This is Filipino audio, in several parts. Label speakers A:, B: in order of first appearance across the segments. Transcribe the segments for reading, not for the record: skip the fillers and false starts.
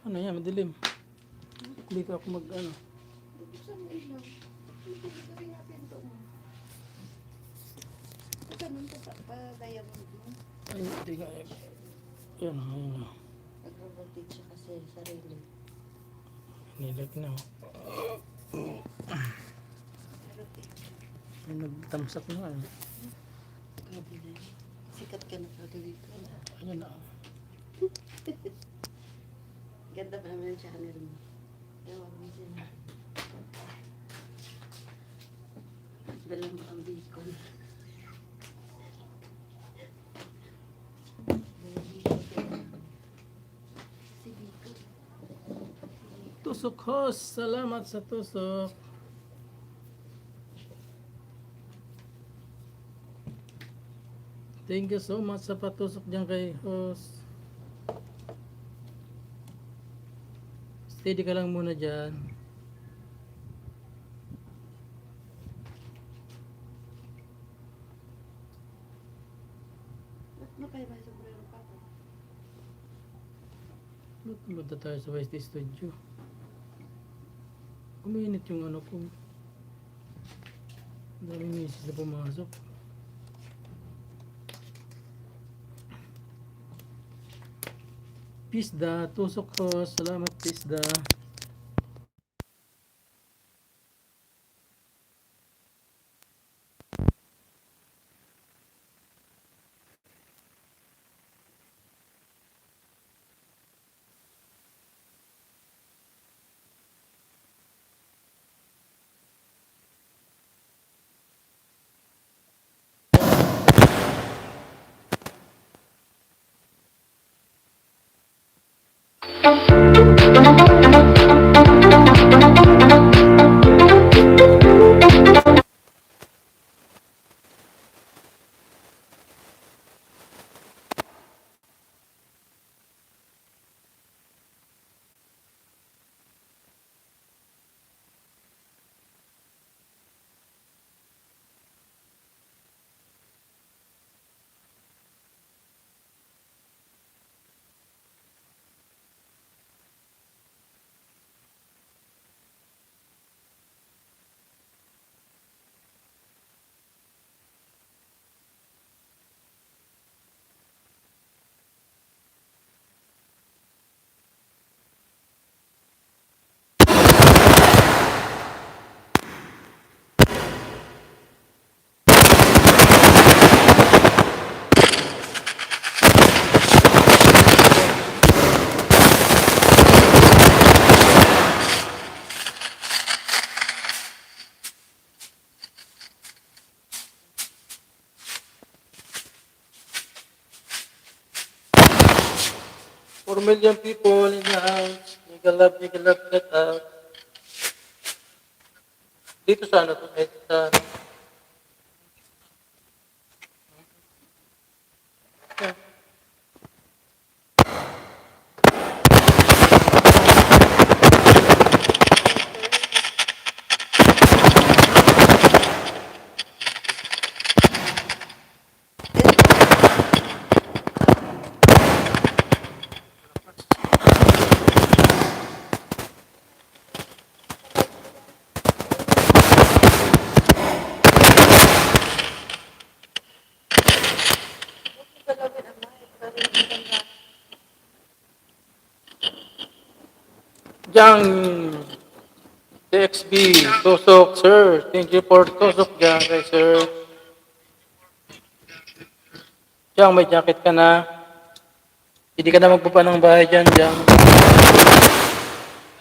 A: Ano yan, madilim. Hindi ka ako mag ano.
B: Buksan mo ilaw. Hindi ko rin yung pinto mo. Ganun pa-diamond mo.
A: Ay, hindi nga. Yan o, yan o.
B: Nag-rotate siya kasi sarili.
A: Nilag na o.
B: Rotate siya.
A: Ay, nagtamsak na eh.
B: Grabe na yun. Sikat ka na dito.
A: Ayan na o.
B: Ganda pa naman yung channel mo. Ewan mo sila. Dala mo ang bacon. Si bacon.
A: Tusok host, salamat sa tusok. Thank you so much sa patusok dyan kay host. Steady ka lang muna dyan.
B: Napay ba sa burero pa ko?
A: Punta tayo sa West Studio. Uminit yung ano ko. Daming misis na pumasok. Pisda, tusok ko. Salamat Pisda. For million people in the house. Nigga love, get out. Dito sa ano to? Sa
B: Galawin ang mic. Para hindi maganda.
A: Jang TXB, tusok, sir. Thank you for tusok dyan kay sir. Jang, may jacket ka na. Hindi ka na magpupa ng bahay dyan, Jang.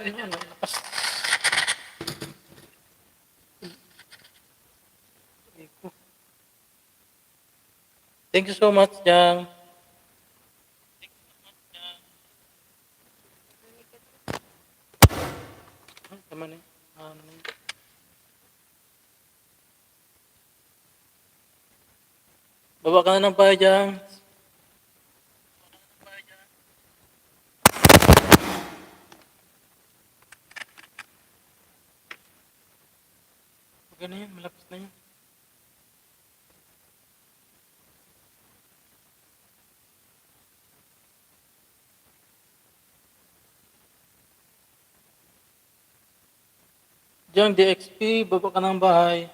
A: Ayun, lakas. Thank you so much, Jang. Tama na yun. Ano na yun. Baba ka na ng bahay, Jang. Okay na yun, malakas na yun. Diyan, DXP, baba ka ng bahay.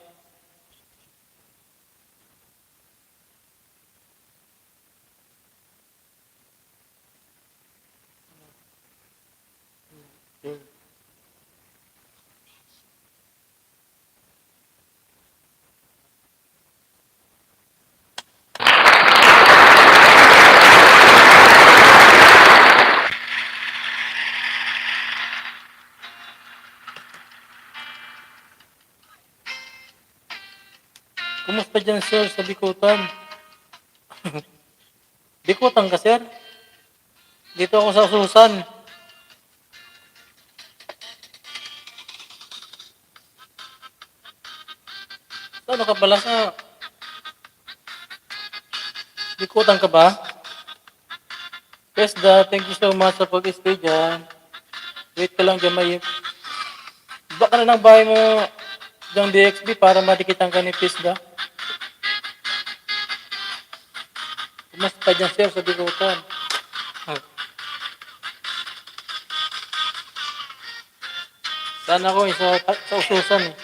A: Yun. Kumusta dyan, sir, sa Bikutan? Bikutan ka, sir? Dito ako sa Susan. Ano ka pala sa Bikutan ka ba? Pesda, thank you so much sa pag-stay dyan. Wait ka lang dyan, may... Baka na ng bahay mo dyan DXB para madikitan ka ni Pesda. Kumusta dyan, sir, sa Bikutan? Ah, Sana ako sa Ususan eh.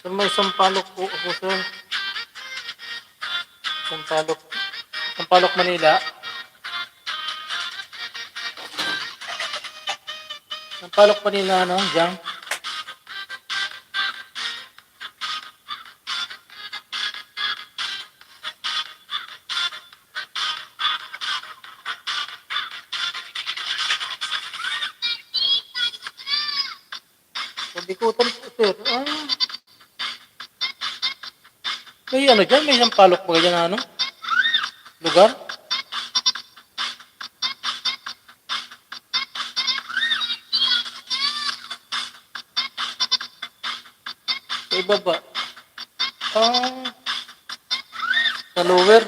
A: Sa may Sampalok po ako, sir. Sampalok. Sampalok, Manila. Sampalok, Manila, ano, dyan. Sa Bikutan po, sir. May ano dyan, may Sampalok pa dyan, ano? Lugar? Sa ibaba. Ah, sa lower.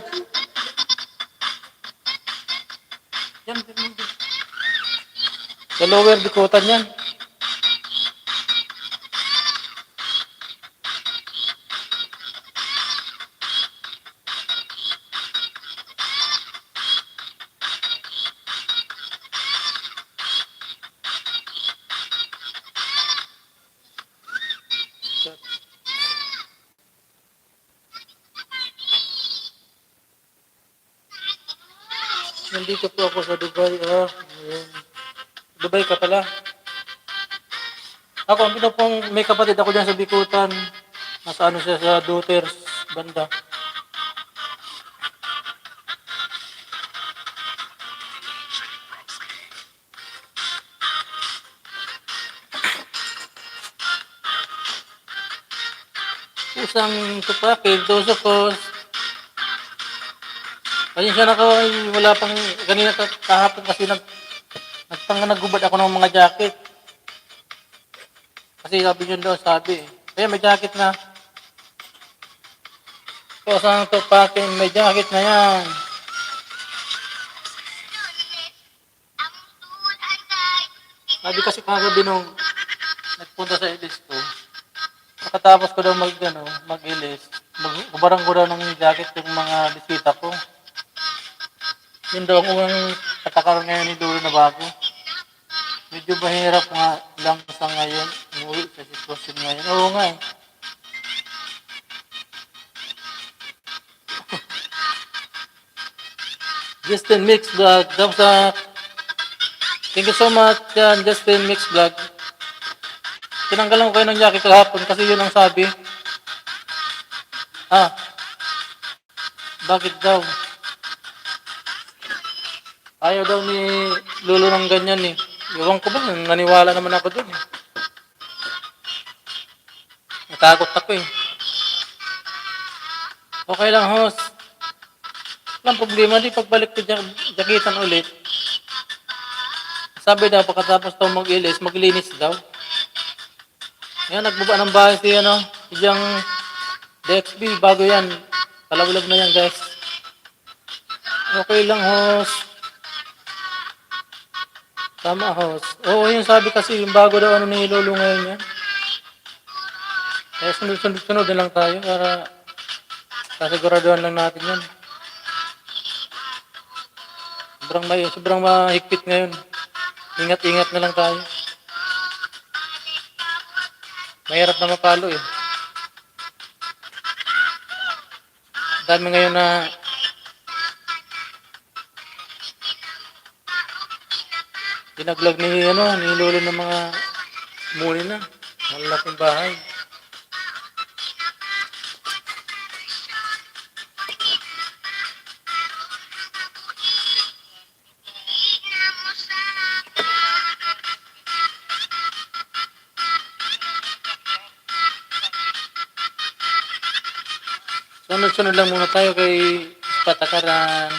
A: Yan, yan, yan. Sa lower Bikutan yan. Nandito po ako sa Dubai. Ayan. Dubai ka pala. Ako, ito pong may kapatid ako dyan sa Bikutan. Nasa ano siya sa Duters banda. Isang tupakin, doso ko. Pasensya na ko, wala pang, kanina kahapon kasi naggubad ako ng mga jacket. Kasi sabi nyo doon, sabi eh. Kaya may jacket na. So, saan tupakin, may jacket na yan. Sabi kasi kagabi nung nagpunta sa ilis ko, nakatapos ko daw mag-ilis, magkubarang ko daw ng jacket yung mga bisita ko. Yun daw ang unang patakaran ngayon ni Dulo na bago. Medyo mahirap nga lang sa ngayon, umuwi sa sitwasyon ngayon. Oo nga eh. Justin Mix Vlog, thank you so much yan, Justin Mix Vlog. Tinanggalan ko kayo ng jacket kahapon kasi yun ang sabi. Bakit daw? Ayaw daw ni Lolo ng ganyan eh. Iwan ko ba, naniwala naman ako dun eh. Natakot ako eh. Okay lang, host. Walang problema, di pagbalik ko jakitan ulit. Sabi daw, pagkatapos daw mag-ilis, maglinis daw. Ngayon, nagbaba ng bahay si siyang DXB, bago yan. Kalawlag na yan, guys. Okay lang, host. Tama, host. Oo, yung sabi kasi, yung bago daw ni Lolo ngayon yan. Kaya sunod na lang tayo para kasiguraduhan lang natin yan. Sobrang mahigpit ngayon. Ingat-ingat na lang tayo. Mahirap na mapalo eh. Dami ngayon na dinaglag ni lolo ng mga muli na. Malaking bahay. Sunod-sunod lang muna tayo kay Patakaran.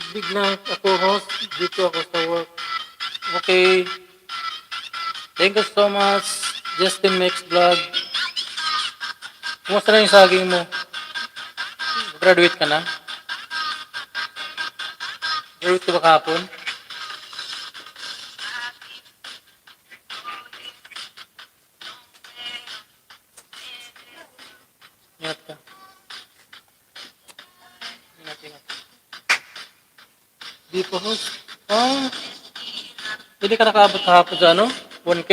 A: Big na ako host. Dito ako sa work. Okay. Thank you so much. Justin Mix Vlog. Kumusta na yung saging mo? Graduate ka na? Graduate ka ba kahapon? Ingat ka. Ingat. Di po host. Hindi ka nakaabot kahapon sa ano? 1K?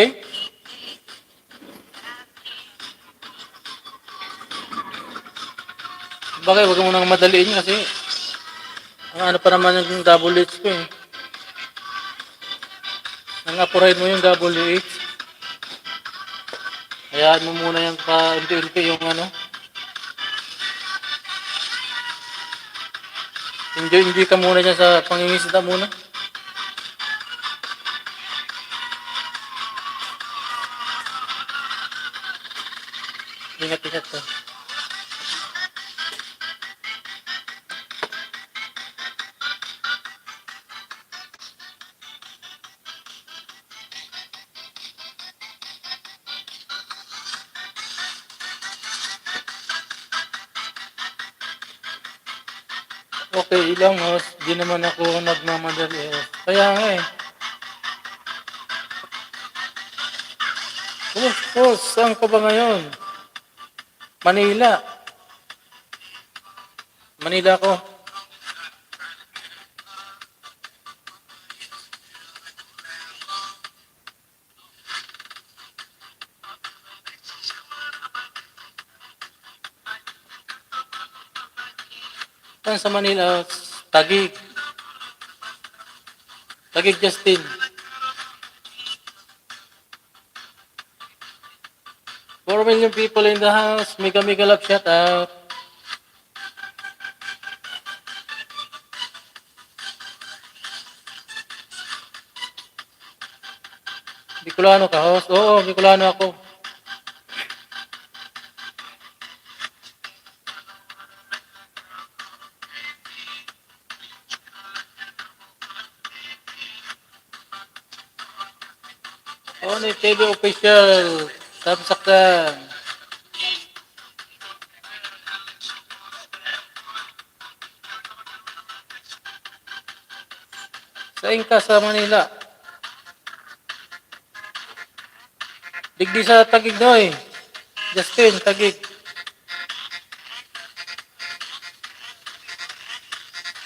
A: Bagay, huwag mo nang madaliin kasi ang ano pa naman yung double H ko eh. Nang-apuride mo yung double H. Hayaan mo muna yung pa-unti-unti yung ano. Enjoy ka muna dyan sa pangingisda muna. Ingat ka. Okay, ilang host. Di naman ako nagmamadali. Kaya nga eh. Host, saan ka ba ngayon? Manila. Manila ako. Saan sa Manila? Taguig. Taguig Justin. 4 million people in the house. Mega love shout out. Bicolano ka host? Oo, Bicolano ako. Oh, ni TV official. Tapsakan. Saan ka sa Manila? Digdi sa Taguig Noy. Justin, Taguig.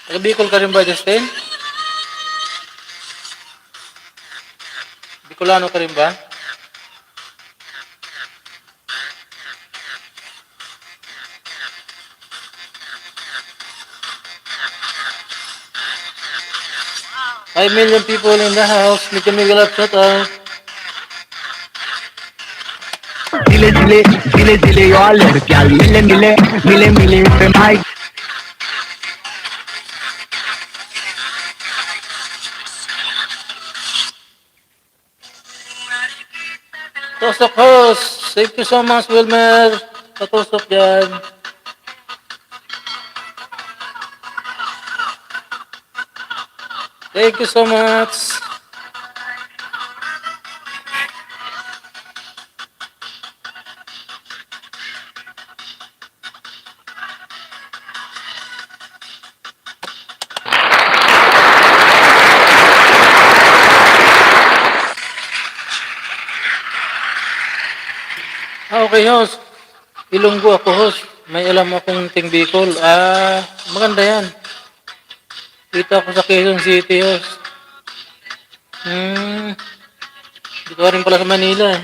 A: Taga-Bicol ka rin ba, Justin? Bicolano ka rin ba? Five million people in the house. Mega love shout out.
C: दिले और लड़कियां मिले पे भाई
A: Tusok host. Thank you so much, Wilmer. Patusok dyan. Thank you so much. Okay, host. Ilonggo ako, host. May alam akong ting Bicol. Maganda yan. Kita ko sa Quezon City, host. Dito ka rin pala sa Manila eh.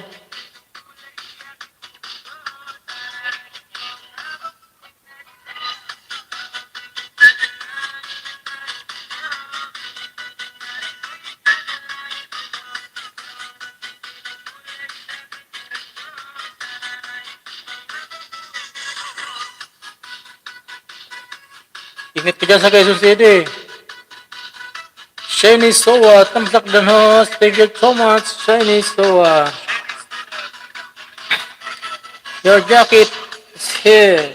A: Ingat ka dyan sa Quezon City. Shiny Soa, thumbs up dan host. Thank you so much, Shiny Soa. Your jacket is here.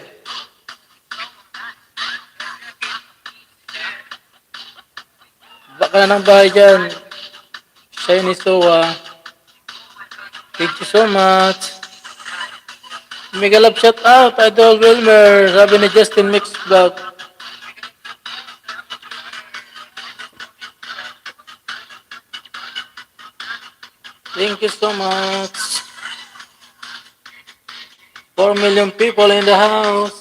A: Baka na ng bahay dyan. Shiny Soa. Thank you so much. Mega love shout out, Idol Wilmer. Sabi ni Justin Mix Vlog. Thank you so much. 4 million people in the house.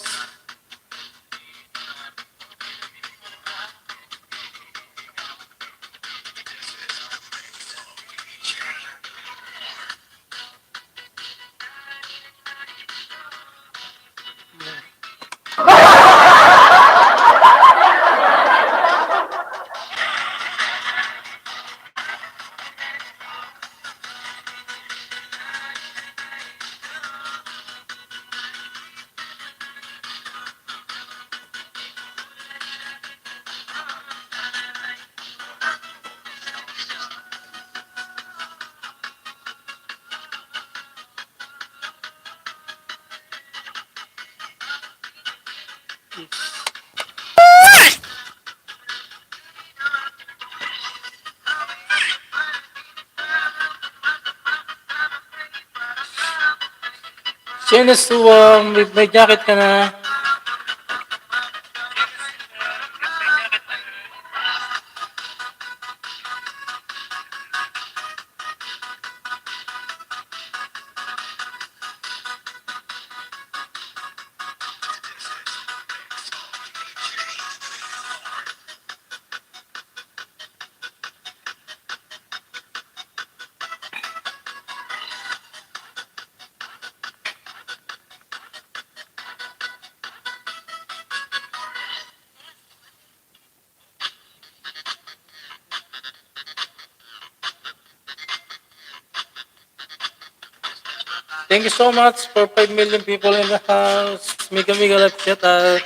A: Shiny Soa, may jacket ka na. Thank you so much for 5 million people in the house. Mega love shout out.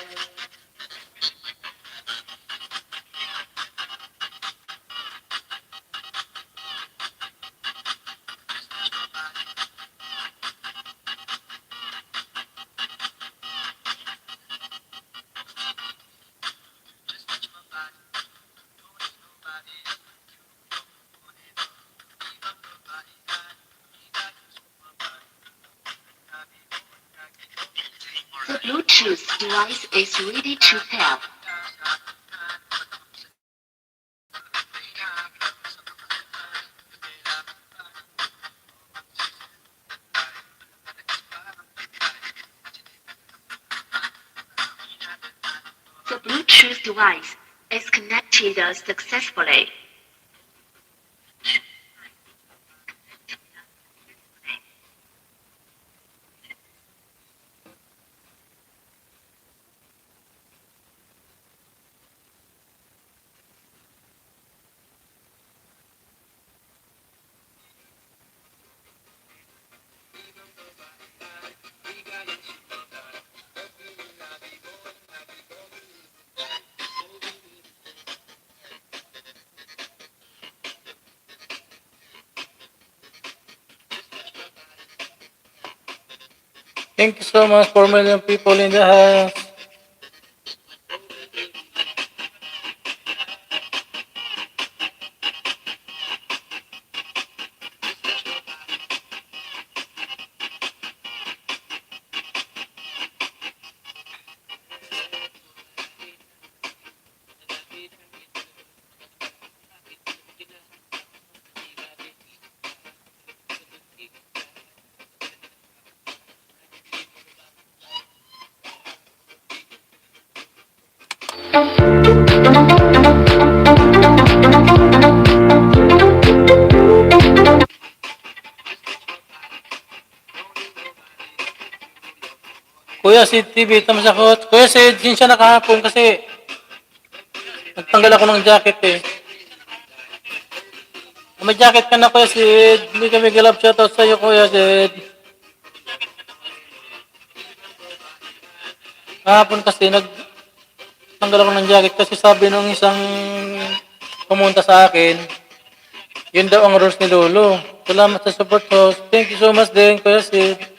D: The Bluetooth device is ready to pair. The Bluetooth device is connected successfully.
A: Thank you so much, 4 million people in the house. Kuya Sid TV, tamasakot. Kuya Sid, sinsya na kahapon kasi nagtanggal ako ng jacket eh. May jacket ka na Kuya Sid. Hindi kami galap shoutout sa'yo Kuya Sid. Kahapon kasi nagtanggal ako ng jacket kasi sabi nung isang pumunta sa akin, yun daw ang rules ni Lolo. Salamat sa support host. Thank you so much din Kuya Sid.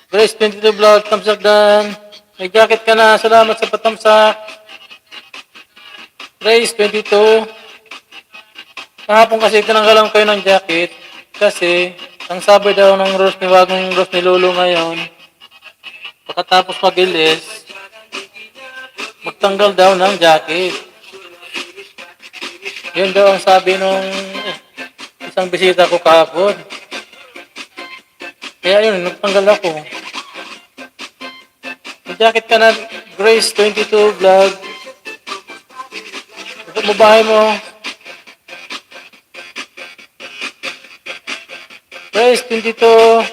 A: Grace 22 vlog, thumbs up dan. May jacket ka na, salamat sa patamsak. Grace 22. Kahapon kasi tinanggalan kayo ng jacket. Kasi, ang sabi daw ng rules ni Wagong rules ni Lolo ngayon, pagkatapos mag-ilis, magtanggal daw ng jacket. Yun daw ang sabi nung isang bisita ko kahapon. Kaya yun, nagtanggal ako. May jacket ka na, Grace 22 vlog. Ito mo bahay mo. Grace 22.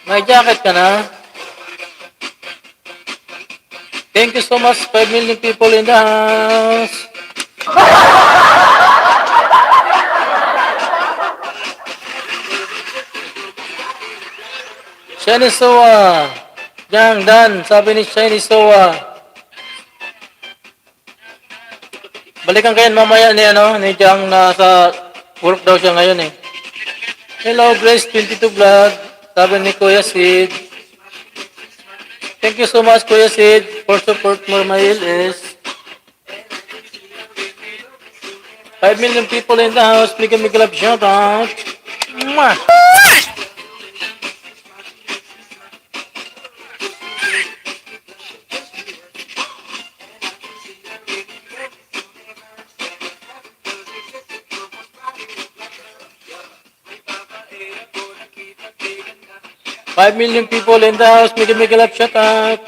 A: May jacket ka na. Thank you so much, 5 million people in the house. Shiny Soa. Yang Dan, sabi ni Shiny Soa. Balikan kayo mamaya ni Jang nasa work daw siya ngayon eh. Hello Grace 22 vlog. Sabi ni Kuya Sid. Thank you so much Kuya Sid for support more my LS. 5 million people in the house. Please make a love shout out. Mwah! 5 million people in the house. Make a love shout out.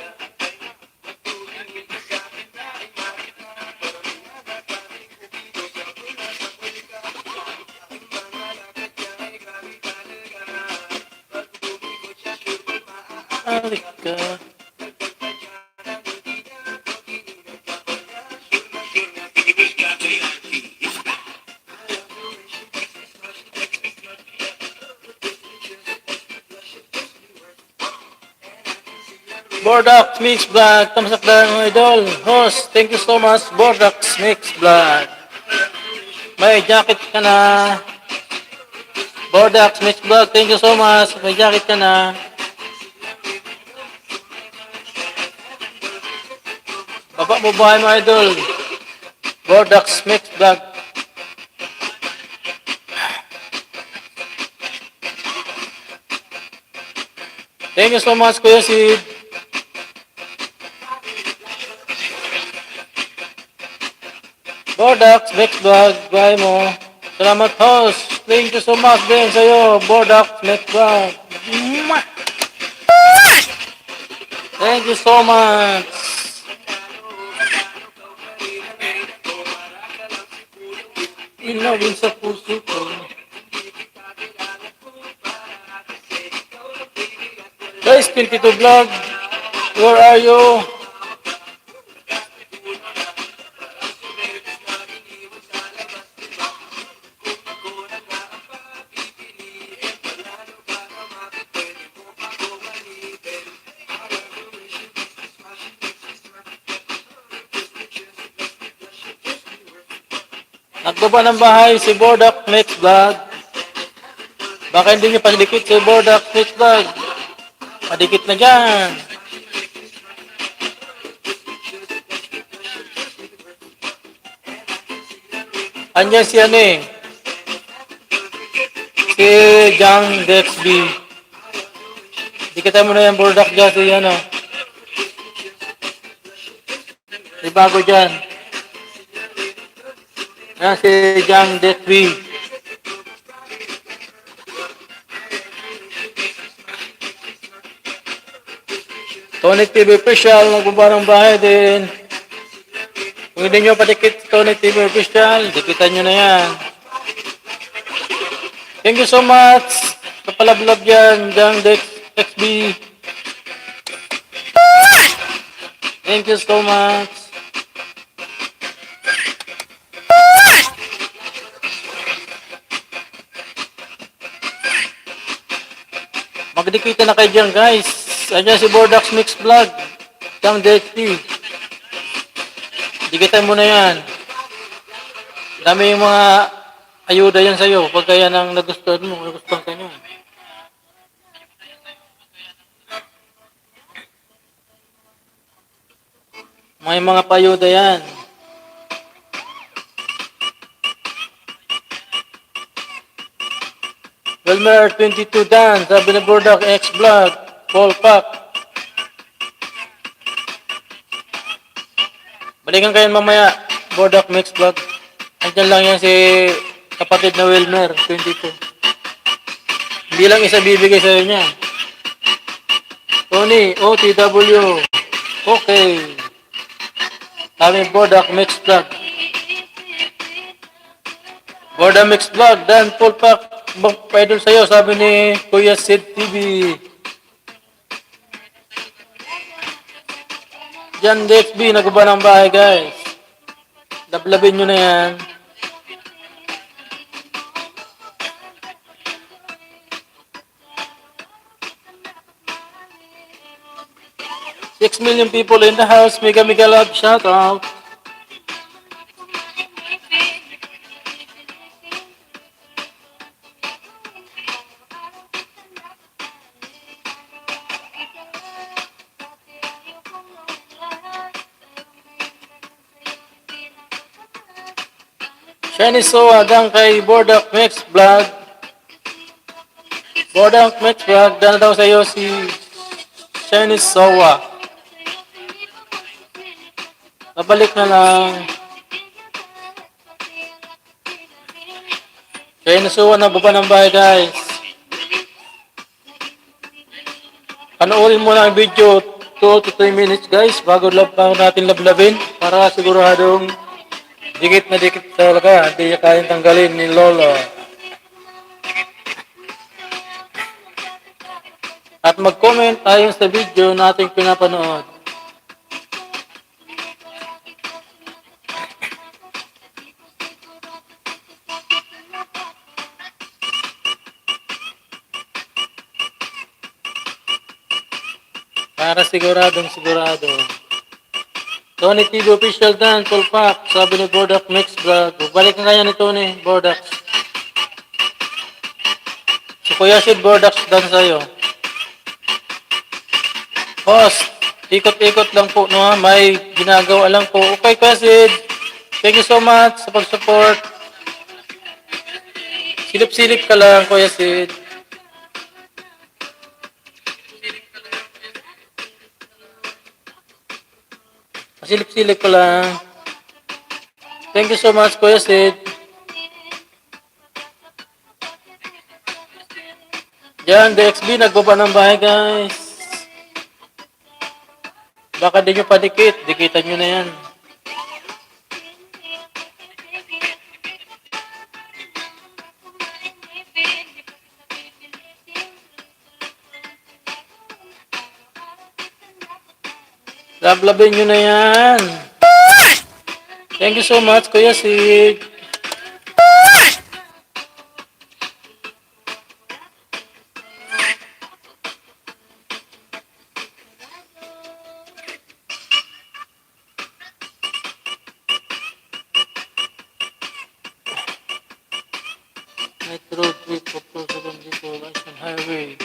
A: Alika. Bordax Mix Vlog, tamsak lang mga idol. Host, thank you so much, Bordax Mix Vlog. May jacket ka na. Bordax Mix Vlog, thank you so much. May jacket ka na. Baba mo bahay mga idol. Bordax Mix Vlog. Thank you so much, Kuya Sid. Bordax Mix Vlog, bahay mo. Salamat host. Thank you so much din sa'yo, Bordax Mix Vlog. Thank you so much. Inawin sa puso ko. Guys, 22 vlog. Where are you? Nagbaba ng bahay si Bordak Mix Vlog. Baka hindi niyo padikit si Bordak Mix Vlog. Padikit na dyan. Andiyan si ano eh. Si Jang Dexby. Dikitan mo na yung Bordak dyan si ano. Si bago dyan. Yan si Jang Dexby. Tony TV official, nagbaba ng bahay din. Kung hindi nyo padikit Tony TV Official, dikitan nyo na yan. Thank you so much. Kapalablab yan, Jang Dex XB. Thank you so much. Magdikitan na kayo dyan, guys. Ayan si Bordax Mix Vlog. Jang Dex XB. Dikitan mo na yan. Dami yung mga ayuda yan sa'yo. Pagka yan ang nagustuhan mo, nagustuhan ka nyo. May mga payuda yan. Wilmer 22 Dan, sabi na Bordak X Vlog, Paul Pack. Balikan kayo mamaya, Bordak Mix Vlog. Andyan lang yan si kapatid na Wilmer 22. Hindi lang isa bibigay sa'yo niya. Tony, OTW. Okay. Sabi Bordak Mix Vlog. Bordak Mix Vlog, Dan Paul Pack. Pa-idol sa'yo, sabi ni Kuya Sid TV. Jan DXB, nagaba ng bahay, guys. Lablabin nyo na yan. Six million people in the house. Mega love, shout out. Shiny Soa, dang kay Bordak Mix Vlog. Bordak Mix Vlog, dana daw sa'yo si Shiny Soa. Babalik na lang. Shiny Soa, nababa ng bahay, guys. Panoorin mo na ang video 2 to 3 minutes, guys, bago natin lablabin para siguradong dikit na dikit talaga, hindi niya kayang tanggalin ni Lolo. At mag-comment tayo sa video nating pinapanood. Para siguradong sigurado. Tony TV Official Dan, Paul Pack, sabi ni Bordak Mix Vlog. Balik na kaya ni Tony, Bordak. Si Kuya Sid Bordak Dan sa'yo. Boss, ikot-ikot lang po, no? May ginagawa lang po. Okay, Kuya Sid. Thank you so much sa pag-support. Silip-silip ka lang, Kuya Sid. Silip-silip ko lang. Thank you so much, Kuya Sid. Diyan, DXB, nagbaba ng bahay, guys. Baka di nyo padikit. Dikitan nyo na yan. Lablabin nyo na yan. Thank you so much, Kuya Sid. Metro 3, Popol 74, Russian Highway.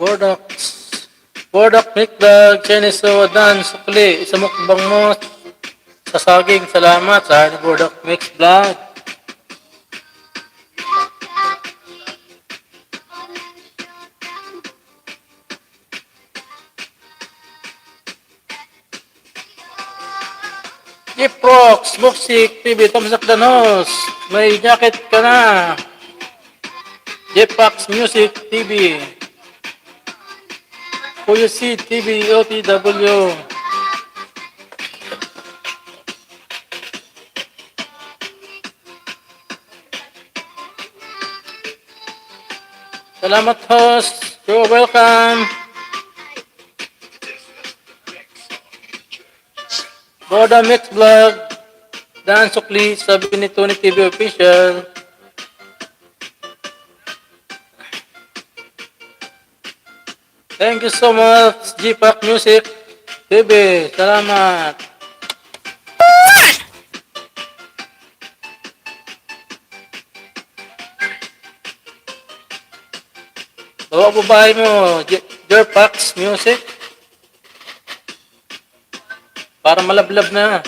A: Bordak Mikdag, Chinese Dan, Sukli, isa mukbang mo sa saging. Salamat sa Bordak Mix Vlog. Jeprox, Boxik, TV, thumbs up the nose. May jacket ka na. Jepax Music TV. Kuya C TV, OTW. Salamat host. You're welcome. Boda Mix Vlog. Dan Sukli, sabi ni Tony TV Official. Thank you so much, Gpac Music TV. Salamat. Bawa babae mo, Gpac Music. Para malablab na.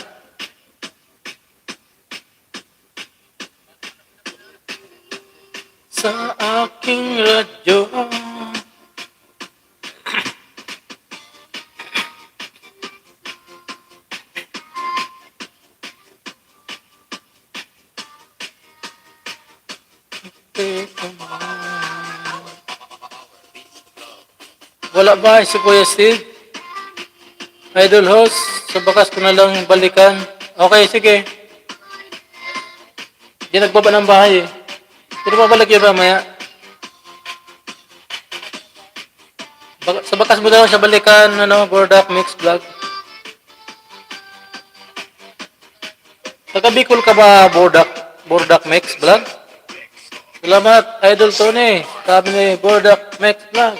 A: Sa aking radyo. Wala ba si Kuya Steve? Idol host, sa bakas ko na lang balikan. Okay, sige. Hindi nagbaba ng bahay eh. Sino babalik yun mamaya? Sa bakas mo daw siya balikan, Bordak Mix Vlog. Taga Bicol ka ba, Bordak Mix Vlog? Salamat, Idol Tony. Sabi ni Bordak Mix Vlog.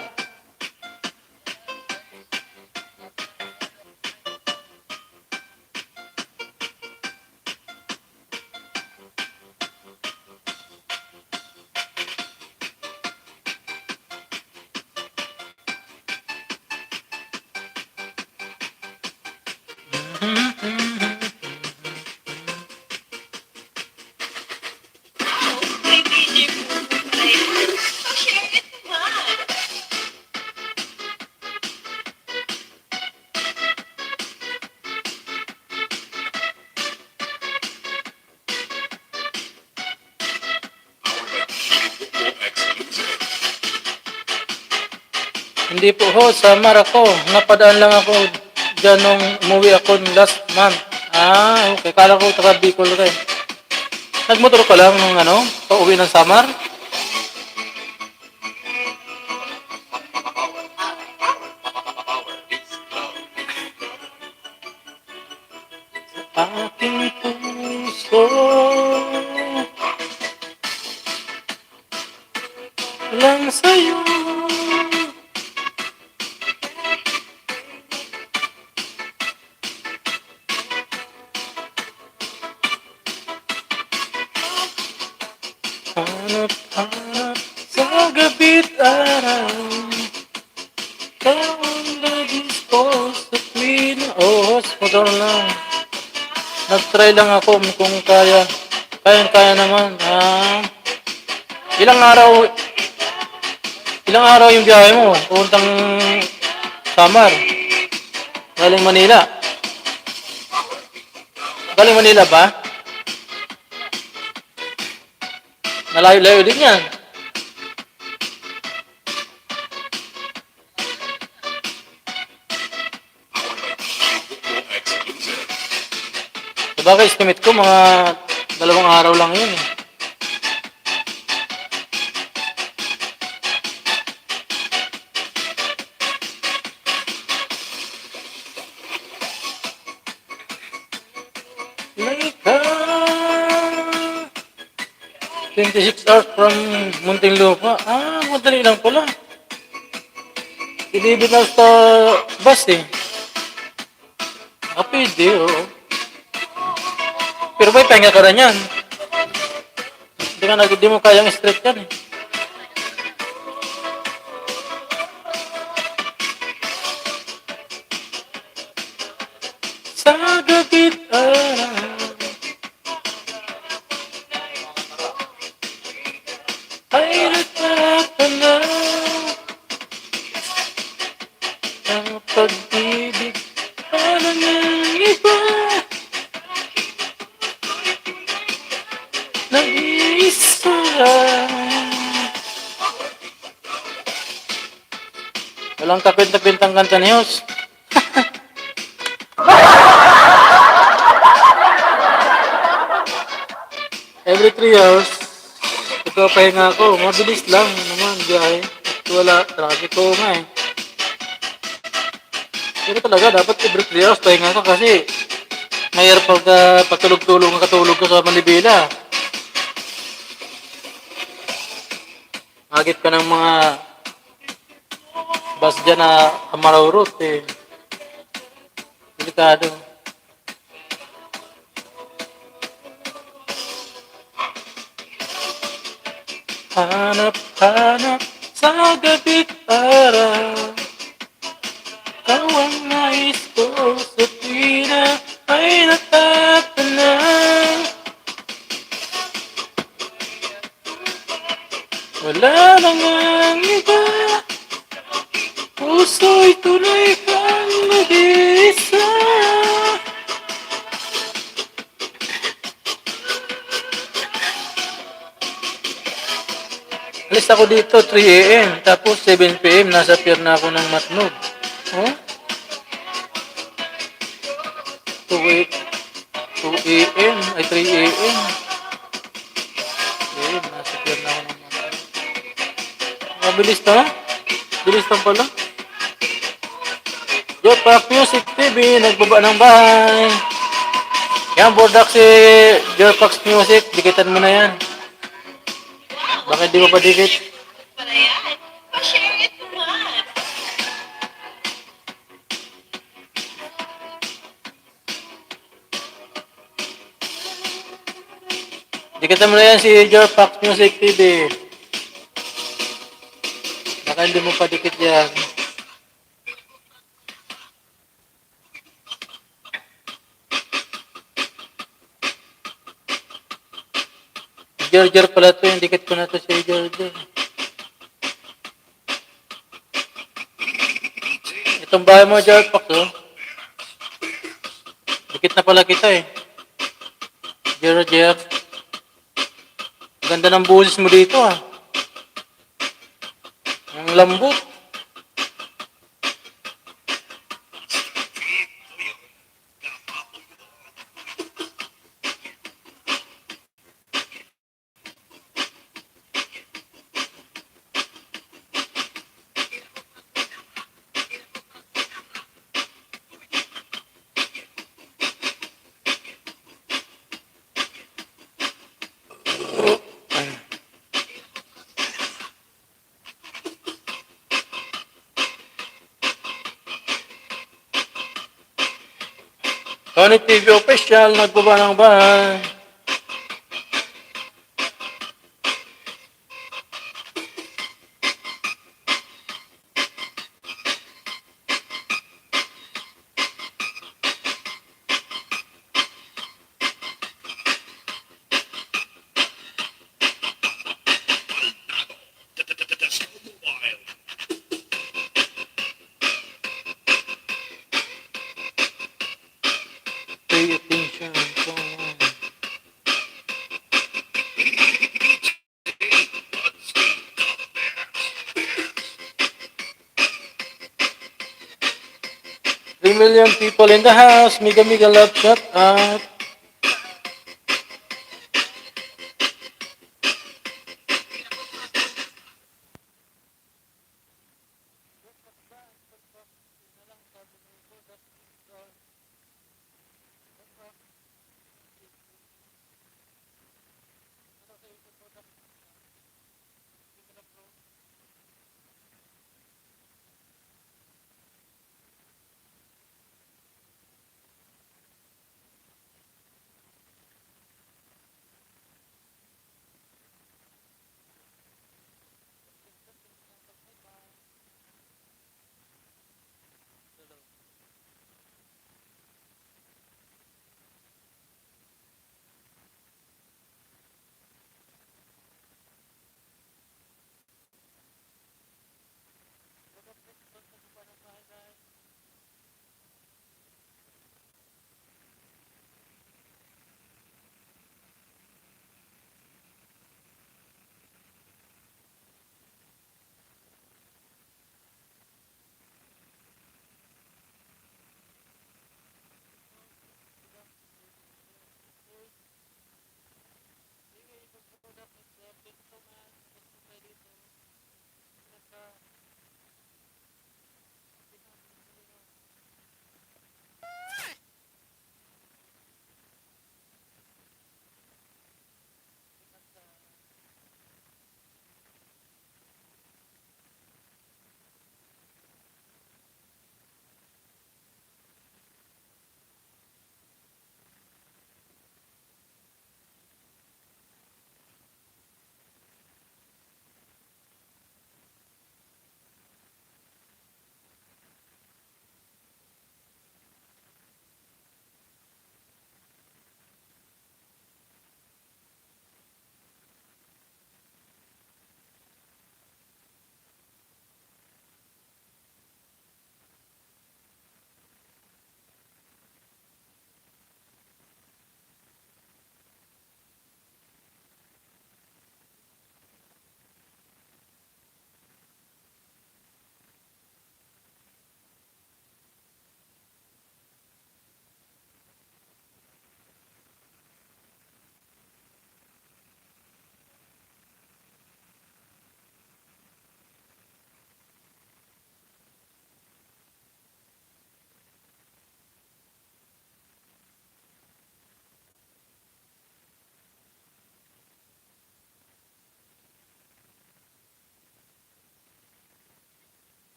A: Hindi po ho, Samar ako. Napadaan lang ako dyan nung umuwi ako last month. Ah, okay. Kala ko taga Bicol ka eh. Nagmotor ka lang nung pauwi ng Samar? Sa aking puso lang sa'yo. Hanap-hanap sa gabi't araw. Taon lagis ko sa tuwin. Motor lang. Nag-try lang ako kung kaya. Kaya naman. Ilang araw yung biyahe mo? Puntang Samar. Galing Manila. Galing Manila ba? Malayo-layo din yan. Sabagay, estimate ko mga 2 araw lang yun eh. Laika 26 hours from Muntinlupa. Madali lang pala. Ilibit na sa bus eh. Pwede, oo. Pero may pahinga ka na yan. Hindi mo kayang straight yan eh. araw ay nagpapanaw ang pag-ibig parang ang iba nag-iisa. Walang kapit-kapitang kanta ni Hus. Every 3 hours, nagpapahinga ako. Mabilis lang naman, biyahe. At wala, traffic ko nga eh. Pero talaga, dapat every 3 hours pahinga ka kasi mahirap pagka patulog-tulog ang katulog ko sa Manibela. Agit ka ng mga bus dyan na Amaraw route eh. Delikado. Hanap-hanap sa gabi't araw ikaw ang nais ko sa tuwina ay natatanaw. Wala nang ang iba, puso'y tunay kang mag-isa. Alis ako dito 3 a.m. Tapos 7 p.m. nasa pier na ako ng Matnog. Oh? 2 a.m. ay 3 a.m. Nasa pier na ako ng Matnog. Mabilis na? Bilis lang pala. Jopak Music TV, nagbaba ng bahay. Yan, Bordak si Jopak Music. Dikitan mo na yan. Bakit di mo pa dikit? Dikitan mo na yan si Jopak Music TV. Baka hindi mo pa dikit yan. Georger pala to, yung dikit ko na to si Georger. Itong bahay mo, Georpak, oh. Dikit na pala kita eh. Georger. Ganda ng buhos mo dito ah. Ang lambot. Tony TV Official, nagbaba ng bahay. Pay attention. Three million people in the house. Mega love shut up.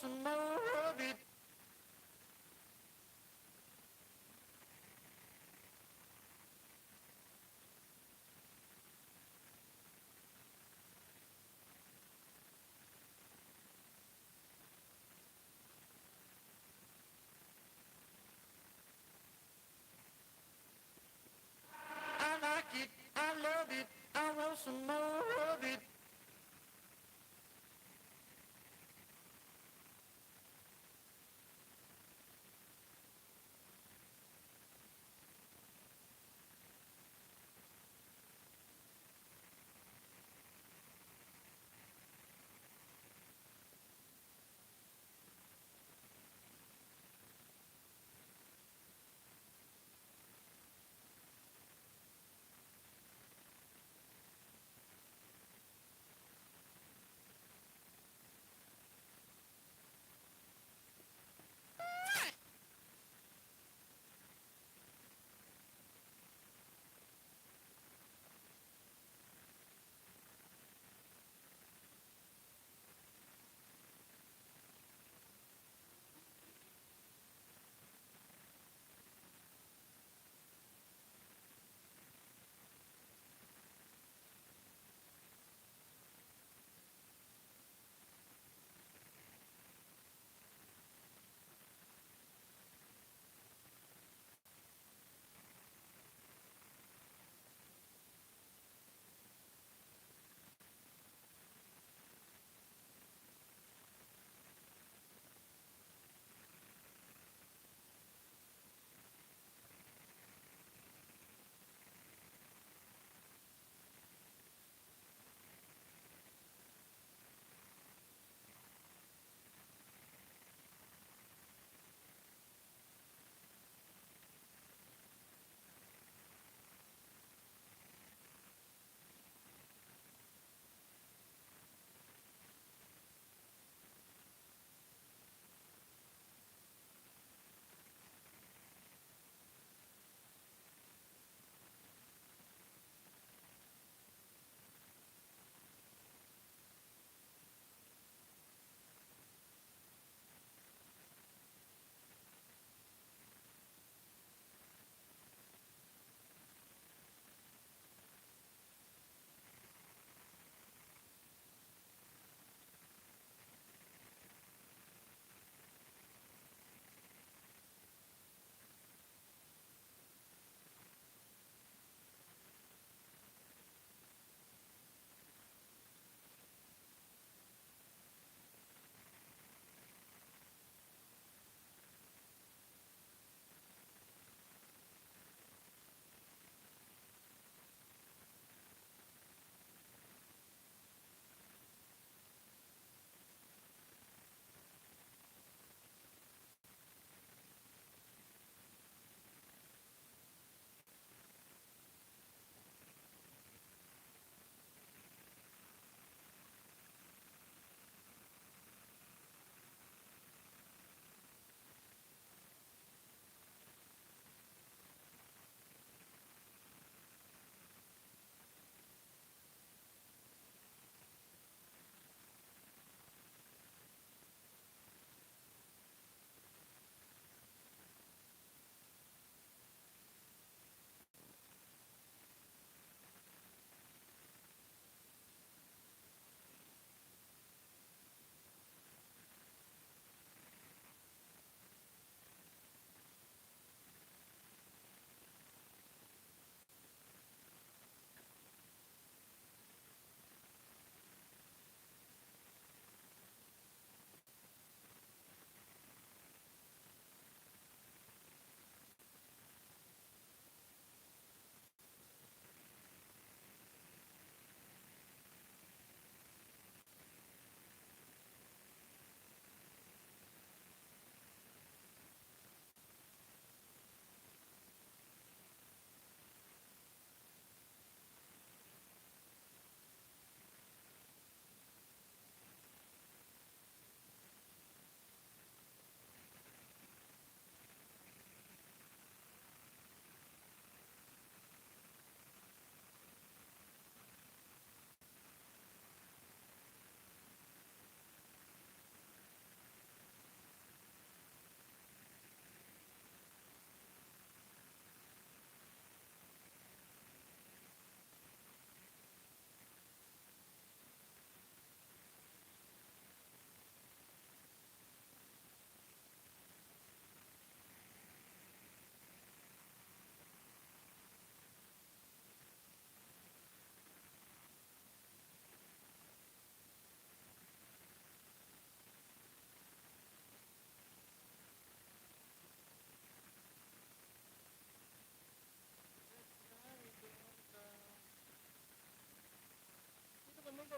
A: some more of it. I like it, I love it, I want some more of it.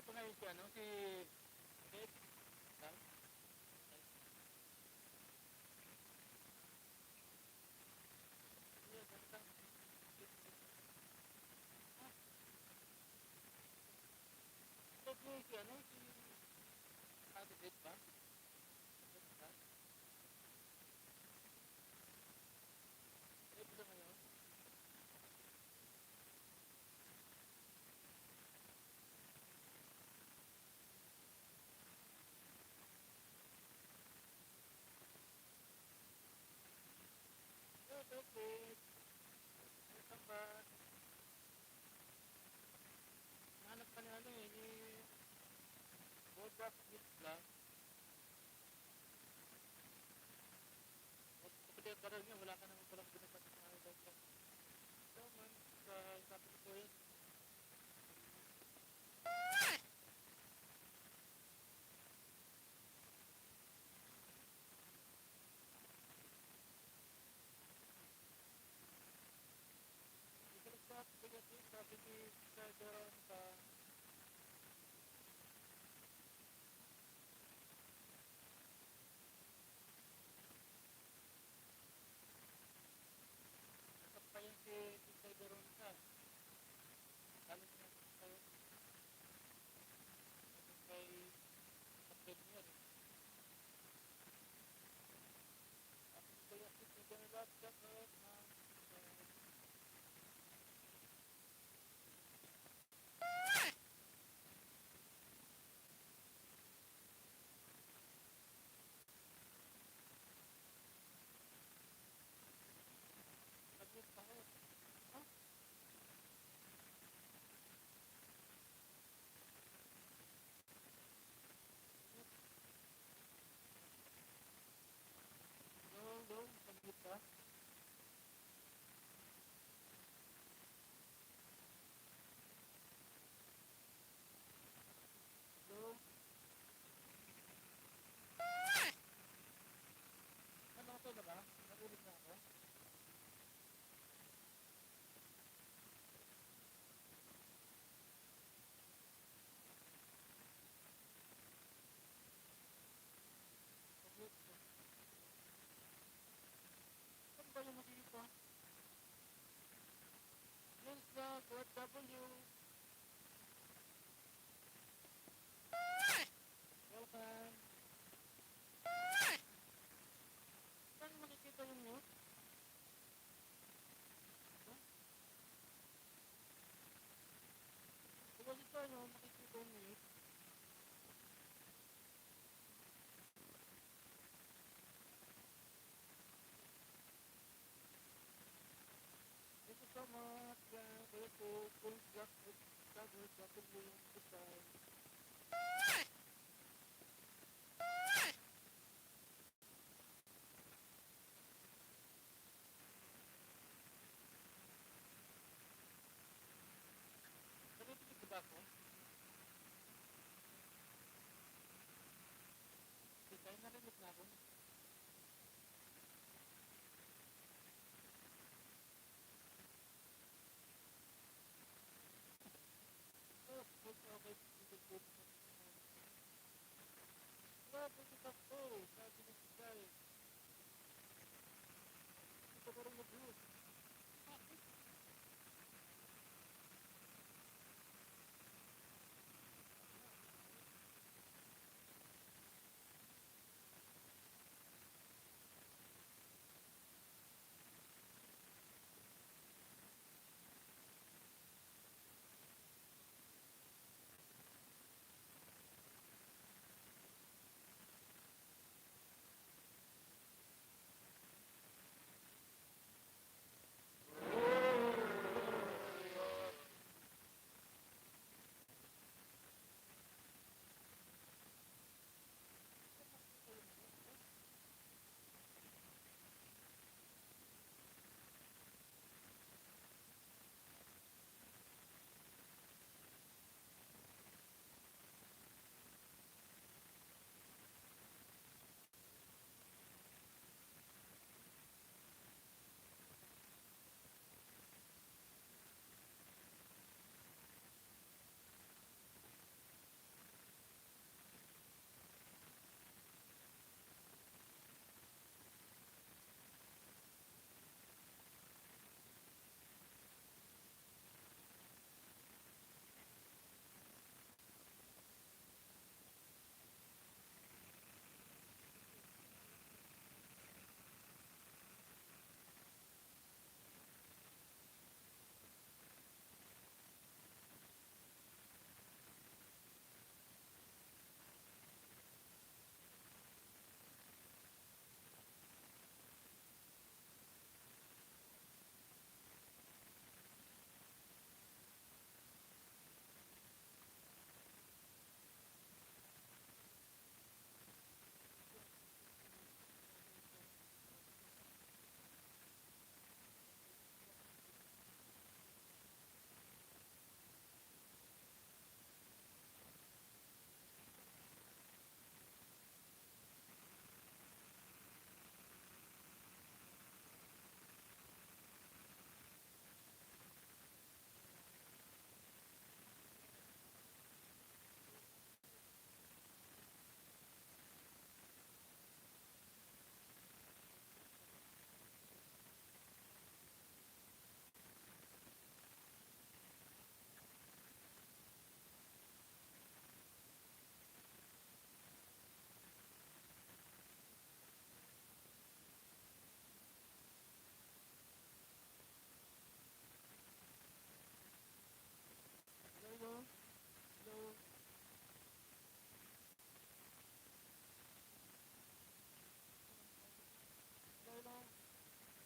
A: pa ngayon si ano, si Dave. Si ano, si Ate Dave ba? Dave ba ngayon? Hello, Dave. Welcome back. Nahanap ka ni ano eh, ni Bodak Vlog. Kapag yung parang niya, wala ka naman palang binabas sa mga vlog. So man, sa sabi ko yun. Sabi ni Sir Doron sa nakapayan si Sir Doron sa alam niya kayo kay Kapten niya rin. Ako kaya si Sir Laptop na nag-mute pa ako. Ha? Hello, nag-mute ka? Hello? Ano ako na ba? Narinig na ako? Nag-mute ko. Saan ba yung makikita? Yes, the God W. Welcome. Saan makikita yung mute? Huh? Kung dito ano, makikita yung mute. Thank you so much. Yan, kaya po, full block with cover, W yung design. Narinig ba ako? Design, narinig na ako. Oh, okay. Wala, pwede ka po. Sabi ng design. Ito ko rin mag-group.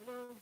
A: Hello.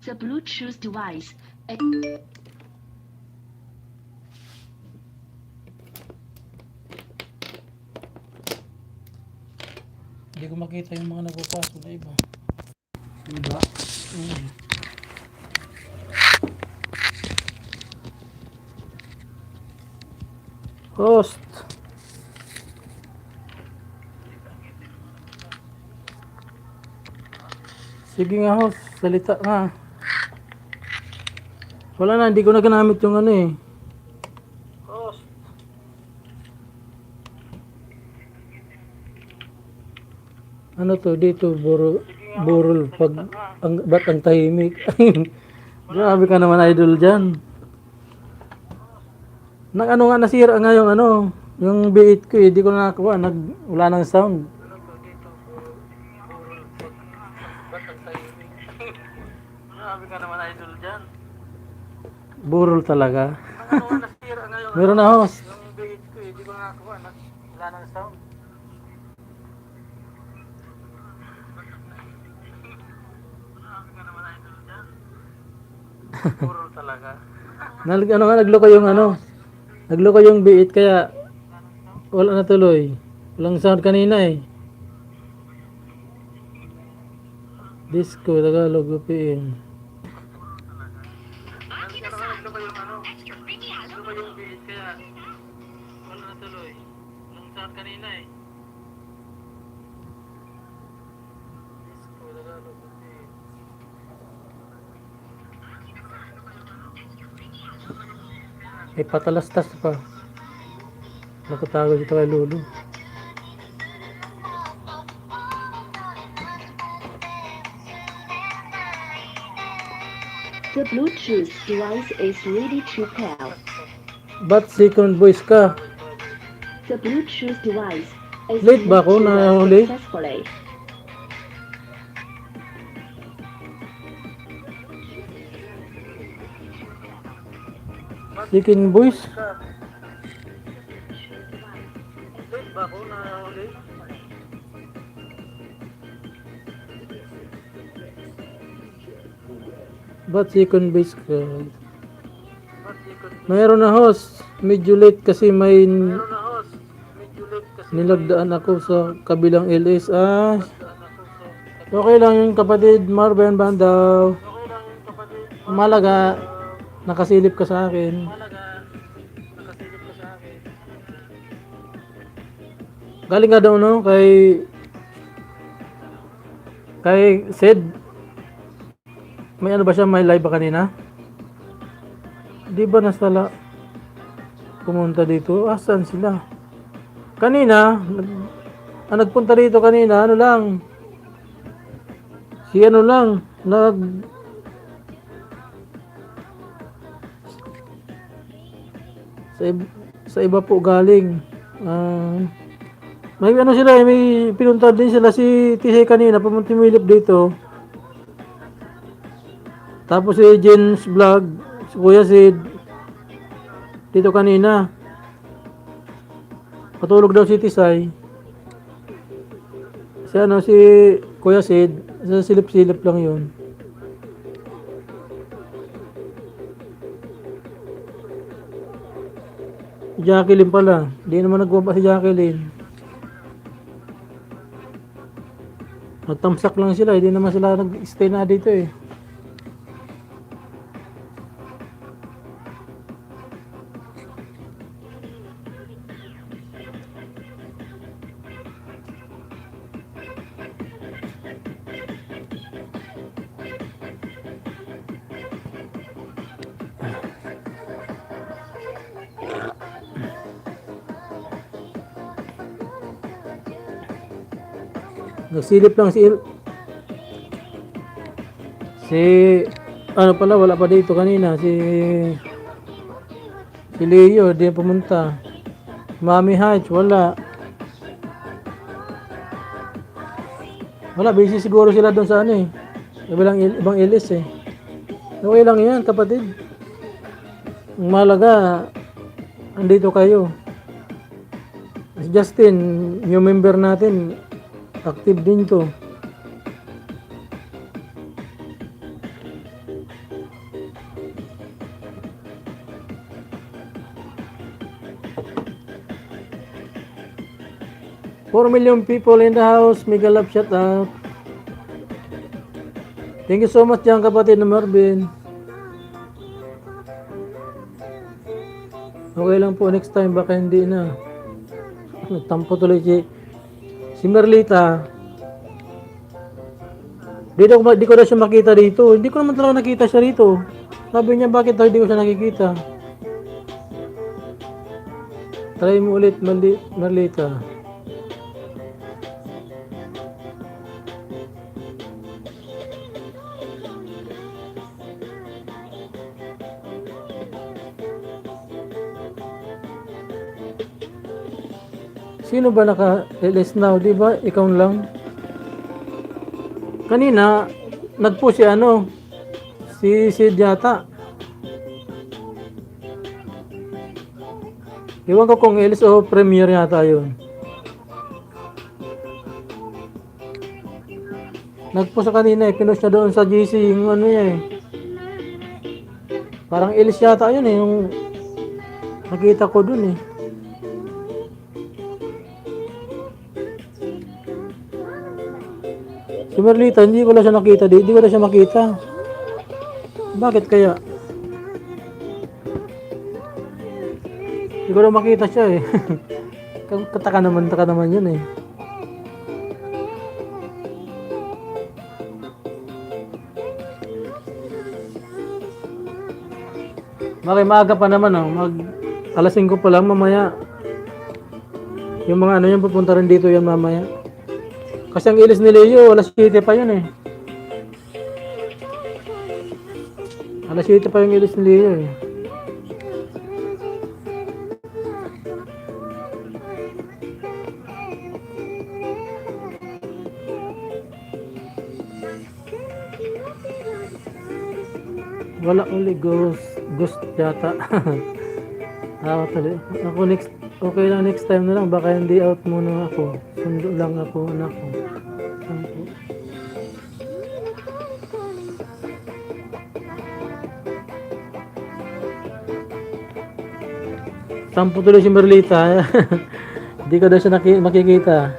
D: The Bluetooth device.
A: Hindi ko makita yung mga nagpapasok na iba.
C: Diba?
A: Host. Sige nga host, salita nga. Wala na, hindi ko na ginamit yung ano eh. Host. Ano to dito, burol pag ba't ang tahimik? Grabe ka naman idol dyan. Ano nga nasira nga yung ano, yung B8 ko eh, di ko na nakakuha, wala nang sound. Grabe ka naman idol dyan. Burol talaga. Ano nga nasira nga yung meron na host. Yung B8 ko eh, di ko na nakakuha, wala nang sound. Burol talaga. Nagloko yung ano. Nagloko yung B8 kaya wala na tuloy. Walang sound kanina eh. Disco, Tagalog, UPN. Nagloko yung B8 kaya wala na tuloy. Walang sound kanina eh. Disco, Tagalog, UPN. May patalastas pa. Nakatago dito kay Lulu.
D: The Bluetooth device is ready to pair.
A: Ba't second voice ka?
D: The Bluetooth device is
A: Late ba ako nahuli?
D: successfully.
A: Second voice? Late ba ako nahuli? Ba't second voice ka? Mayroon na host. Medyo late kasi may nilagdaan ako sa kabilang LS. Okay lang yung kapatid Marvin Bandaw. Malaga, nakasilip ka sa akin. Galing nga daw no kay Sid. May ano ba siya, may live ba kanina? Di ba nasala pumunta dito? Asan sila? Kanina, nagpunta dito kanina, ano lang. Si ano lang, sa iba po galing. May ano sila, may pinunta din sila si Tisay kanina, pumunta Milip dito. Tapos si Jen's Vlog, si Kuya Sid, dito kanina. Patulog daw si Tisay. Si Kuya Sid, sa silip-silip lang yun. Si Jacqueline pala, di naman nagwaba si Jacqueline. Nagtamsak lang sila, hindi naman sila nag-stay na dito eh. Nagsilip lang si ano pala, wala pa dito kanina si Leo, di pumunta. Mami Hatch, wala, busy siguro sila doon sa ano eh, ibang ilis eh. Okay lang yan kapatid, ang malaga andito kayo. Si Justin, new member natin, active din to. 4 million people in the house. Mega love shout out. Thank you so much dyan kapatid na Marvin. Okay lang po next time, baka hindi na. Tampo tuloy si Merlita. Di ko na siya makita dito. Hindi ko naman talaga nakita siya rito. Sabi niya bakit daw hindi ko siya nakikita. Try mo ulit Merlita. Sino ba naka-LS now? Di ba? Ikaw lang. Kanina, nagpo si si Sid yata. Iwan ko kung LS o Premiere yata yun. Nagpo sa kanina pinost niya doon sa GC yung niya Parang LS yata yun yung nakita ko doon Si Merlita, hindi ko na siya nakita. Hindi ko na siya makita. Bakit kaya? Hindi ko na makita siya Taka naman yun Maaga pa naman alas 5 pa lang mamaya. Yung mga yan pupunta rin dito yan mamaya. Kasi ang ilis ni Leo, alas 7 pa yun Alas 7 pa yung ilis ni Leo Wala uli ghost yata. Ako okay lang next time na lang, baka hindi out muna ako. Sundo lang ako anak ko. Sampo tuloy si Merlita. Hindi ko daw siya makikita.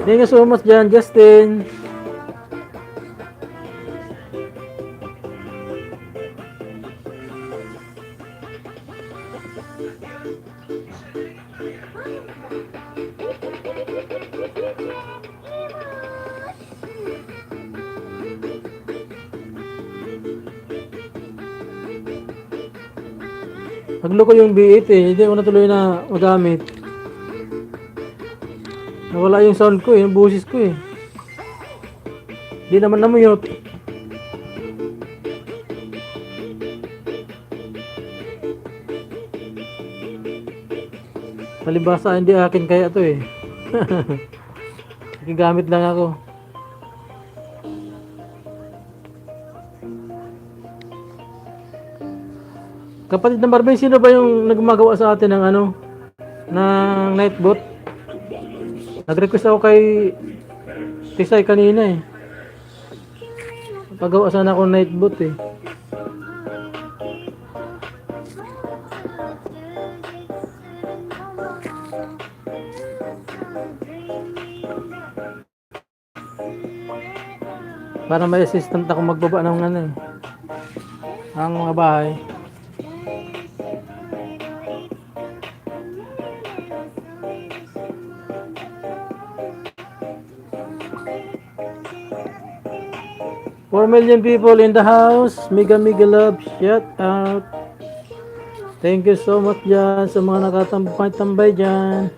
A: Thank you so much dyan, Justin. Nagloko yung B8 hindi ko na tuloy na magamit. Nawala yung sound ko yung boses ko Hindi naman na-mute. Palibasa hindi akin kaya to Gamit lang ako. Kapatid ng Marvin, sino ba yung nagmagawa sa atin ng ng nightbot? Nag-request ako kay Tisay kanina Pagawa sana ako nightbot Para may assistant ako magbaba ng ang mga bahay. Four million people in the house. Mega love shout out. Thank you so much dyan sa mga nakatambay dyan.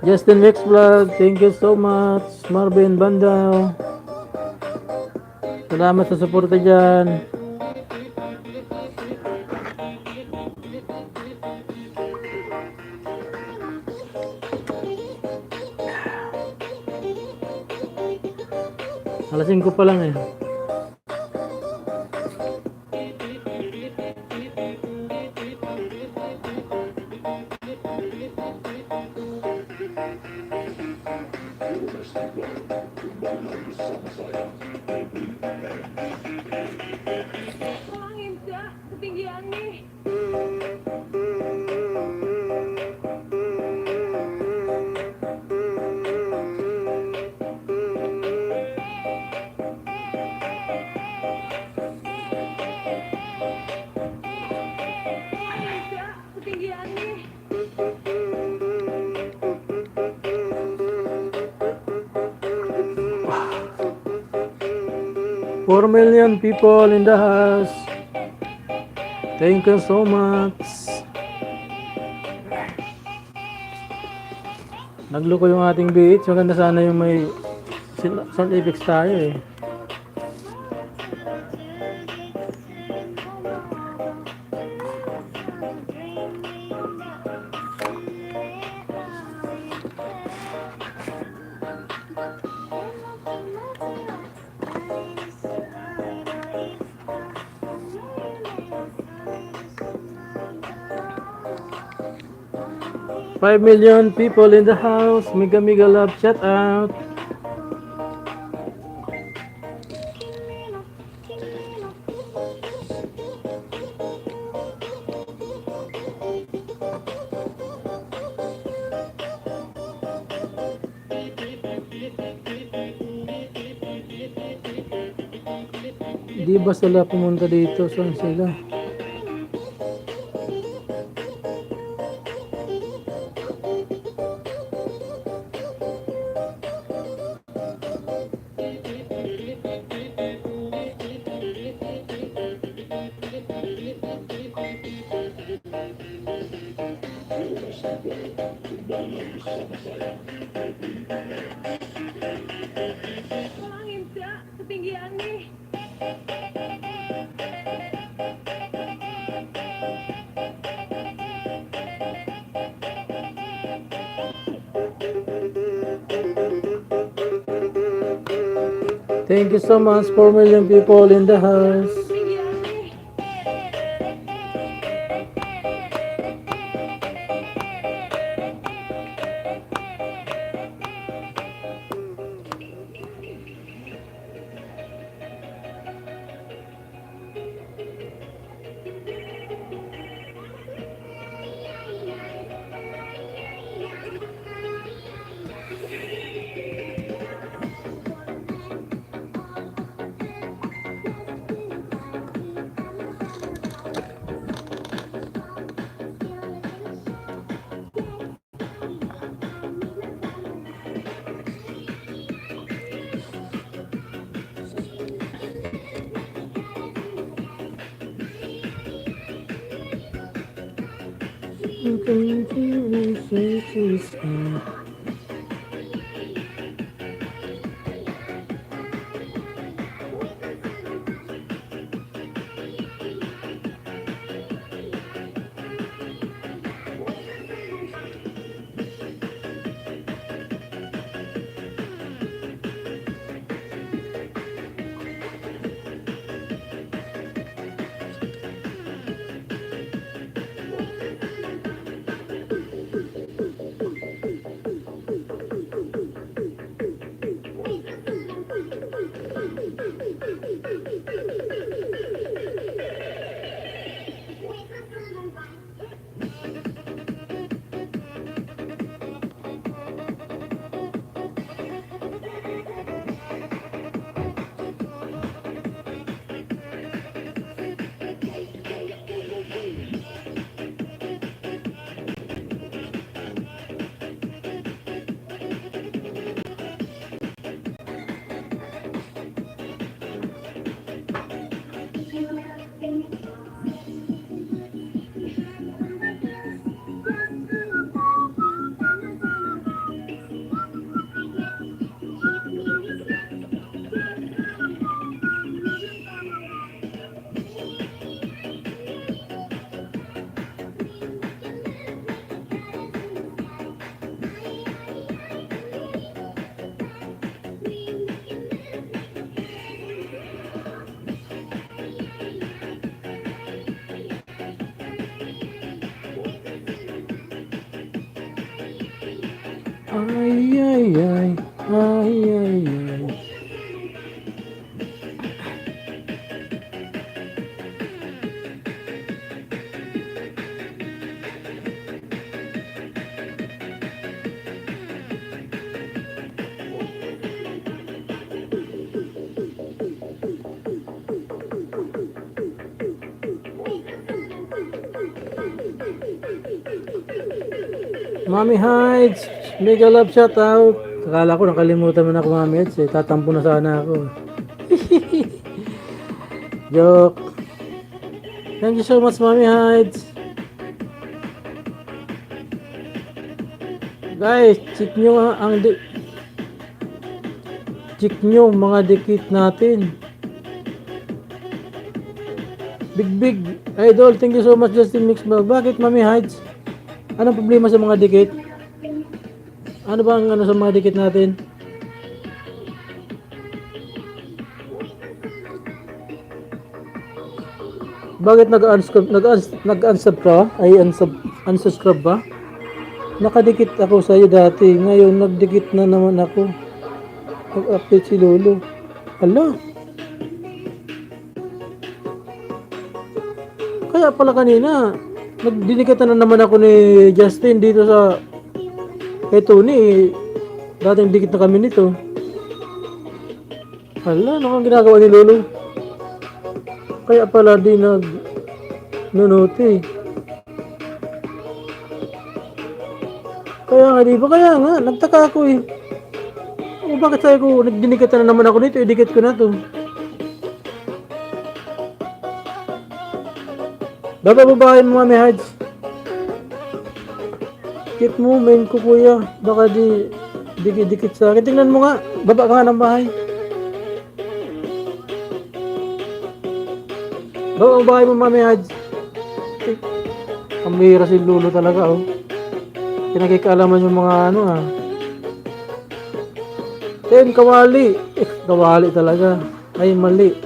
A: Justin Mix Vlog, thank you so much. Marvin Bandaw, salamat sa suporta dyan. Alas 5 pa lang 4 million people in the house. Thank you so much. Nagluko yung ating beach. Maganda sana yung may sound effects tayo eh. Five million people in the house. Mega mega love shout out. Di ba sila pumunta dito? Saan sila? Thank you so much, 4 million people in the house. Ay, ay, ay, ay, ay, ay. Mami Hides, mega love shout out. Akala ko nakalimutan mo na ako, Mami Hides eh. Tatampo na sana ako. Joke. Thank you so much, Mami Hides. Guys, check nyo mga dikit natin. Big idol, thank you so much Justin Mixbag. Bakit Mami Hides? Anong problema sa mga dikit? Ano bang ano sa mga dikit natin? Bakit unsubscribe ba? Nakadikit ako sa iyo dati. Ngayon nagdikit na naman ako. Nag-update si Lolo. Hala. Kaya pala kanina nagdinikatan na naman ako ni Justin dito sa kay Tony. Dating dikit na kami nito. Hala, ano ang ginagawa ni Lolo? Kaya pala di nunuti. Kaya nga di ba? Kaya nga, nagtaka ako eh. Bakit sabi ko, nagdinikatan na naman ako nito, idikit ko na to. Bababahin mo Mami Hides. Keep mo, main ko kuya. Baka di dikit sa akin. Tingnan mo nga, baba ka nga ng bahay. Bababahin mo Mami Hides. Ang bihira si Lolo talaga oh. Pinagkikaalaman yung mga ano ah. Kawali. Kawali talaga. Ay mali.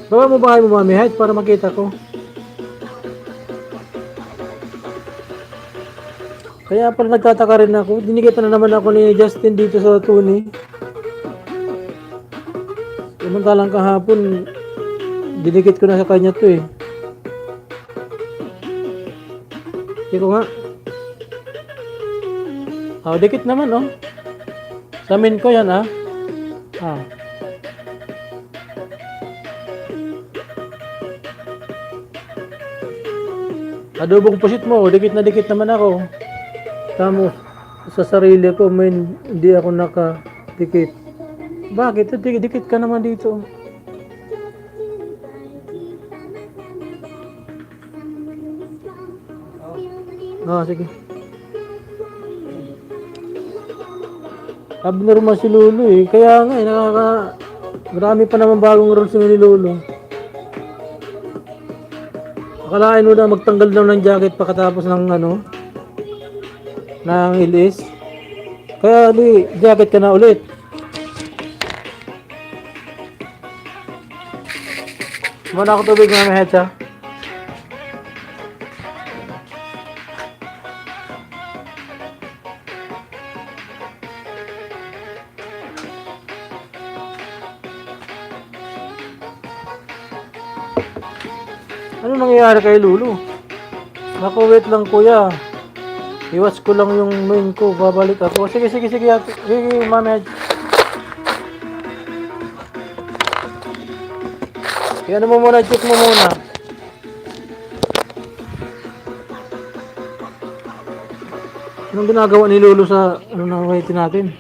A: Baba mo bahay mo Mami Hides para makita ko. Kaya pala nagtataka rin ako. Dinikitan na naman ako ni Justin dito sa Tony. Samantalang kahapon dinikit ko na sa kanya to eh. Iko nga. Dikit naman oh. Sa amin ko yan ah. Adobong pusit mo, dikit na dikit naman ako. Tamo sa sarili ko, hindi ako nakadikit. Bakit? Dikit ka naman dito. Sige. Abnormal si Lolo eh. Kaya nga marami pa naman bagong rules ni Lolo. Akalain mo na magtanggal daw ng jacket pagkatapos ng ng ilis. Kaya di jacket ka na ulit. Muna ako tubig Mami Hides ha. Ano nangyayari kay Lulu? Naku, wait lang kuya. Iwas ko lang yung main ko. Babalik ako. Sige. Sige, Mami Hides. Ano mo muna, check mo muna. Anong ginagawa ni Lulu sa nang waitin natin?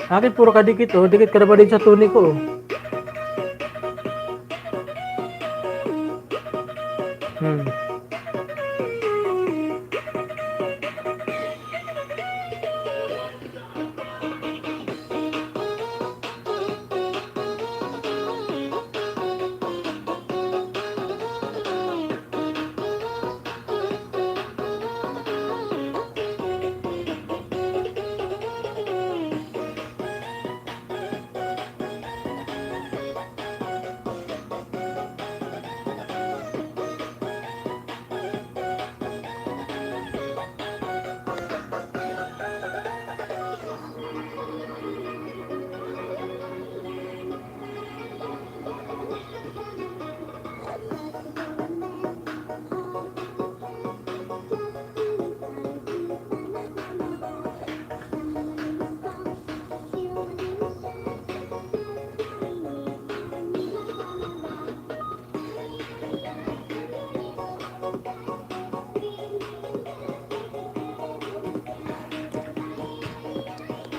A: Akin puro kadikit oh. Dikit ka na ba din sa tuni ko oh.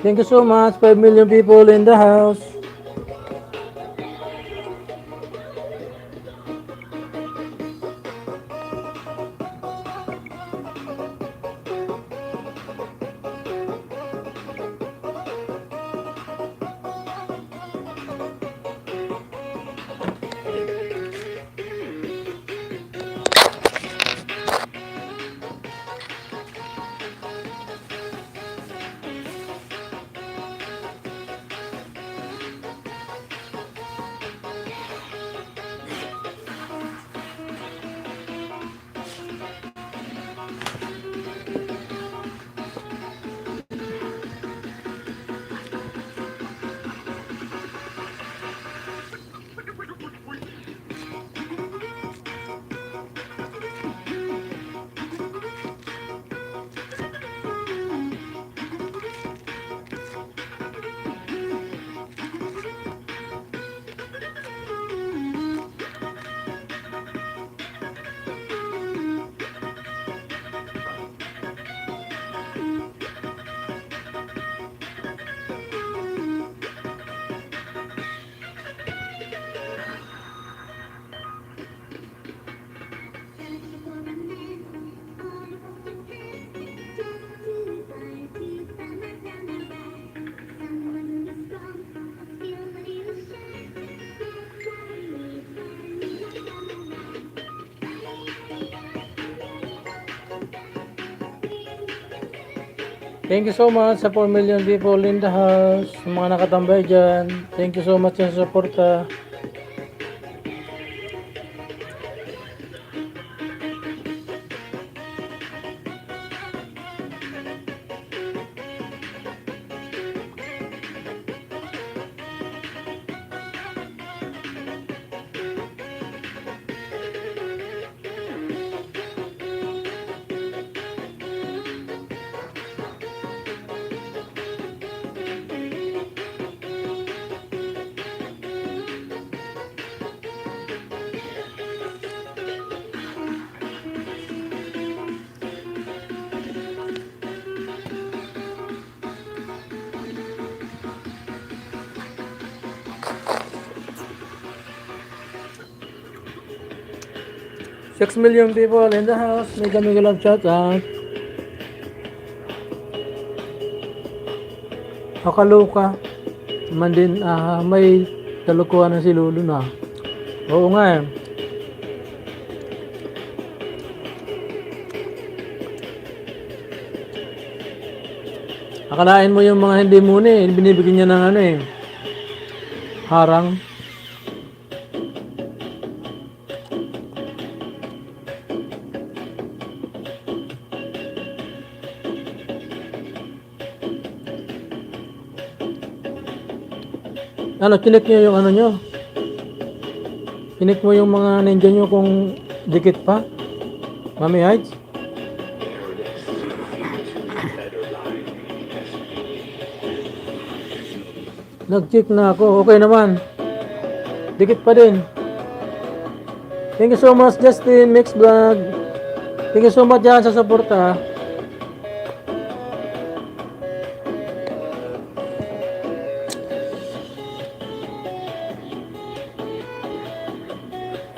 A: Thank you so much. 5 million people in the house. Thank you so much sa 4 million people in the house. Sa mga nakatambay dyan. Thank you so much sa suporta. Six million people in the house. Mega love shout out. Akaluka. Man din, may kalukuhan na si Lulu na. Oo nga eh. Akalain mo yung mga hindi muna eh. Binibigyan niya ng ano eh. Harang. Ano, chinik nyo yung ano nyo? Chinik mo yung mga ninja nyo kung dikit pa? Mami Heights? Nag-check na ako. Okay naman. Dikit pa din. Thank you so much, Justin. Mix Vlog. Thank you so much dyan sa suporta.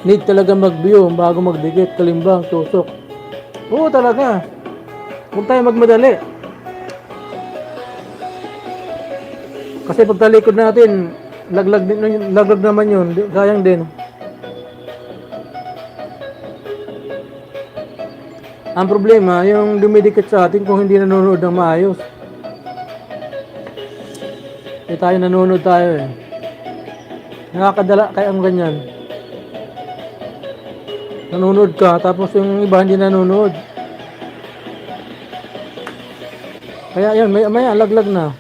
A: Need talaga mag-view bago magdikit, kalimbang, tusok. Oo talaga. Huwag tayo magmadali. Kasi pag talikod natin, laglag naman yun. Sayang din. Ang problema, yung dumidikit sa atin kung hindi nanonood ng maayos. Tayo nanonood tayo eh. Nakakadala kaya ang ganyan. Nanonood ka, tapos yung iba hindi nanonood. Kaya yan, maya laglag na.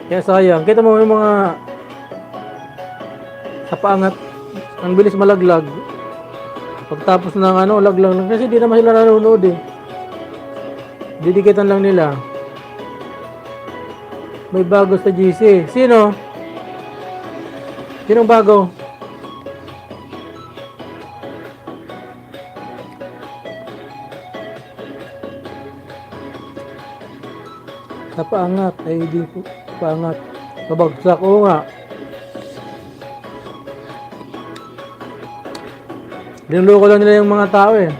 A: Kaya sayang. Kita mo yung mga sa paangat, ang bilis malaglag. Pagtapos ng ano, laglag lang. Kasi di naman sila nanonood eh. Didikitan lang nila. May bago sa GC. Sino? Sinong bago? Napaangat. Ay, hindi po. Paangat. Pabagsak. Oo nga. Dinuloko lang nila yung mga tao eh.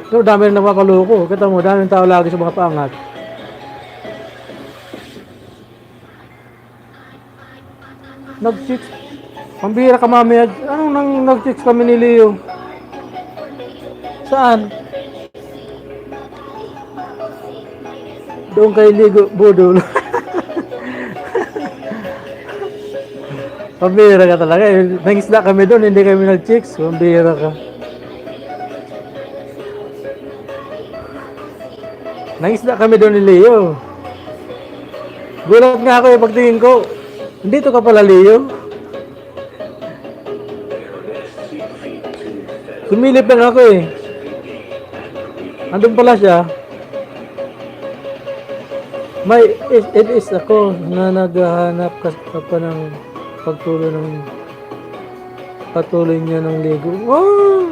A: So, dami rin napakaloko. Kita mo, daming tao lagi sa mga paangat. Nag-chicks. Pambira ka mami. Anong nag-chicks kami ni Leo? Saan? Doon kay Ligo Budol. Pambira ka talaga. Nangisda kami doon, hindi kami nag-chicks. Pambira ka. Nangisda kami doon ni Leo. Gulat nga ako yung pagtingin ko. Dito ka pala, Leo. Sumilip lang ako eh. Andun pala siya. It is ako na naghahanap pa ng patuloy niya ng ligo. Oh!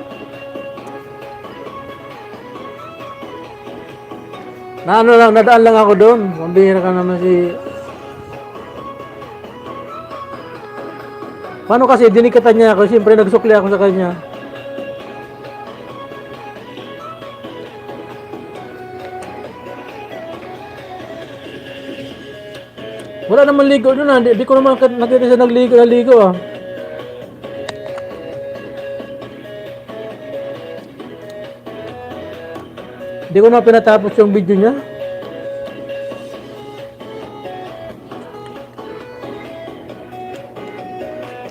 A: Nadaan lang ako doon. Pambihira ka naman si... Paano kasi dinikatan niya ako? Siyempre nagsukli ako sa kanya. Wala naman ligo doon ah. Di ko naman nakita siya nagligo ah. Di ko na pinatapos yung video niya.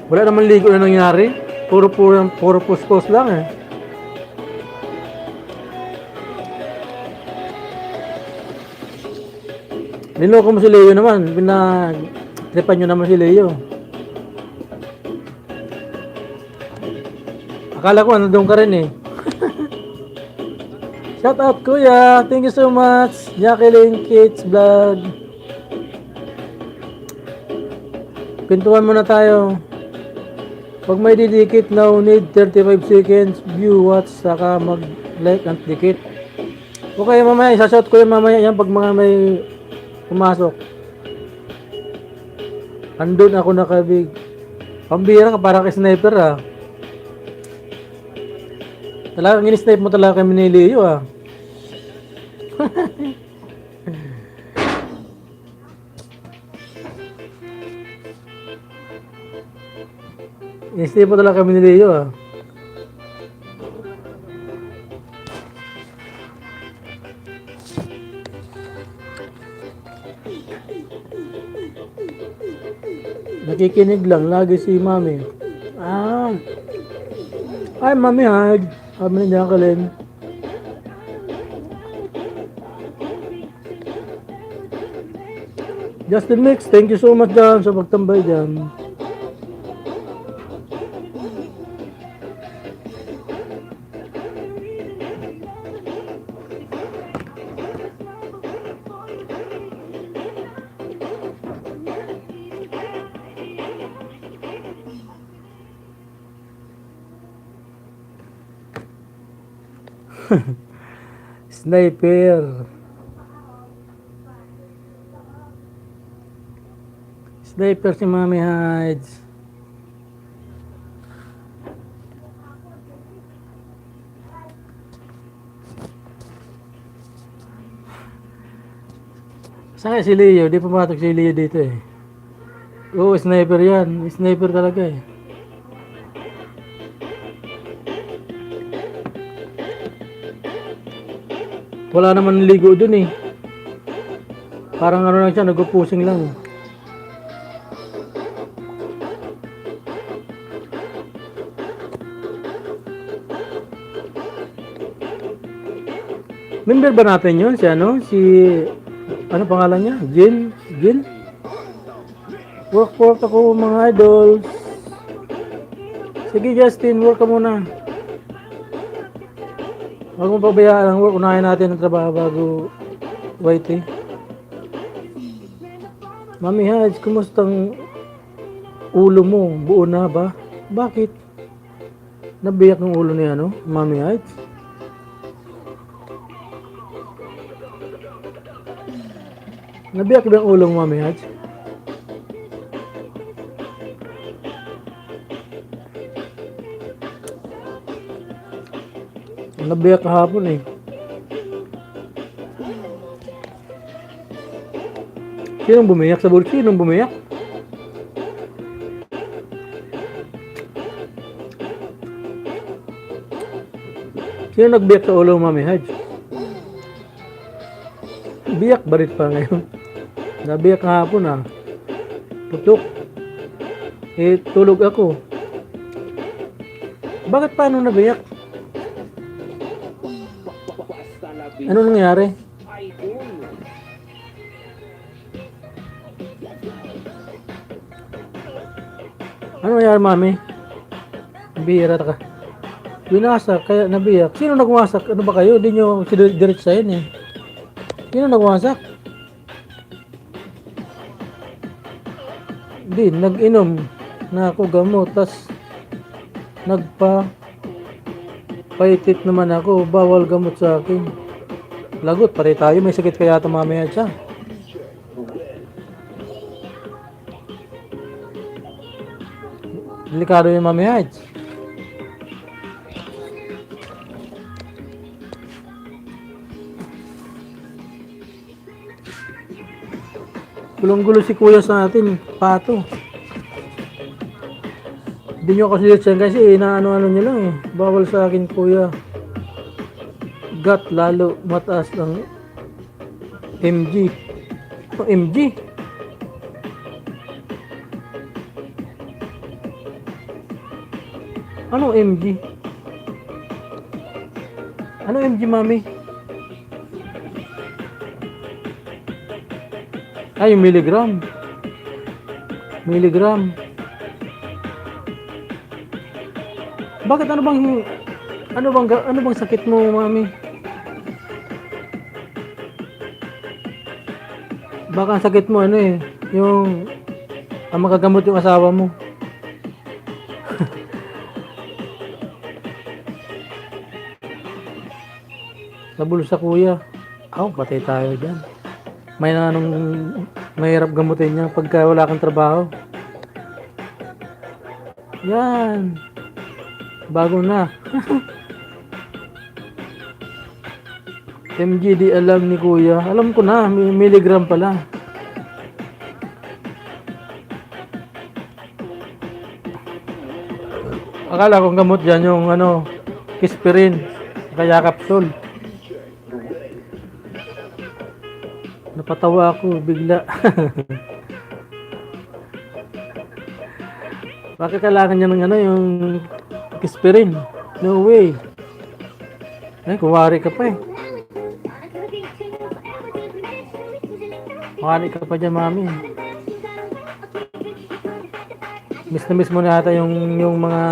A: Wala naman ligo na nangyari. Puro puspos lang eh. Niloko mo si Leo naman. Tripan nyo naman si Leo. Akala ko nandun ka rin eh. Shout out kuya. Thank you so much. Jacqueline Kids Vlog. Pintuan muna tayo. Pag may didikit, no need 35 seconds. View, watch, saka mag-like at dikit. Okay, mamaya. Isashout ko yung mamaya yan pag mga may pumasok. Andun ako nakabig. Pambira ka para kay sniper ah. Talagang in-snipe mo talaga kami ni Leo ah. In-snipe mo talaga kami ni Leo ah. Nakikinig lang lagi si Mami. Ah. Ay, Mami ha. Kami na Jacqueline. Justin Mix, thank you so much dyan sa pagtambay dyan. Sniper. Sniper si Mami Hides. Saan si Leo? Di pumatok si Leo dito eh. Oo, sniper yan. Sniper talaga eh. Wala naman ligo dun eh. Parang ano lang siya, nagpupusing lang. Member ba natin yun? Si ano? Ano pangalan niya? Jin? Work ako mga idols. Sige Justin, work ka muna. Huwag mo pabayaan ang work. Unahin natin ang trabaho bago YT. Mami Haj, kumustang ulo mo? Buo na ba? Bakit? Nabiyak ng ulo niya, no? Mami Haj? Nabiyak ba ang ulo mo, Mami Haj? Nabiyak kahapon eh. Sinong bumiyak sa bulsa? Sinong bumiyak? Sino nagbiyak sa ulo, Mami Haj? Biyak barit pa ngayon. Nabiyak kahapon ah. Putok. Eh, tulog ako. Bakit paano nabiyak? Ano nangyari? Ano nangyari, Mami? Bihira ka. Winasak, kaya nabiyak. Sino nagwasak? Ano ba kayo? Hindi nyo diretsahin eh. Sino nagwasak? Hindi, nag-inom na ako gamot. Tas paitit naman ako. Bawal gamot sa akin. Lagot, pare tayo. May sakit kaya ito mamaya siya. Delikado yung mamaya. Gulong-gulo si kuya sa atin, pato. Hindi nyo kasi dyan kasi inaano-ano nyo lang eh. Bawal sa akin kuya. Gat lalo mataas ng MG. Oh, MG? Ano MG? Ano MG, Mami? Ay, milligram. Milligram. Bakit ano bang sakit mo, Mami? Baka ang sakit mo ano eh, yung ang magagamot yung asawa mo. Sa bulsa kuya. Patay tayo dyan. May mahirap gamutin niya pagka wala kang trabaho. Yan. Bago na. MGD alam ni kuya. Alam ko na, milligram pala. Akala kong gamot dyan yung Kispirin. Kaya capsule. Napatawa ako bigla. Bakit kailangan niya ng yung Kispirin? No way. Ay, kuwari ka pa eh. Kuwari ka pa dyan, Mami. Miss na miss mo na ata yung mga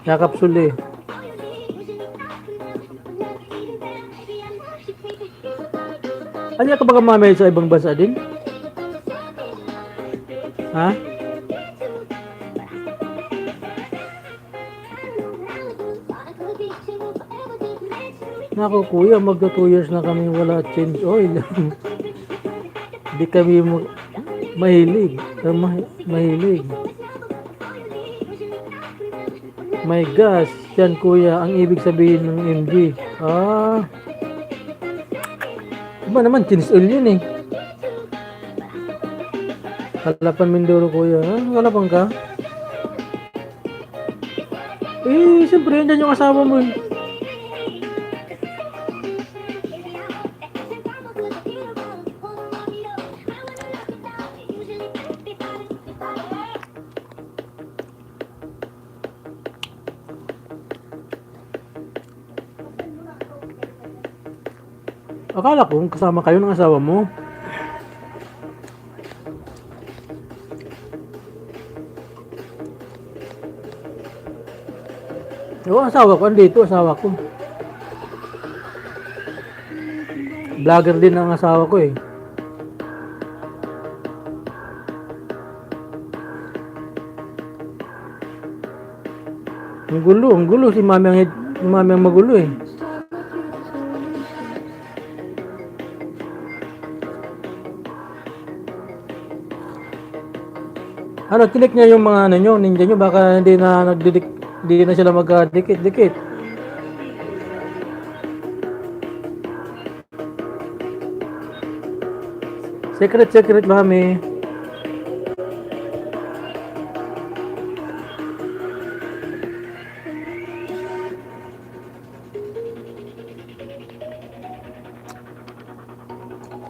A: yakapsul eh. Ano ka ba Mami sa ibang bansa din? Ha? Nako kuya, magka 2 years na kami wala change oil. Di kami mahilig. Mahilig. My gosh, yan kuya, ang ibig sabihin ng MG. Iba naman, change oil yun eh. Halapan Mindoro kuya. Halapan ka? Eh, siyempre, yan yung asawa mo eh. Akala ko kasama kayo ng asawa mo. Oo, asawa ko. Andito, asawa ko. Vlogger din ang asawa ko eh. Ang gulo. Si mami ang magulo eh. Ano, tinik niya yung mga ano nyo, ninja nyo, baka hindi na sila magkadikit-dikit. Secret, mami.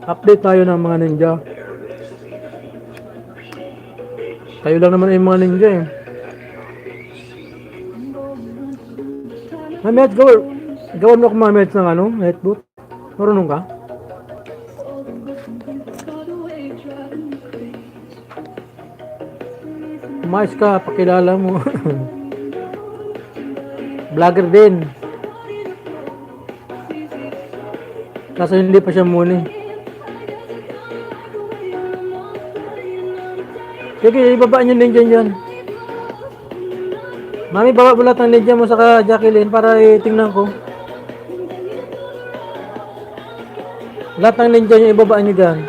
A: Update tayo ng mga ninja. Tayo lang naman yung mga ninja eh. Mami, gawin mo ako mami ng ano, headboot. Marunong ka? Umayos ka, pakilala mo. Vlogger din. Kaso hindi pa siya muna. Sige, ibaba niyo ninja dyan. Mami, baba mo lahat ng ninja mo saka Jacqueline para tingnan ko. Lahat ng ninja niyo ibaba niyo dyan.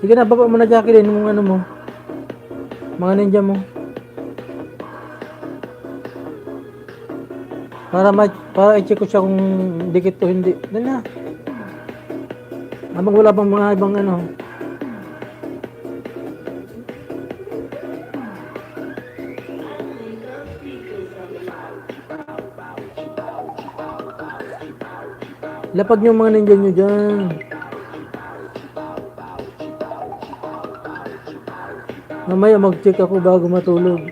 A: Sige na, baba mo na Jacqueline yung ano mo. Mga ninja mo. Para i-check ko siya kung dikit to hindi. Dali na. Habang wala bang mga ibang ano. Lapag niyo mga ninja niyo dyan. Mamaya mag-check ako bago matulog.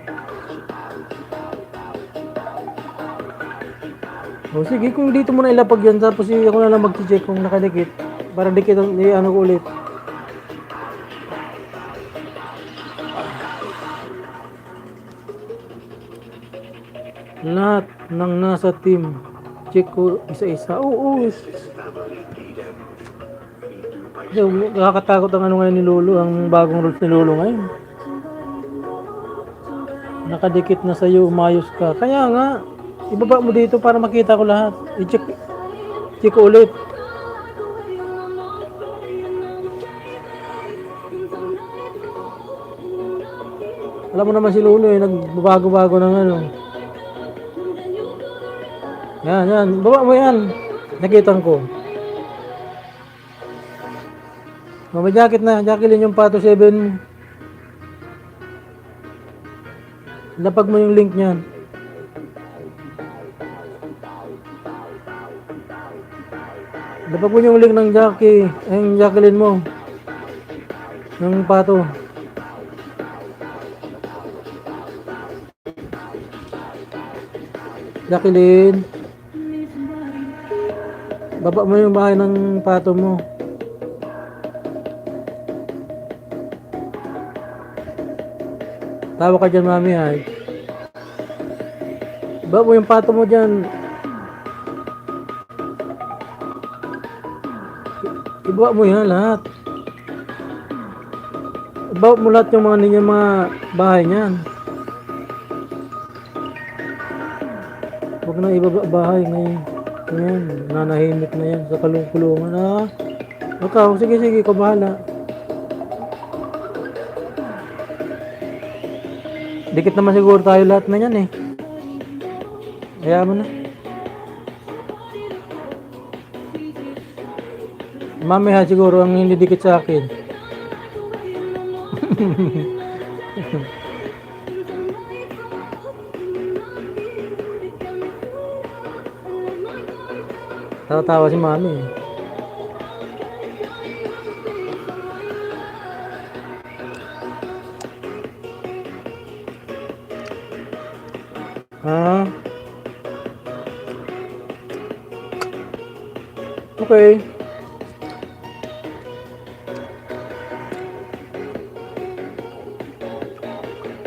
A: O sige, kung dito mo na ilapag yan, tapos ako na lang mag-check kung nakadikit. Para dikit ang ano ko ulit. Lahat ng nasa team, check ko isa-isa. Oo. Nakakatakot ang ano ngayon ni Lolo, ang bagong rules ni Lolo ngayon. Nakadikit na sa'yo, umayos ka. Kaya nga, ibaba mo dito para makita ko lahat. I-check ko ulit. Alam mo naman si Lolo eh, nagbabago-bago ng ano. Yan. Baba mo yan. Nakitan ko. May jacket na. Jacqueline yung Pato 7 mo. Lapag mo yung link niyan. Lapag mo yung link ng Jacqueline mo. Ng Pato. Jacqueline. Baba mo yung bahay ng Pato mo. Tawa ka dyan, mami, ay. Baba mo yung Pato mo dyan. Ibaba mo yan lahat. Ibaba mo lahat yung mga bahay niyan. Huwag na ibaba bahay ngayon. Ngayon, nanahimik na yan sa kulungan. Ikaw, sige, ikaw bahala. Dikit naman siguro tayo lahat na yan eh. Kaya mo na. Mami ha, siguro ang hindi dikit sa akin. Tawa-tawa si mami eh. Okay.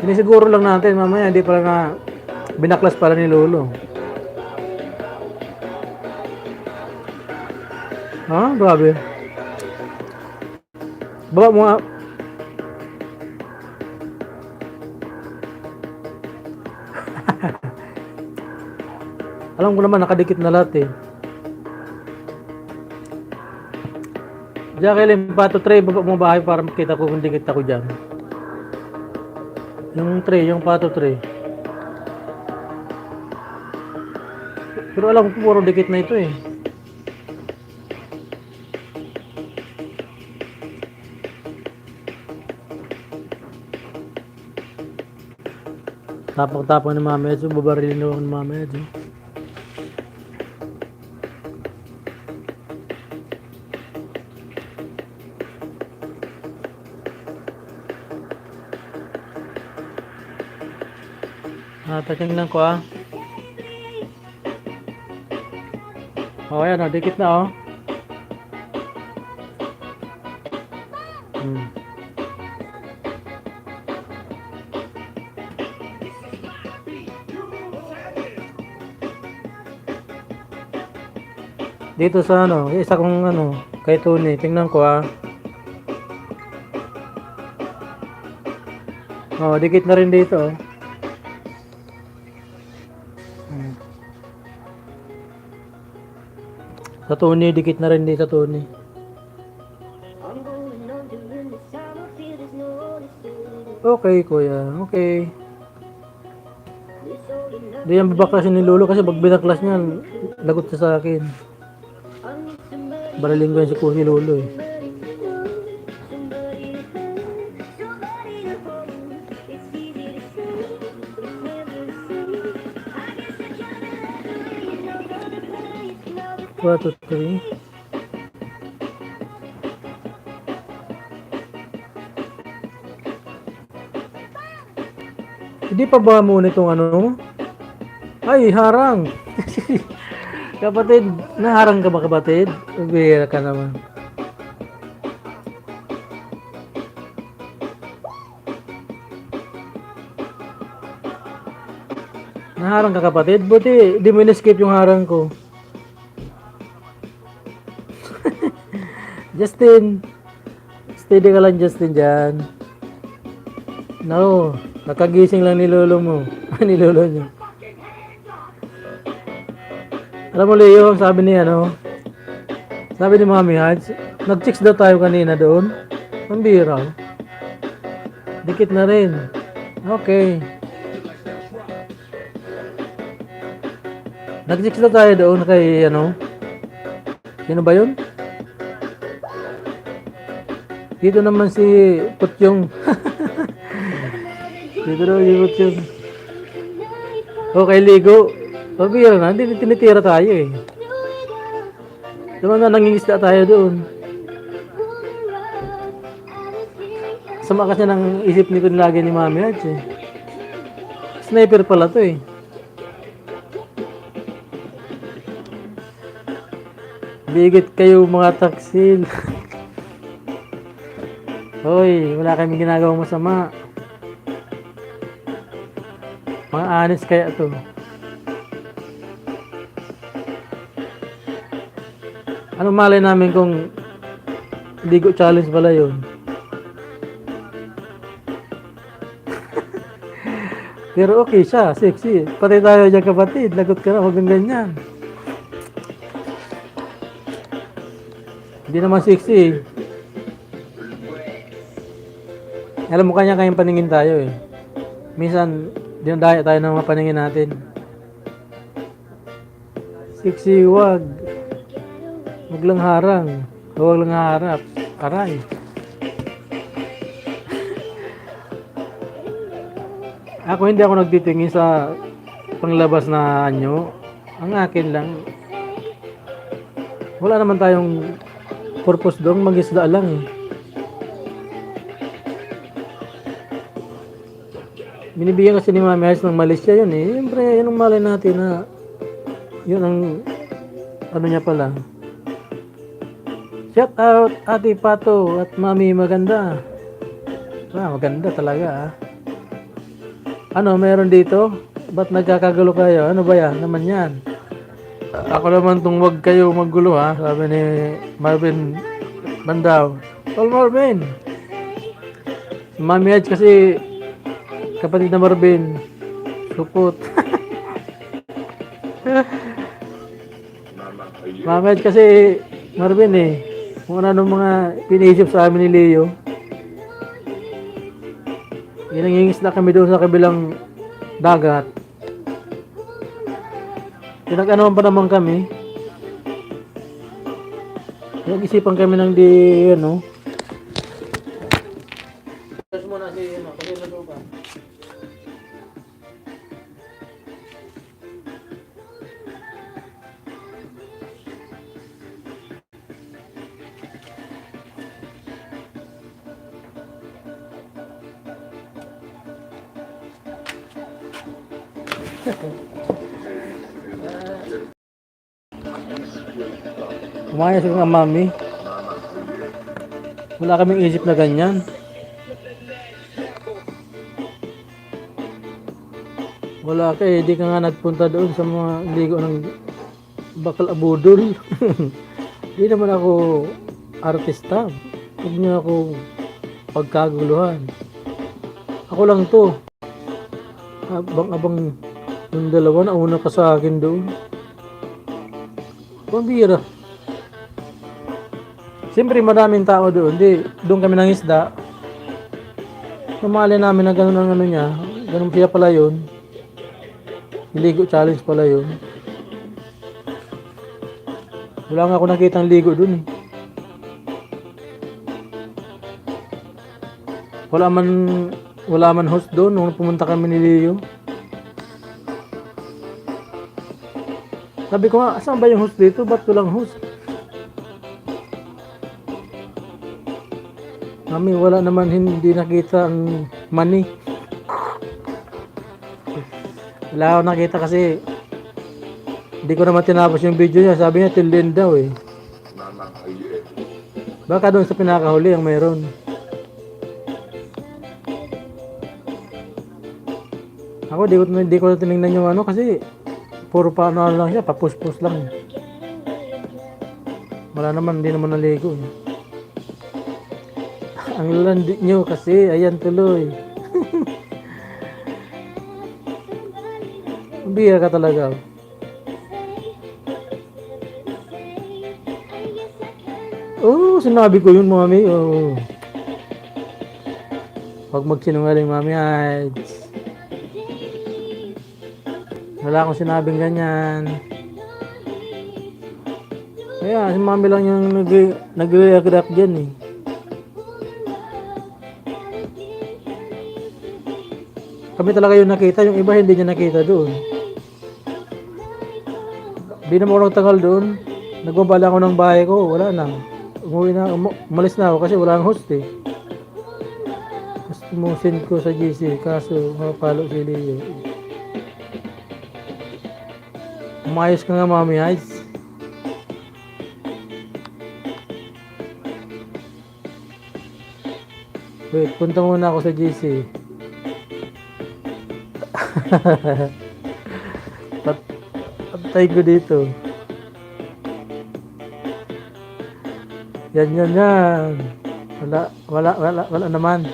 A: Sinisiguro lang natin mamaya hindi pala na binaklas pala ni Lolo. Grabe. Baba mo nga. Alam ko naman nakadikit na lahat eh. Jacqueline, pato tray, baba mo bahay para makita ko kung dikit ako dyan. Yung tray, yung pato tray. Pero alam ko puro dikit na ito eh. Tapang-tapang ni Mama Edso, babarilin ako ni Mama Edso. Tatingnan ko ah. Oh, ayan oh, dikit na oh. Dito sa ano, isa kong ano, kay Tony, tingnan ko ah. Oh, dikit na rin dito oh. Sa Tony, dikit na rin dito sa Tony. Okay, kuya. Okay. Di yan babaklasin ni Lolo kasi pag binaklas niya, lagot siya sa akin. Baraling ko yan si Lolo eh. One, two, three. Hindi pa ba muna itong ano? Ay, harang! Kapatid, naharang ka ba kapatid? Ubira ka naman. Naharang ka kapatid? Buti, di mo in-escape yung harang ko. Justin! Steady ka lang Justin dyan. No, nakagising lang ni Lolo mo. Ni Lolo niyo. Alam mo Leo, sabi ni ano, sabi ni Mami Haj, nag-chicks daw tayo kanina doon. Ang bira. Dikit na rin. Okay. Nag-chicks daw tayo doon kay ano, sino ba yun? Dito naman si Putyong. Dito daw si Putyong. Okay, Ligo. Pabira na, hindi tinitira tayo eh. Diba na nangingisda tayo doon. Sama kasi ng isip ni ko lagi ni Mami Haj eh. Sniper pala to eh. Bigit kayo mga taksil. Hoy, wala kaming ginagawang masama. Mga honest kaya to. Anong malay namin kung ligo challenge pala yun? Pero okay siya, sexy. Pati tayo dyan kapatid, lagot ka na, huwag kang ganyan. Hindi naman sexy. Alam mo kanya-kanyang paningin tayo eh. Minsan, dinadaya tayo ng mga paningin natin. Sexy, wag. Huwag lang harang. Huwag lang harap. Aray. Ako hindi ako nagtitingin sa panglabas na anyo. Ang akin lang. Wala naman tayong purpose doon. Mag-isda lang eh. Binibigyan kasi ni Mami Haj ng Malaysia yun eh. Siyempre, yun ang malay natin na yun ang ano niya pala. Shout out Ate Pato at Mami Maganda. Maganda talaga ah. Ano, meron dito? Ba't nagkakagulo kayo? Ano ba yan? Naman yan. Ako naman tong wag kayo maggulo ha. Sabi ni Marvin Bandaw. Tol Marvin. Mami Haj kasi kapatid na Marvin. Supot. Mami Haj kasi Marvin eh. Kung ano mga pinaisip sa amin ni Leo. Nangingisda kami doon sa kabilang dagat. Pinag-anoan pa naman kami. Nag-isipan kami ng di, ano. Tapos muna si, ano, kasi lalo ba? Umayos ka nga, mami. Wala kaming isip na ganyan. Wala ka eh, di ka nga nagpunta doon sa mga ligo ng bakal abudol. Di naman ako artista. Huwag niyo ako pagkaguluhan. Ako lang to. Abang-abang yung dalawa na una ka sa akin doon. Pambira. Siyempre maraming tao doon. Di, doon kami ng isda. Namali namin na gano'n ang ano niya. Ganun siya pala yun. Ligo challenge pala yun. Wala nga ako nakitang ligo doon eh. Wala man host doon nung pumunta kami ni Leo. Sabi ko nga, saan ba yung host dito? Ba't walang host? Mami, wala naman, hindi nakita ang money. Wala ako nakita kasi hindi ko naman tinapos yung video niya. Sabi niya, till end daw eh. Baka doon sa pinakahuli ang mayroon. Ako, di ko na tinignan yung ano kasi puro pa ano lang siya, papus-pus lang. Wala naman, hindi naman naligo. Ang landi nyo kasi, ayan tuloy. Bira ka talaga. Oh, sinabi ko yun, mami. Oh. Huwag magsinungaling, mami. Ay. Wala akong sinabing ganyan. Kaya, si mami lang yung nag-react dyan eh. Kami talaga yung nakita, yung iba hindi niya nakita doon. Di naman ako nagtagal doon. Nagmabala ako ng bahay ko, wala na. Umalis na ako kasi wala ang host eh. Gusto mo send ko sa GC, kaso mapalo si Leo. Umayos ka nga, mami, Heights. Wait, punta muna ako sa GC. Patay ko dito. Yan. Wala naman.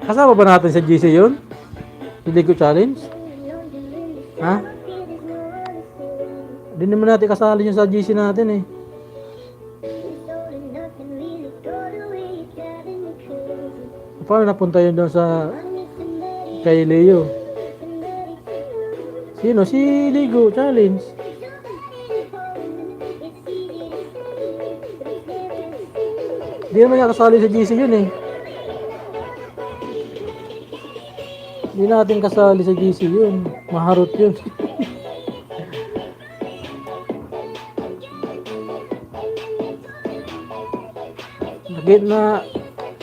A: Kasama ba natin sa GC yun? Ligo challenge? Ha? Hindi naman natin kasali yun sa GC natin eh. Paano napunta yun doon sa kay Leo? Sino? Si Ligo Challenge. Hindi naman niya kasali sa GC yun eh. Hindi natin kasali sa GC yun. Maharot yun.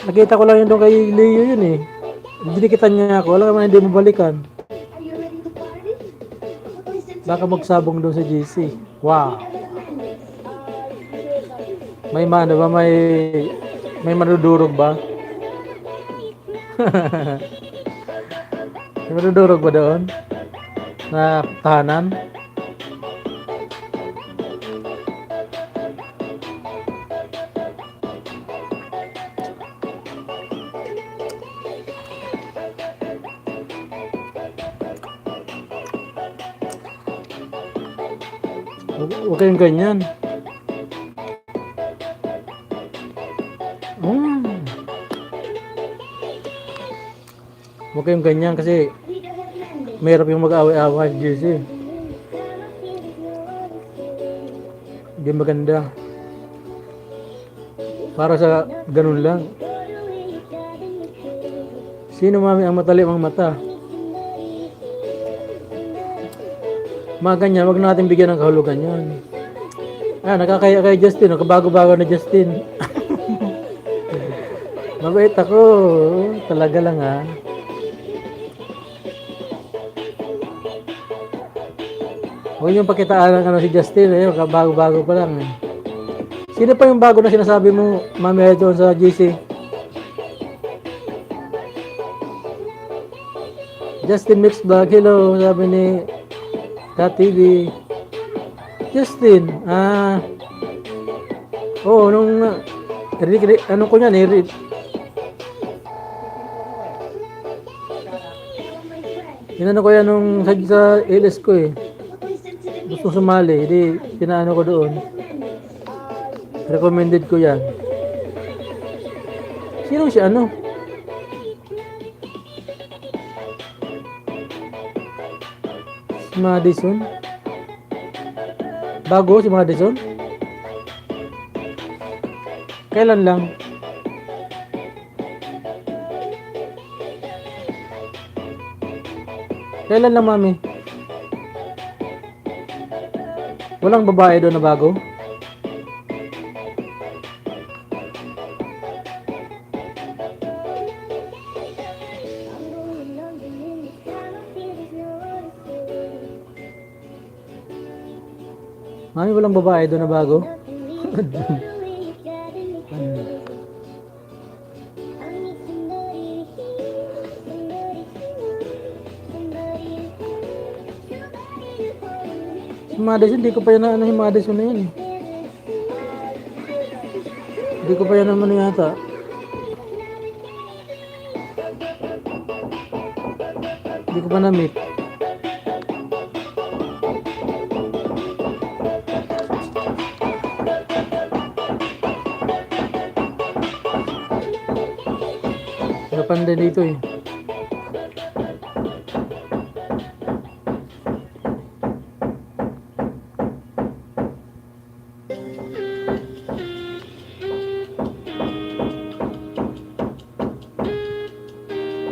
A: Nakita ko lang yun doon kay Leo yun eh. Dinikitan niya ako. Wala naman hindi mo balikan. Baka magsabong doon sa GC. Wow. May mano ba? May manudurog ba? May manudurog ba doon? Na tahanan? Huwag kayong ganyan. Huwag kayong ganyan kasi mahirap yung mag-away-away, GC. Hindi maganda. Para sa ganun lang. Sino mami ang matalim ang mata? Mga ganyan, wag natin bigyan ng kahulugan yun. Nakakaya kay Justin, kabago-bago na Justin. Mabait ako. Talaga lang Huwag niyong pakitaan ng si Justin, kabago-bago pa lang Sino pa yung bago na sinasabi mo, Mami doon sa GC? Justin Mix Vlog, hello, sabi ni KTV. Justin, nung, ano ko yan, inano ko yan nung sa LS ko gusto sumali, hindi, pinaano ko doon. Recommended ko yan. Sino siya Si Madison? Bago si Madison? Kailan lang? Kailan lang, Mami? Walang babae doon na bago? Mami, walang babae doon na bago? Si Madison, hindi ko pa yan si Madison na yun Hindi ko pa yan naman yata. Hindi ko pa na-meet. Napanda dito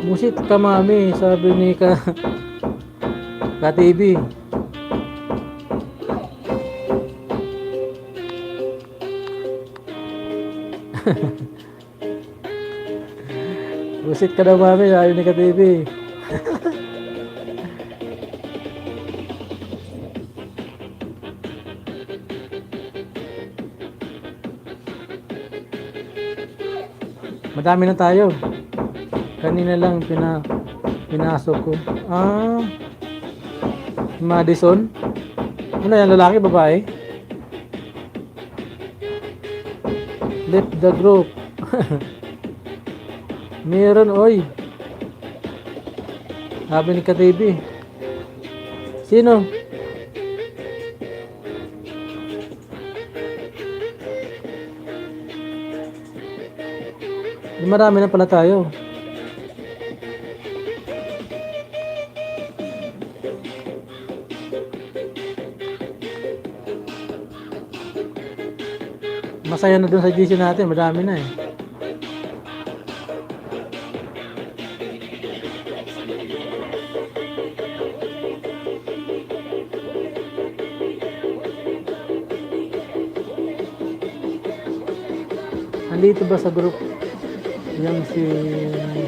A: Musit ka, Mami, sabi ni KTV. Musit ka daw, Mami, sabi ni KTV. Madami na tayo. Kanina lang pinasok ko. Madison? Ano yan, lalaki, babae? Left the group. Meron, oy. Sabi ni KTV. Sino? Marami na pala tayo. Masaya na dun sa GC natin, madami na Andito ba sa group? Yan si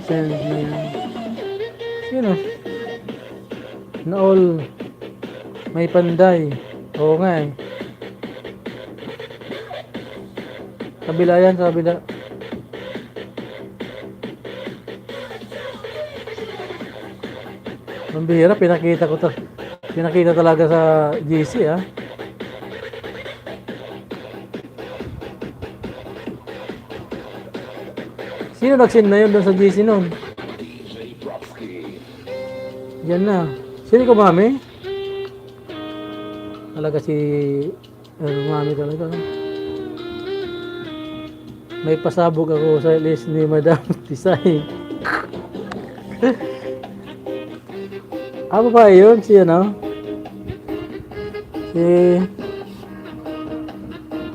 A: send na yan. Sino? Na all may panday. Oo nga Kabila yan, sa kabila. Ang bihira, pinakita talaga sa GC Sino nag-send na yun doon sa GC noon? Yan na. Sino ko, Mami? Talaga si Mami talaga. May pasabog ako sa list ni Madam Tisay. Babae yun, si ano? Si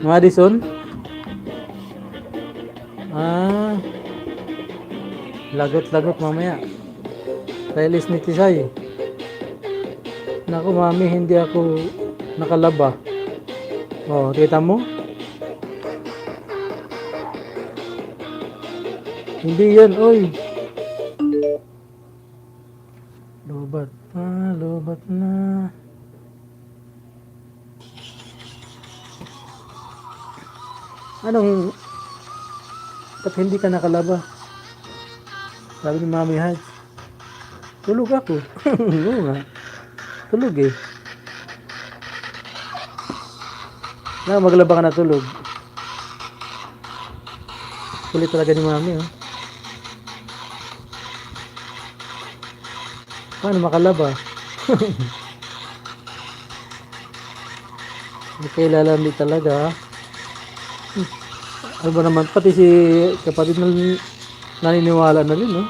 A: Madison? Ah, lagot-lagot mamaya. Stylish ni Tisay. Naku mami, hindi ako nakalaba. Oh, kita mo? Hindi yan, oy. Lobat na, lobat na. Anong, ba't hindi ka nakalaba? Sabi ni Mami Haj. Tulog ako. Oo nga. Tulog eh. Maglaba ka na tulog. Kulit talaga ni Mami, oh. Paano makalaba? Hindi kayo lalandi talaga. Ano ba naman, pati si kapatid na naniniwala na rin, no?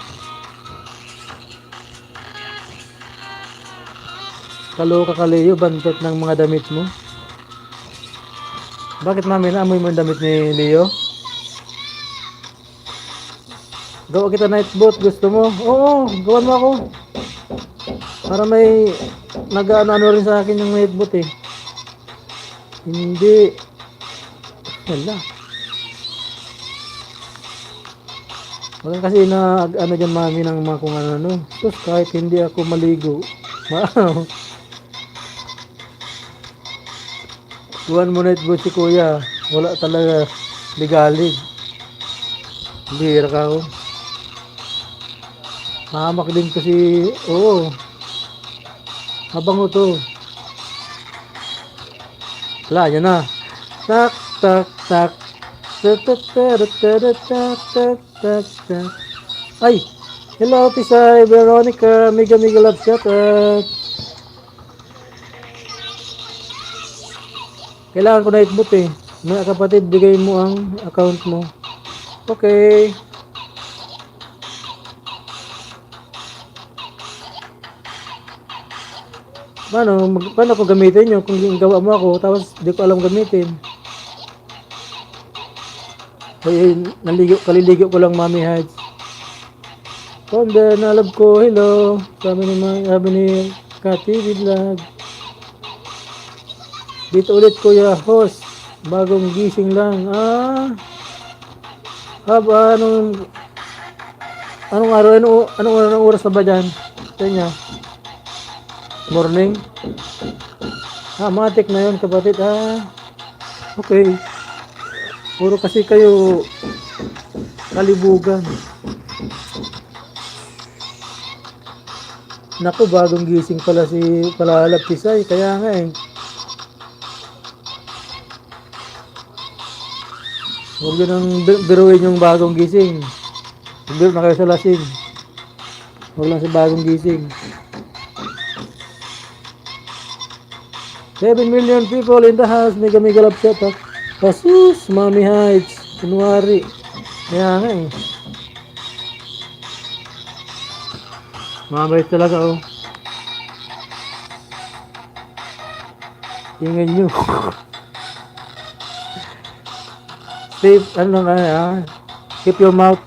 A: Kaloka ka, Leo, bantot ng mga damit mo. Bakit mami, naamoy mo yung damit ni Leo? Gawa kita night boat, gusto mo? Oo, gawan mo ako. Para may nag-ano rin sa akin yung night boat eh. Hindi. Wala. Wala kasi na ano dyan mami ng mga kung ano. Tapos kahit hindi ako maligo. Wow. Gawan mo night boat si kuya. Wala talaga ligalig. Bihira ka, oh. Mahamak din kasi, oo. Habang to. Wala, yan na. Tak, tak, tak. Tak, tak, tak, tak, tak, tak, tak, tak. Ay! Hello, Tisay, Veronica, Mega Love Shout out. Kailangan ko na itbot eh. Mga kapatid, bigay mo ang account mo. Okay. Paano ko gamitin yun kung gawa mo ako tapos di ko alam gamitin? Ay, kaliligo ko lang Mami Haj. Ponda, nalab ko, hello. Sabi ni Kati Vlog. Dito ulit kuya, host. Bagong gising lang. Anong araw, anong oras na ba dyan? Kanya. Morning. Matik na yun kapatid. Okay. Puro kasi kayo kalibugan. Naku, bagong gising pala si Palalab Tisay. Kaya nga eh. Huwag yun ang biruin yung bagong gising. Biro na kayo sa lasing. Huwag lang si bagong gising. 7 million people in the house. Mega love shout out. Jesus, Mami Heights. January. Kaya nga eh. Mabait talaga oh. Tingnan nyo. Steve, ano na keep your mouth.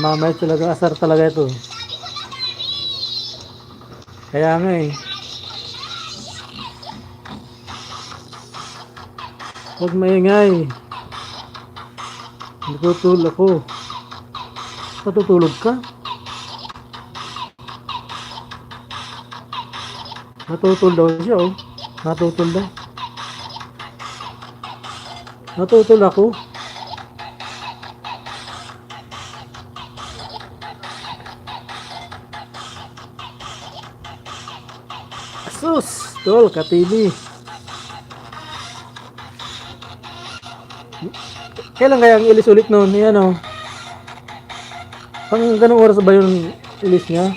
A: Mamay talaga, asar talaga ito. Kaya nga eh. Huwag maingay. Natutulog ako. Natutulog ka? Natutol daw siya oh. Natutol daw. Natutol ako. Sus! Tol, katili. Kailan kaya ang ilis ulit noon? Yan oh. Pang ganong oras ba yung ilis niya?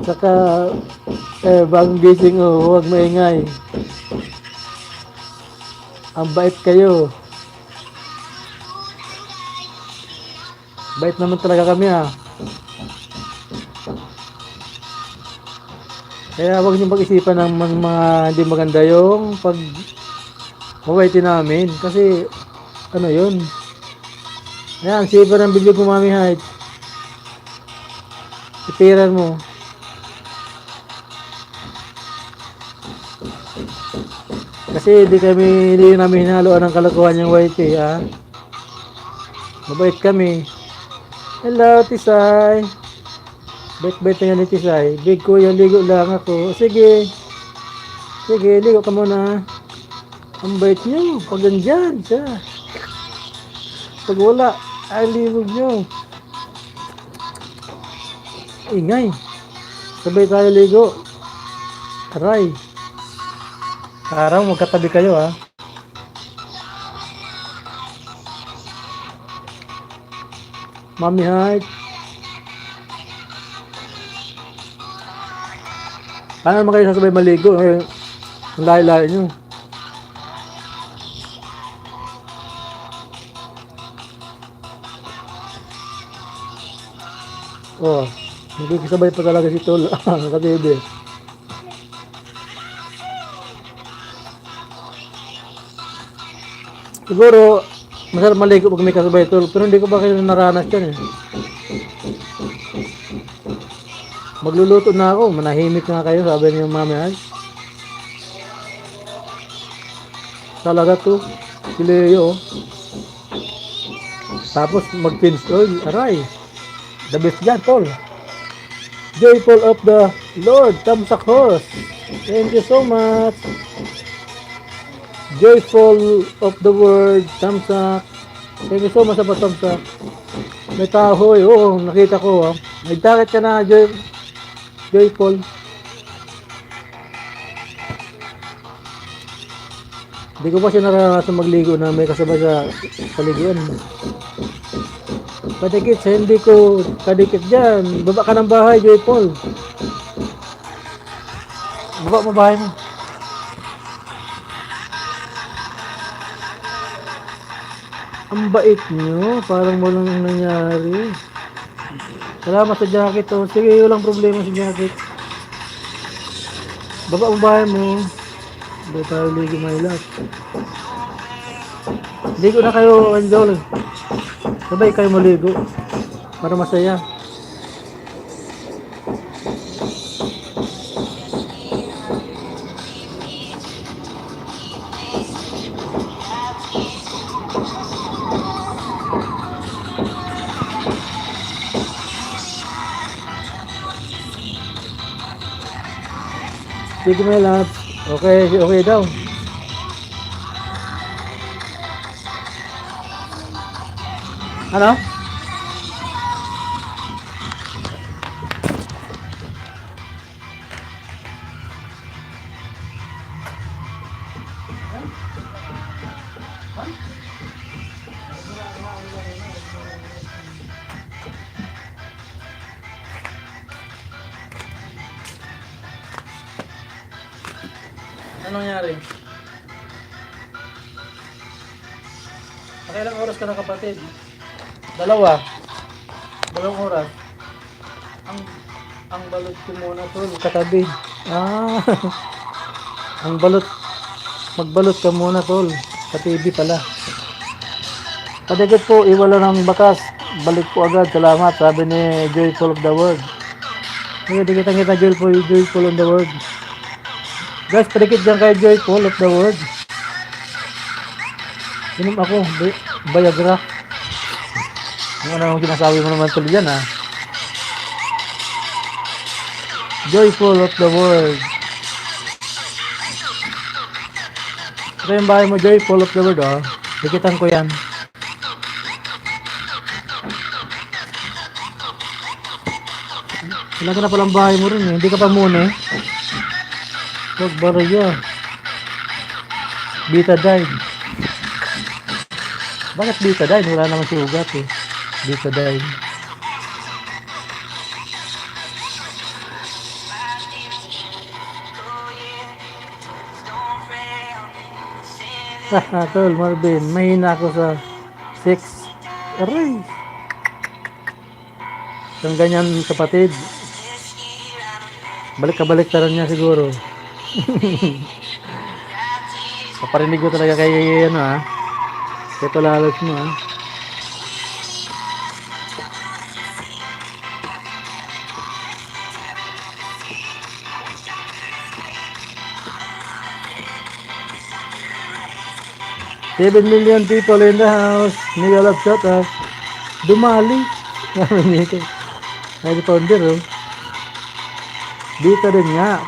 A: Saka Bagong gising huwag maingay. Ang bait kayo. Bait naman talaga kami Kaya huwag niyo pag-isipan ng mga hindi maganda yung pag mabaitin namin. Kasi, ano yun? Ayan, sipa ng bibig mo, Mami Height. Itiran mo. Kasi hindi namin hinaluan ng kalokohan yung white Mabait kami. Hello, Tisay. Bait-bait na yan ni Tisay. Big Kuya, ligo lang ako. Sige. Sige, ligo ka muna. Ang bait nyo. Pag nandyan siya. Pag wala, ay ligo nyo. Ingay. Sabay tayo ligo. Aray. Araw, magkatabi kayo Mami Height. Paano naman kayo sasabay maligo? Ang layo-layo nyo. Nagkikisabay pa talaga si Tol. Nakatibi. Siguro, masarap maligo pag may kasabay Tol. Pero hindi ko ba kayo naranas yan Magluluto na ako. Manahimik nga kayo, sabi niyo Mami Ay. Talaga to. Si Leo. Tapos mag-pinch oil. Aray. The best dyan, Tol. Joyful of the Lord. Tamsak horse. Thank you so much. Joyful of the word. Tamsak. Thank you so much sa patamsak. May tahoy. Oo, nakita ko. Nagtakit ka na, Joyful. Hindi ko pa siya naranasan magligo na may kasabay sa paliguan. Kadikit sa hindi ko kadikit dyan. Baba ka ng bahay, Joyful. Baba mo bahay mo. Ang bait nyo. Parang walang nangyari. Salamat sa jacket Sige, walang problema sa jacket. Baba mo bahay mo. Hindi tayo ligo, my love. Ligo na kayo, Angel. Sabay kayo maligo. Para masaya. Sige, my love. Okay daw. Ano? Anong nangyari? Nakailang oras ka na, kapatid? Dalawang oras. Ang balot ko muna Tol, katabi. Ang balot. Magbalot ka muna Tol. Katibi pala. Padagit po, iwala ng bakas. Balik po agad. Salamat. Sabi ni Joyful of the World. Hindi kita Joyful of the World. Guys, padikit dyan kay Joyful of the World. Inom ako. Viagra. Ano ang sinasabi mo naman Tol dyan Joyful of the World. Ito yung bahay mo, Joyful of the World Dikitan ko yan. Ilan ka na palang bahay mo rin Hindi ka pa muna Huwag baraya. Betadine. Bakit betadine? Wala naman sugat Betadine. Tol, Marvin, mahina ako sa 6. Aray, kang ganyan kapatid. Balik ka balik taran niya siguro. Paparinig ko talaga kay ano ha. Kay palalos mo ha. Seven million people in the house. Miguel of shut up. Dumali. Namin ito. Ay, founder oh. Dito rin nga.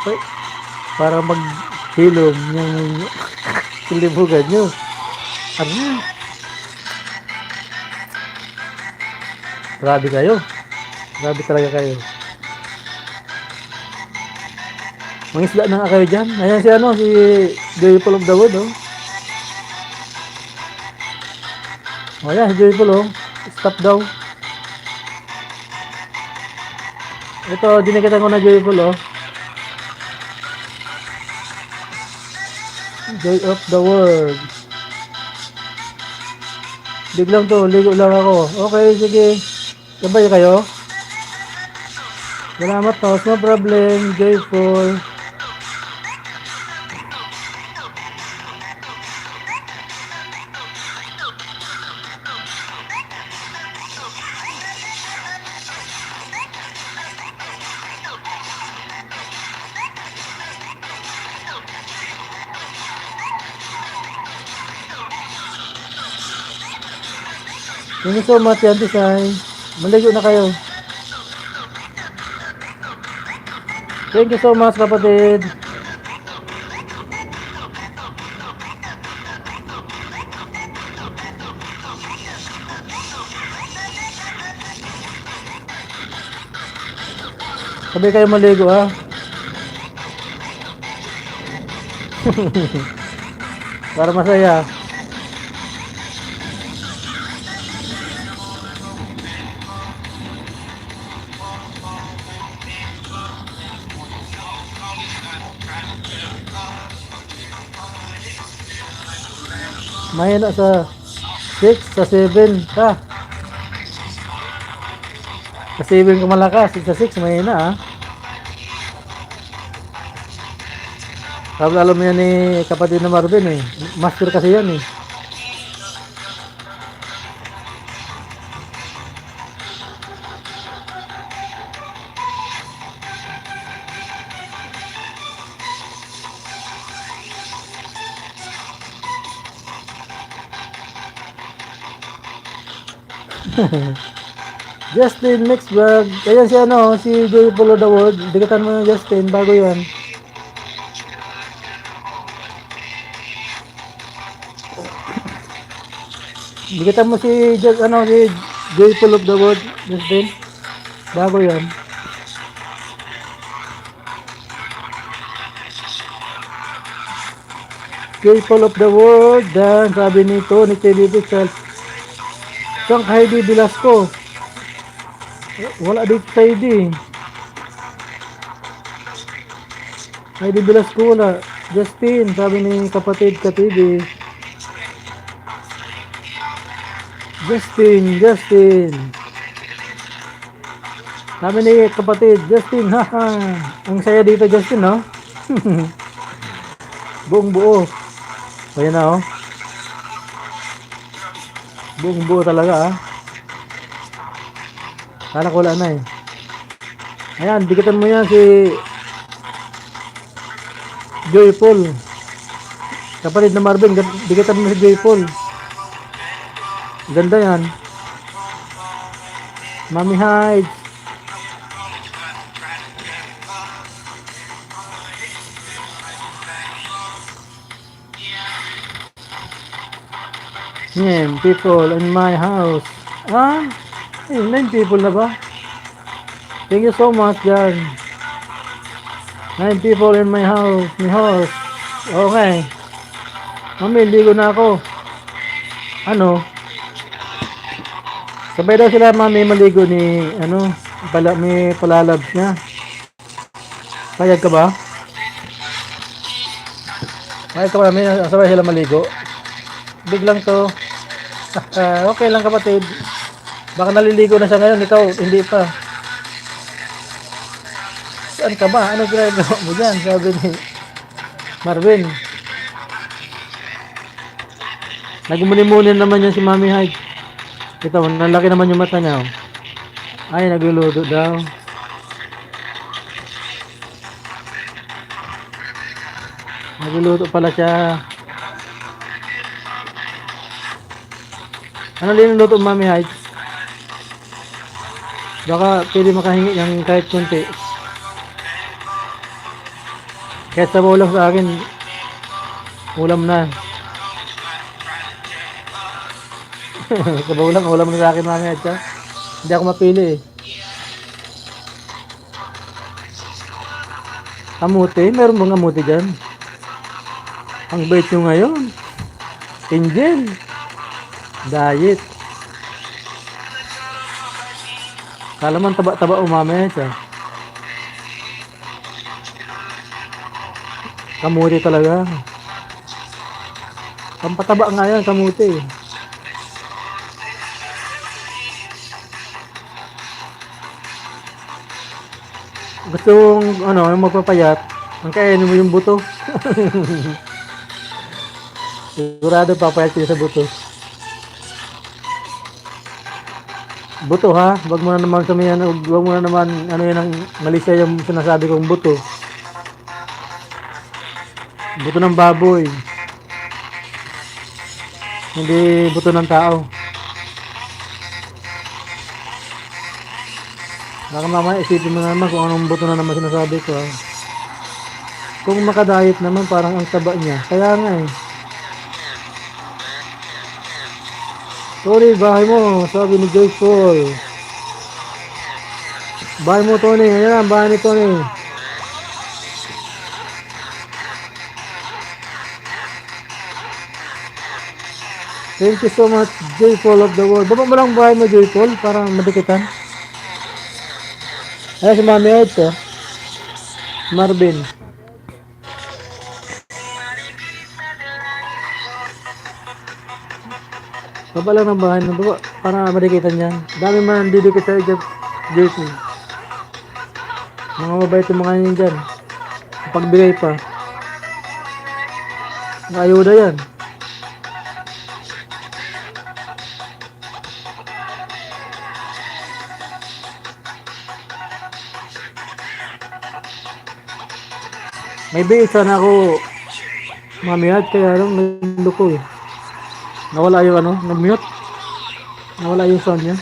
A: Para maghilom yung kilibugan nyo. Ano? Grabe kayo. Grabe talaga kayo. Mangisda na nga kayo dyan. Ayan si ano, si Joyful of the Wood oh. O yan, si Joyful oh. Stop daw. Ito, dinikita ko na Joyful oh. Joy of the world. Biglang to, ligo lang ako. Okay, sige. Sabay kayo. Salamat to, no problem. Joyful. Thank you so much, Yan Design. Maligo na kayo. Thank you so much, kapatid. Sabay kayo maligo, ha? Para masaya. Mahina sa 6, sa 7 ka. Sa 7 ka malakas, sa 6 mahina ha. Sabi alam mo yan ni kapatid na Marvin eh. Master kasi yan eh. Justin Mix Vlog. Ayan si ano, si Joyful of the World. Digatan mo yung Justin, bago yan. Digatan mo si ano, si Joyful of the World, Justin. Bago yan. Joyful of the World. Dan, sabi nito, ni Teddy Pixels. Saan ka Heidi Velasco? Wala dito sa Heidi. Heidi Velasco wala. Justin, sabi ni kapatid ka TV. Justin. Sabi ni kapatid, Justin, haha. Ang saya dito, Justin, no? Buong buo. Ayan na, oh. Buong buo talaga, ah. Kala ko wala na, eh. Ayan, dikitan mo yan si Joyful. Kapatid na Marvin, dikitan mo si Joyful. Ganda yan. Mami Hyde. Yeah, people in my house. Ah, 9 people na ba? Thank you so much, Jan. 9 people in my house. My house. Okay. Mami, ligo na ako. Ano? Sabay daw sila, mami, maligo ni, ano, may palalabs niya. Payag ka ba? Payag ka ba, mami? Sabay sila maligo. tubig lang to. Okay lang kapatid. Baka naliligo na siya ngayon, ikaw hindi pa. Saan ka ba? Ano ginagawa mo dyan? Sabi ni Marvin. Nagmuni-muni naman yan si Mami Hyde. Ito, nalaki naman yung mata niya. Oh. Ay, nagluluto daw. Nagluluto pala siya. Ano linuluto Mami Hyde? Baka pwede makahingi ng kahit kunti. Kahit sa ulam sa akin, ulam na. Sa ulam na sa akin Mami Hyde. Hindi ako mapili eh. Kamuti? Meron bang kamuti dyan? Ang bait nyo ngayon. Angel. Diet. Kala man taba-taba umami siya. Kamuti talaga. Pampataba nga yan, kamuti. Gusto yung ano, yung magpapayat, ang kainin mo yung buto. Sigurado papayat siya sa buto. Buto ha, wag mo na naman sabihin, wag mo na naman ano yan ang mali siya yung sinasabi kong buto. Buto ng baboy. Hindi buto ng tao. Baka mamaya isipin mo na naman kung anong buto na naman sinasabi ko. Ha? Kung makadayet naman parang ang taba niya. Kaya nga eh. Sorry, bahay mo. Sabi ni Joyce Paul. Bahay mo, Tony. Ayan ang bahay ni Tony. Thank you so much, Joy Paul of the world. Baba mo lang bahay mo, Joy Paul, para madikitan. Ayan si Mami Ed, Marvin. Baba lang ng bahay mo, baba, para madikitan yan. Dami man didikit sa Joyce. Mga mabait yung mga yun dyan. Pagbigay pa. Ayuda yan. May biis sana ako mamiyat kaya lang nagluko eh. Nawala yung ano, nag-mute. Nawala yung sound niya.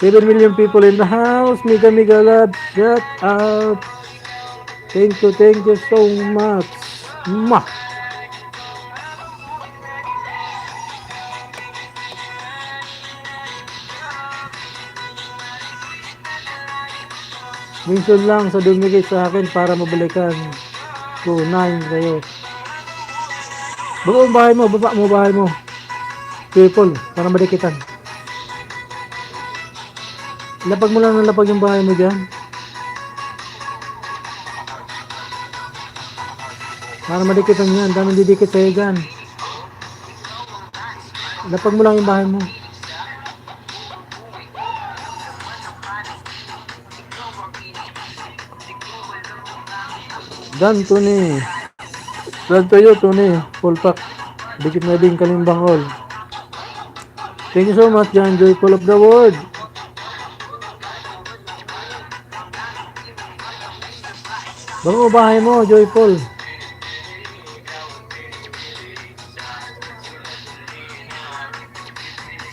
A: 7 million people in the house. Mega love. Shout out. Thank you so much. Mwah. Minsan lang sa dumigay sa akin para mabalikan ko 9 kayo. Baba mo bahay mo. People, para madikitan. Lapag mo lang ng lapag yung bahay mo dyan. Para madikitan yan. Daming didikit sa'yo dyan. Lapag mo lang yung bahay mo. Dan, Tony. Dan to you, Tony. Full pack. Dikit na din Kalimbang all. Thank you so much, John Joy, full of the world. Baka mo bahay mo, Joyful.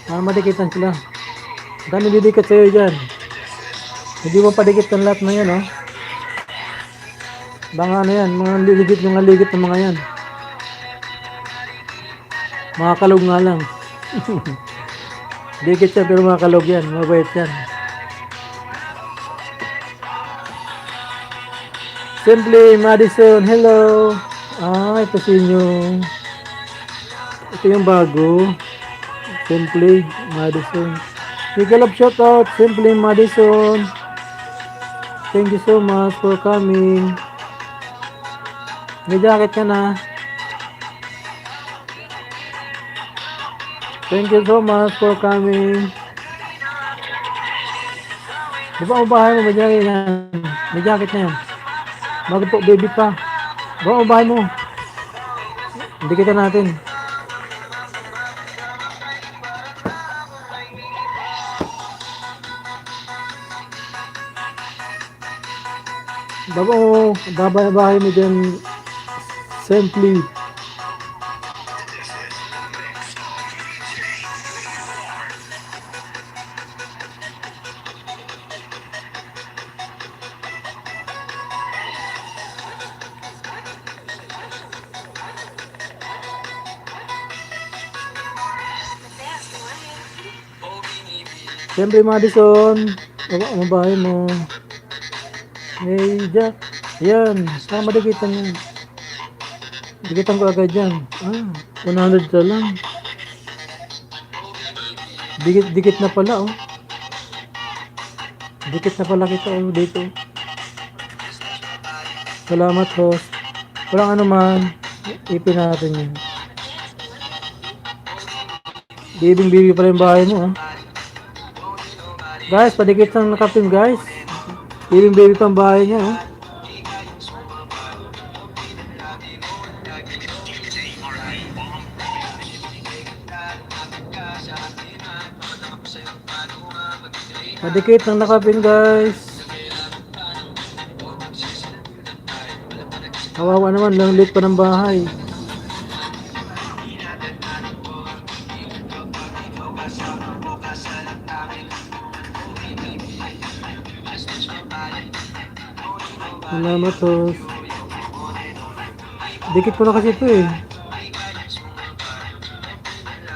A: Para madikitan sila. Dami didikit sa'yo dyan. Hindi mo padikit ng lahat na yan, oh. Baka ano yan, mga ligit ng mga yan. Mga kalog nga lang. Dikit yan pero mga kalog yan, mabait yan. Simply Madison, hello. Ito si inyo. Ito yung bago. Simply Madison. Big love shout out, Simply Madison. Thank you so much for coming. May jacket ka na. Thank you so much for coming. Di ba ang bahay mo? May jacket na yan. May jacket na yan. Bago po, baby pa. Di ba ang bahay mo? Hindi kita natin. Bago, bahay mo dyan. Simply. Siyempre, Madison. Ang bahay mo. Hey, Jack. Yan. Tama, dikitan yan. Dikitan ko agad yan. 100 ka lang. Dikit na pala, oh. Dikit na pala kita, oh, dito. Salamat, host. Walang ano man. Ipin natin yan. Bibing-bibi pa rin yung bahay mo, oh. Guys, padikit ng nakapin, guys. Bibing-bibi pa ang bahay niya, oh. Padikit ng nakapin, guys. Kawawa naman, lang lit pa ng bahay. Salamat, host. Dikit ko na kasi ito eh.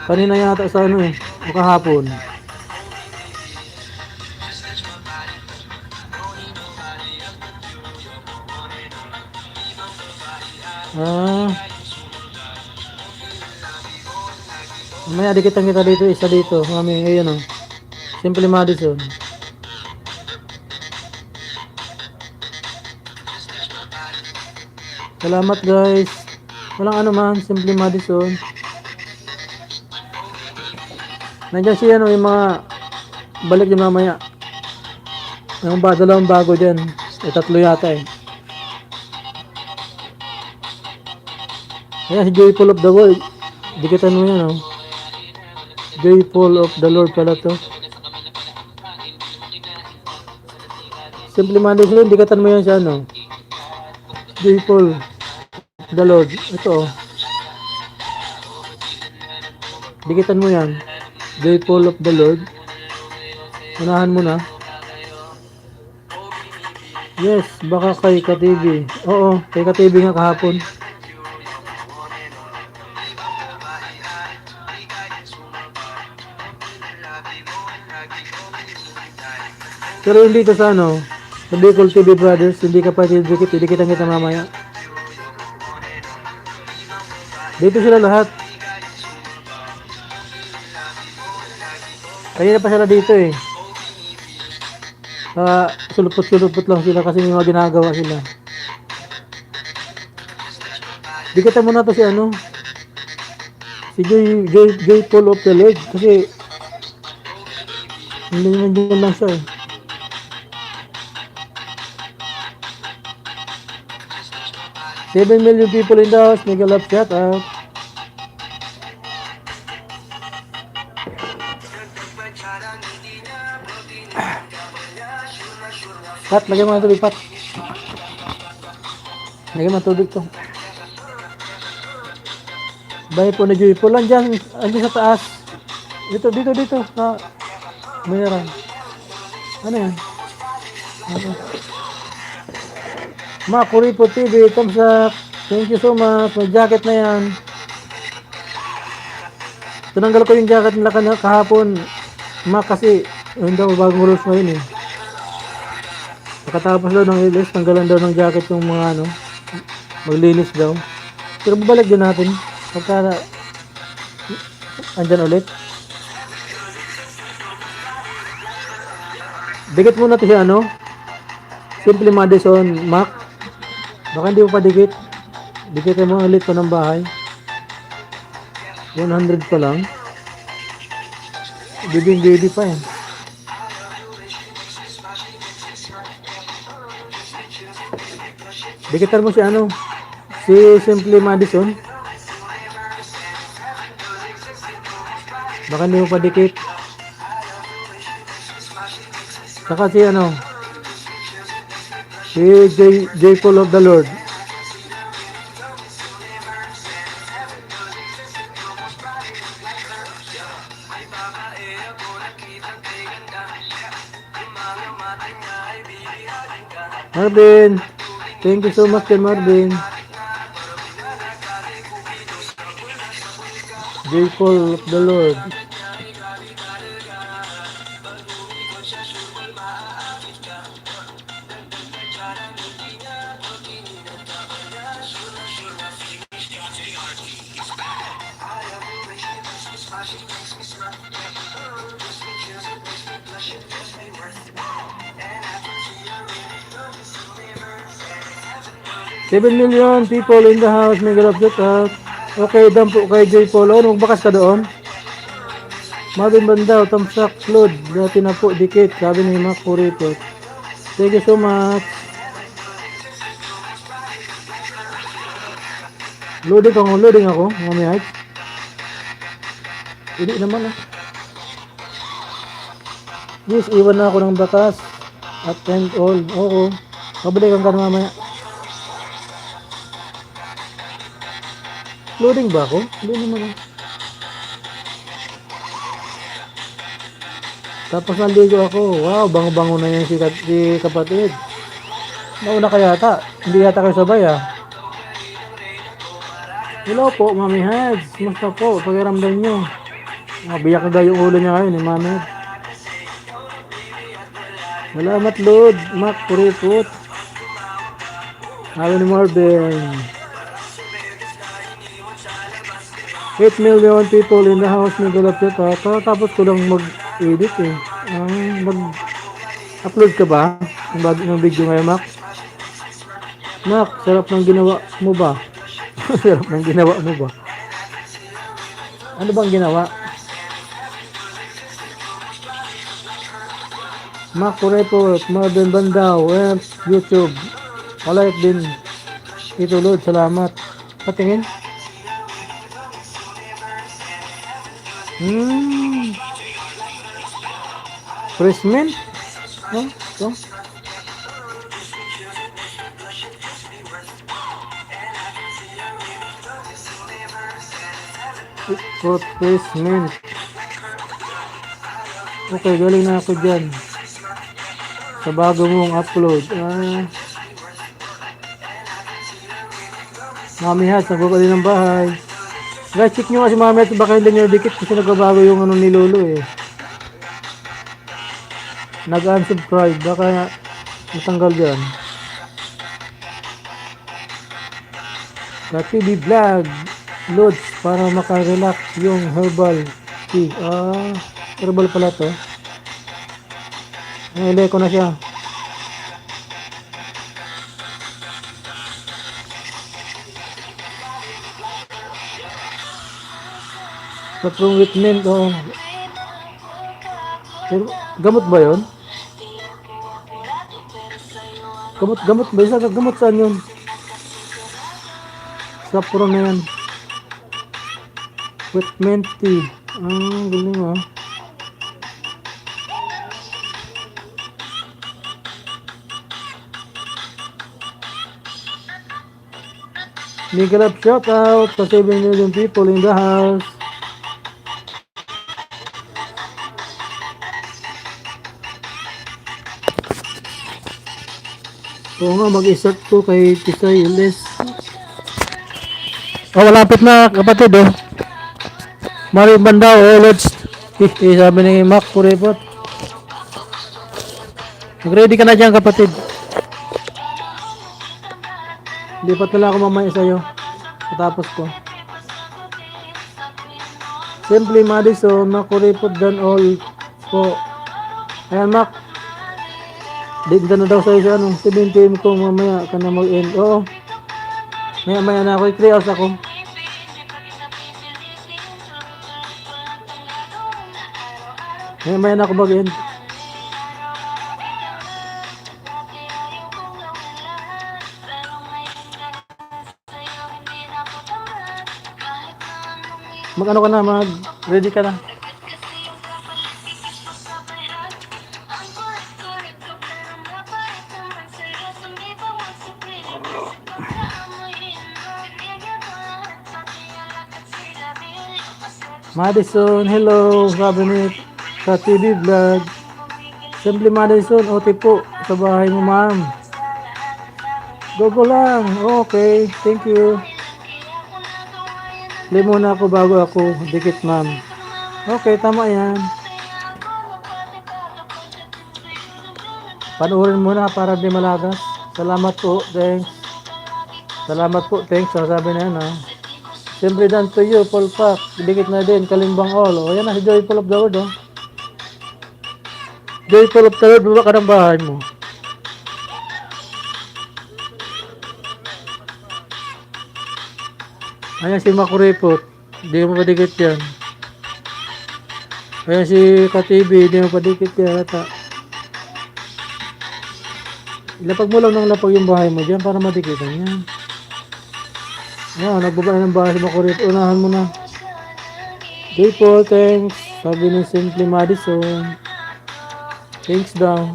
A: Kanina yata sa ano eh. O kahapon. Mamaya dikitan kita dito, isa dito. Mami, ayun o. Simple Madison. Salamat, guys. Walang ano man, Simple Madison. Nandiyan siya, ano, yung mga balik yung mamaya. Yung dalawang bago dyan. Tatlo yata eh. Ayan, si Joyful of the World. Dikitan mo yan, oh. Joyful of the Lord pala to. Simple Madison, dikatan mo yan siya, no? Joyful the Lord. Ito, oh. Dikitan mo yan. Joyful of the Lord. Unahan mo na. Yes, baka kay Ka-TV. Oo, kay Ka-TV nga kahapon. Pero hindi to sa ano, sa Bicol TV Brothers, hindi ka pa didikit, didikitan kita mamaya. Dito sila lahat. Kanina pa sila dito eh. Sulupot-sulupot lang sila kasi may mga ginagawa sila. Dikitan mo na to si ano, si Joyful of the Lord kasi hindi naman dyan lang siya eh. $7 million people in the house. Mega love shout out. Pat, lagyan mo ng tubig, Pat. Lagyan mo ng tubig to. Bahay po na Joyful. Andyan sa taas. Dito. Na, mayroon. Ano yan? Ano? Kuripo TV, thumbs up. Thank you so much. May jacket na yan. Tinanggal ko yung jacket nila kahapon. Kasi hindi ako bagong rules ngayon eh. Pagkatapos daw ng ilis, tanggalan daw ng jacket yung mga ano, maglinis daw. Pero babalik din natin pagka andyan ulit. Dikit muna ito siya ano, Simple Madison Mac. Baka hindi mo pa dikit. Dikitin mo ulit pa ng bahay. 100 pa lang. Bibing-bibi pa yan. Dikitan mo si ano? Si Simply Madison. Baka hindi mo pa dikit. Saka si ano? Si J. Paul of the Lord. Marvin, thank you so much kay Marvin. J. Paul of the Lord. Seven million people in the house. Mega love shout out. Okay, dampo kay J. Paul. Oh, magbakas ka doon. Marvin Bandaw, Tamsak, Flood. Dati na po, dikit. Sabi ni Mac Purito. Thank you so much. Loading ako. Mami Heights. Hindi naman ah. Yes, iwan na ako ng bakas. At and all. Oo. Pabalik ka mamaya. Loading ba ako? Hindi naman ah. Tapos naligo ako. Wow, bango-bango na yan si kapatid. Nauna ka yata. Hindi yata kayo sabay ah. Hello po, Mami Heads. Musta po? Pakiramdam nyo. Biyak na yung ulo niya ngayon, Mami Heads. Salamat, Lord. Mac, Puriput. Sabi ni Marvin. 8 million people in the house. May galap ito. Tapos ko lang mag-edit eh. Mag-upload ka ba? Ng video ngayon, Mac? Mac, sarap ng ginawa mo ba? Sarap ng ginawa mo ba? Ano bang ginawa? Mac Report, Marvin Bandaw, YouTube. Palike din. Ito, Lord, salamat. Patingin. Fresh mint? Oh, ito. Fruit fresh mint. Okay, galing na ako dyan. Sa bago mong upload. Mami Hats, nagpapali ng bahay. Guys, check nyo kasi Mami Hats, baka hindi nyo dikit kasi nagbabago yung ano ni Lolo eh. Nag-unsubscribe, baka matanggal dyan. TV vlog loads para makarelax yung herbal tea. Herbal pala to. Nilay ko na siya. Saprong with mint, gamot ba yun? Gamot ba? Gamot saan yun? Saprong na yan. With mint tea. Galing ah. Mega love shout out to 7 million people in the house. Oo nga, mag-isat ko kay Tisay Iles. Malapit na kapatid oh. Marvin Bandaw, let's sabi ni Mac Puripot. Mag-ready ka na dyan kapatid. Lipat na lang ako mamaya sa'yo. Patapos ko. Simply Madison, Mac Puripot done all po. Ayan Mac. Dito na daw sa'yo sa 17 ko mamaya ka na mag-end. Oo. Maya na ako, i-3 hours ako. Maya na ako mag-end. Mag-ano ka na, mag-ready ka na. Madison, hello, sabi ni sa TV vlog. Simply Madison, OT po, sa bahay mo ma'am. Go lang, okay, thank you. Play muna ako bago ako dikit ma'am. Okay, tama yan. Panoorin muna para di malagas. Salamat po, thanks. Salamat po, thanks, sabi na yan ha. Siyempre done to you, Paul Pack. Dikit na din, Kalimbang All. O yan na, si Joyful of the World oh. Joyful of the World, baba ka ng bahay mo. Ayan si Makuripot. Hindi mo padikit yan. Ayan si Katibi. Hindi mo padikit yan. Ata. Ilapag mo lang ng lapag yung bahay mo dyan para madikitan yan. Ayan, nagbaba na ng bahay si Makuripot. Unahan mo na. Joyful, thanks. Sabi ni Simply Madison. Thanks daw.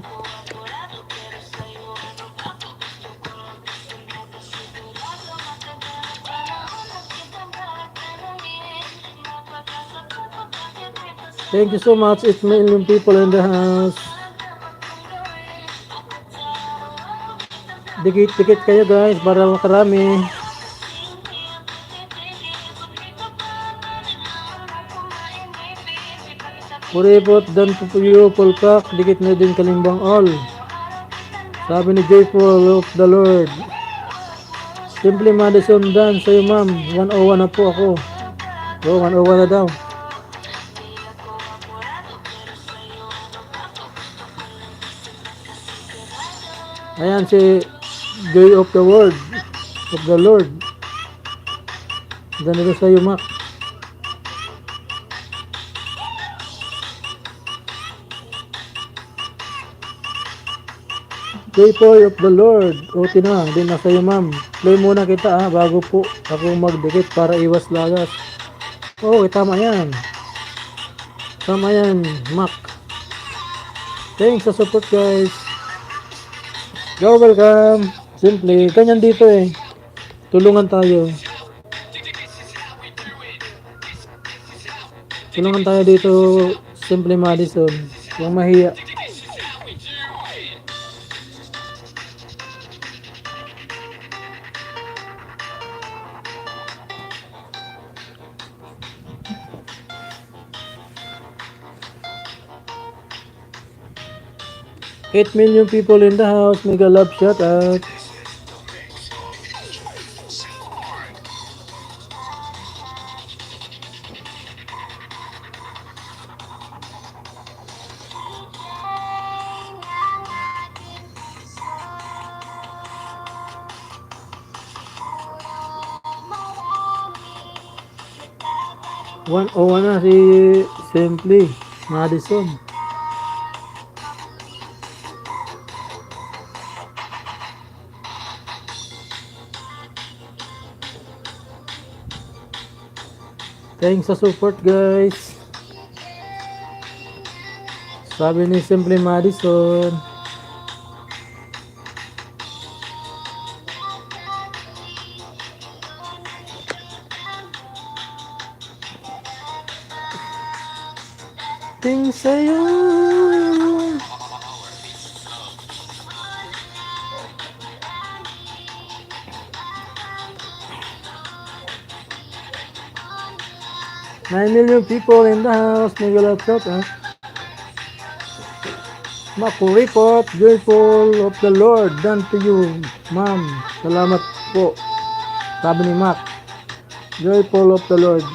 A: Thank you so much. 8 million people in the house. Dikit-dikit kayo guys para makarami. Kuripot, done to you, Paul Pack. Dikit na din Kalimbang All. Sabi ni Joyful of the Lord. Simply Madison, done sa'yo ma'am. 101 na po ako. So, 101 na daw. Ayan si Joy of the World, of the Lord. Ganito sa'yo, Mac. Joy of the Lord. Okay na, din na sa'yo, ma'am. Play muna kita bago po ako magdikit para iwas lagas. Okay, tama yan. Tama yan, Mac. Thanks sa support, guys. You're welcome. Simply, ganyan dito eh. Tulungan tayo. Tulungan tayo dito, Simply Madison. Huwag mahiya. Eight million people in the house. Mega love shout out. One na si Simply Madison. Thanks sa support, guys. Sabi ni Simply Madison. Ting sa'yo. Nine million people in the house. Mega love shout out. Makuripot, Joyful of the Lord, done to you, ma'am. Salamat po. Sabi ni Mac. Joyful of the Lord,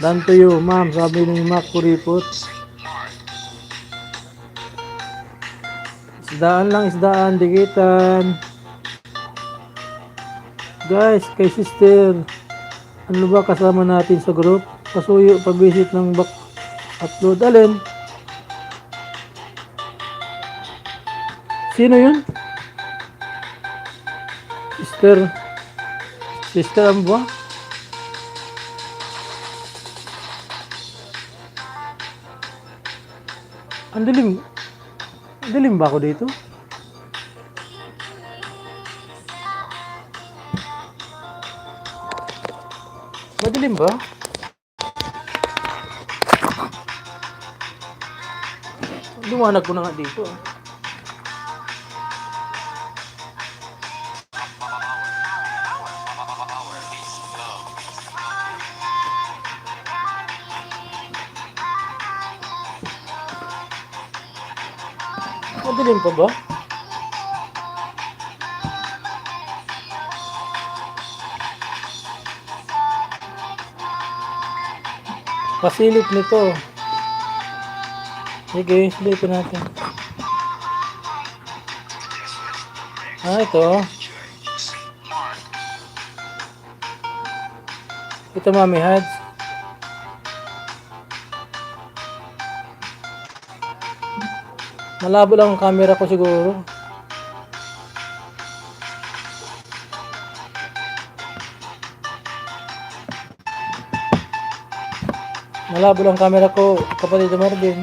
A: done to you, ma'am. Sabi ni Mac Kuripot. Isdaan lang, isdaan, dikitan. guys, kay sister. Ano ba kasama natin sa group? Pasuyo, pag-visit ng back upload. Alin? Sino yun? Sister. Sister ano ba? Ang dilim. Ang dilim ba ako dito? Madilim ba? Luwanag ko na nga dito. Madilim pa ba? Pasilip nito. Sige, silipin natin. Ito. Ito, Mami Hads. Malabo lang ang camera ko siguro. Malabo lang ang camera ko, kapatid Marvin.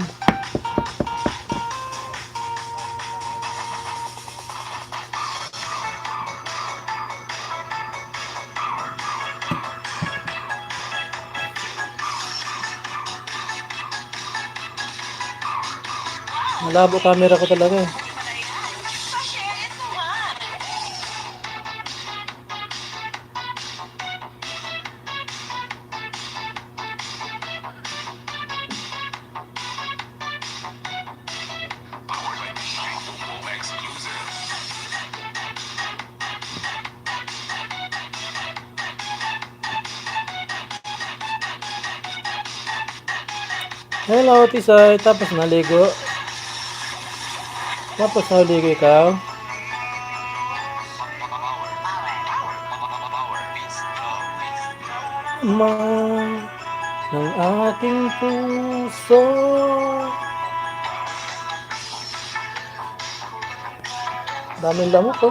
A: Malabo camera ko talaga eh. Hello, Tisay. Tapos naligo. Tapos naligo ikaw. Ng aking puso. Daming lamok ko.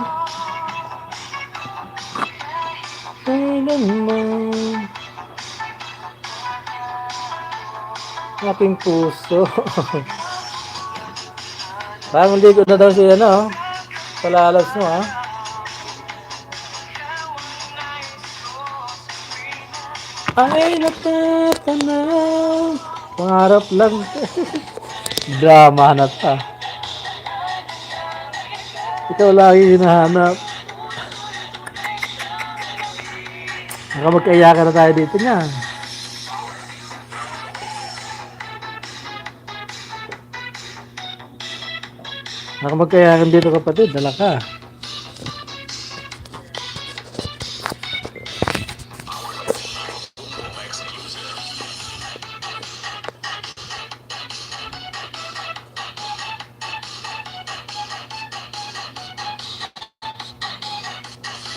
A: Kailanman aking puso. Parang ligo na daw siya, no? Palalas mo, ha? Ay, natatanaw. Pangarap lang. Drama na ta. Ikaw lagi hinahanap. Baka magkaiyakan na tayo dito niya. Baka magkaiyakan dito kapatid. Dala ka.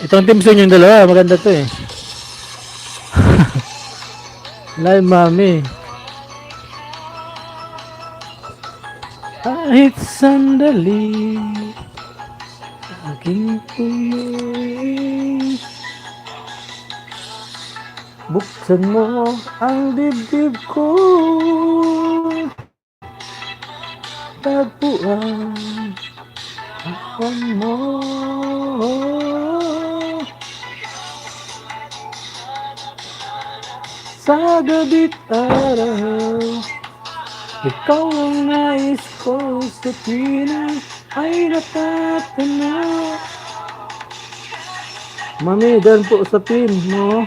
A: Itong team song yung dalawa, maganda to eh. Live mami. Kahit sandali aking pulis, buksan mo ang dibdib ko, tagpuan mo. Sa gabi't araw, ikaw ang nais ko sa tuwing ay natatanaw. Mami, dyan po sa pin mo.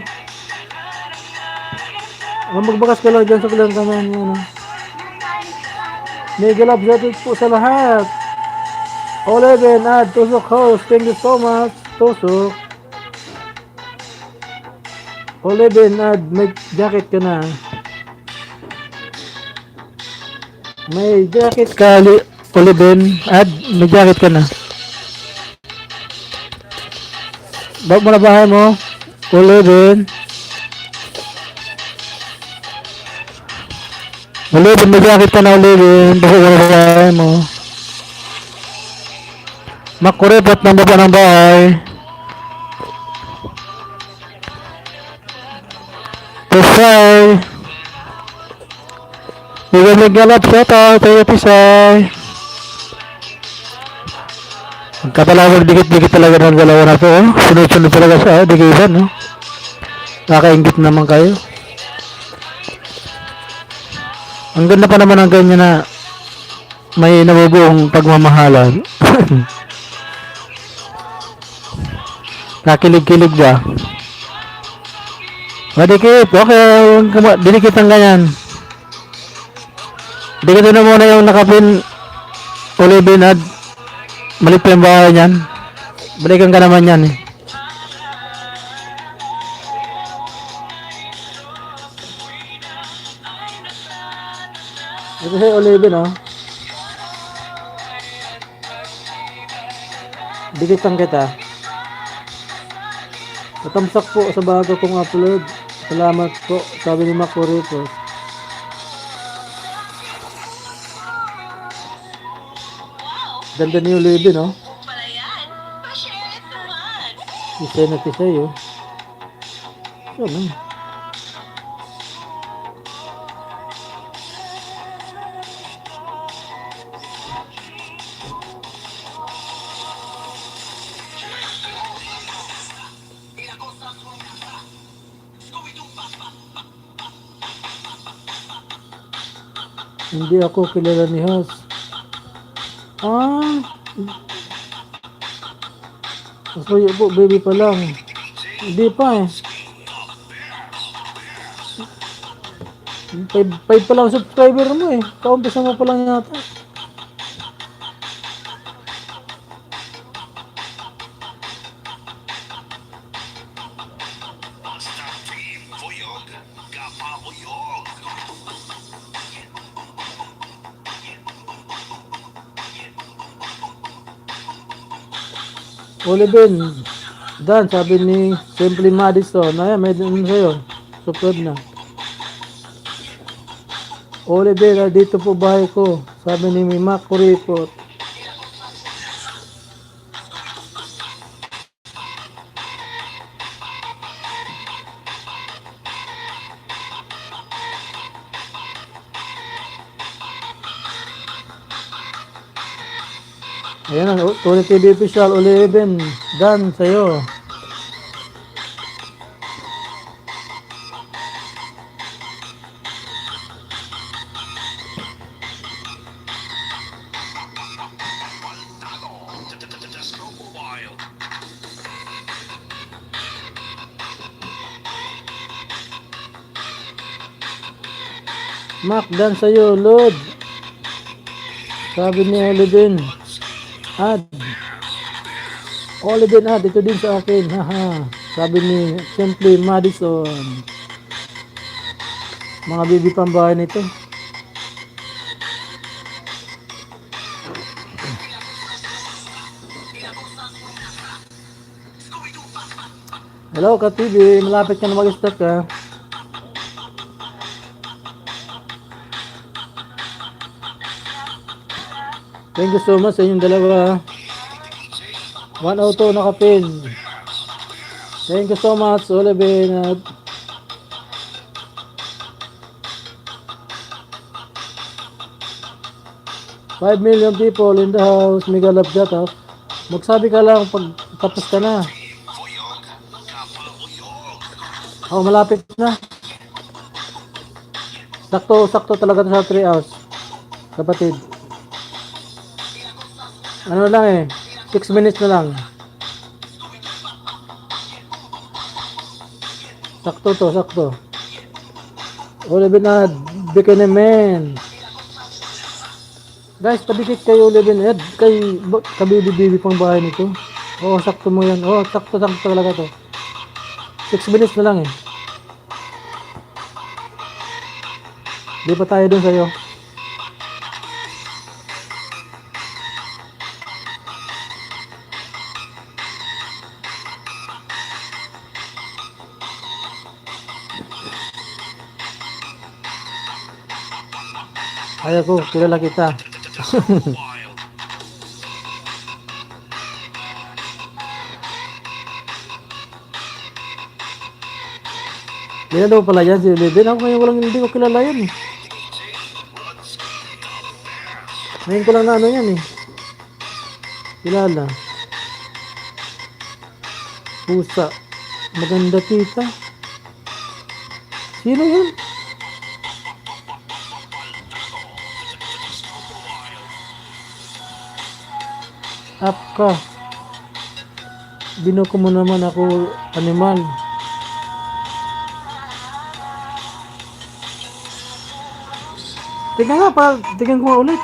A: Magbakas ka lang dyan sa kalang kanan mo. Mega love shoutout po sa lahat. Oleven, Ad, Tusok host, thank you so much, Tusok. Oleven, Ad, may jacket ka na. May jacket ka, Oleven, Ad, may jacket ka na. Bag mo na bahay mo.
E: 11. 11, may jacket ka na 11. Baka wala sa bahay mo. Makuripot ng baba ng bahay. Pisay. Bigyan galap shout out tayo Pisay. Magkatalawag dikit-dikit talaga ng dalawa na to. Oh. Sunod-sunod talaga siya. Oh. Dikisan. Oh. Nakaingit naman kayo. Ang ganda pa naman ang ganyan na may nabubuong pagmamahalan. Nakilig-kilig ba? Madikit. Okay. Dinikit ang ganyan. Dikit na muna yung nakapin ulibin at malit pa yung bahay niyan. Balikan ka naman yan eh. Ito siya ulibin oh. Dikitan kita. Tatamsak po sa bago kong upload. Salamat po. Sabi ni Makuri po. Ganda niyo ulibin oh. Kisay na kisay oh. Ano? Hindi ako kilala ni Hoss. So yun po, baby pa lang. Hindi pa eh. 5 pa lang subscriber mo eh. Kaumpisa mo pa lang yata. Olivin, Dan, sabi ni Simply Madison, ayan, may din sa'yo. Subscribe na. Olivin, dito po bahay ko. Sabi ni Mac Kuripot. Ayan ang Tony TV official, Olivin, Dan, sa'yo. Mac, Dan, sa'yo, Lord. Sabi ni Olivin. Ad. Olivin, ad. Ito din sa akin. Haha. Sabi ni Simply Madison. Mga bibi pambahay nito. Hello, Ka-TV. Malapit ka na mag-start ka. Thank you so much sa inyong dalawa. 102 nakapin. Thank you so much, Olivin. 5 million people in the house. Mega love shout out. Magsabi ka lang pag tapos ka na. Oh, malapit na. Sakto talaga sa 3 hours. Kapatid. Ano lang eh, 6 minutes na lang. Sakto. Olivin na, bikini man. Guys, padikit kayo Olivin Ed. Kay kabibi-bibi pang bahay nito. Oo, sakto mo yan. Oo, sakto talaga to. 6 minutes na lang eh. Di pa tayo dun sa'yo. Ay ako, kilala kita. Kilala mo pala yan si Leden. Ako ngayon ko lang hindi ko kilala yan eh. Ngayon ko lang na ano yan eh. Kilala. Pusa. Maganda tita. Sino yun? Up ka. Binuko mo naman ako animal. Tingnan nga pa, tingnan ko nga ulit.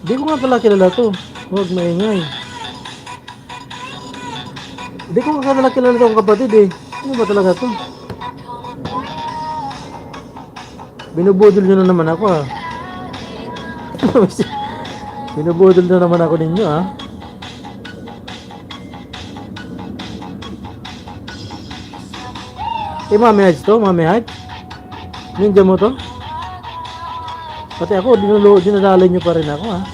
E: Di ko nga pala kilala to. Huwag maingay. Di ko nga pala kilala to kapatid eh. Ano ba talaga to? Binubudol nyo na naman ako ah. Binubudol na naman ako ninyo ah. Mami Haj to? Mami Haj? Ninja mo to? Pati ako, dinadali nyo pa rin ako ah.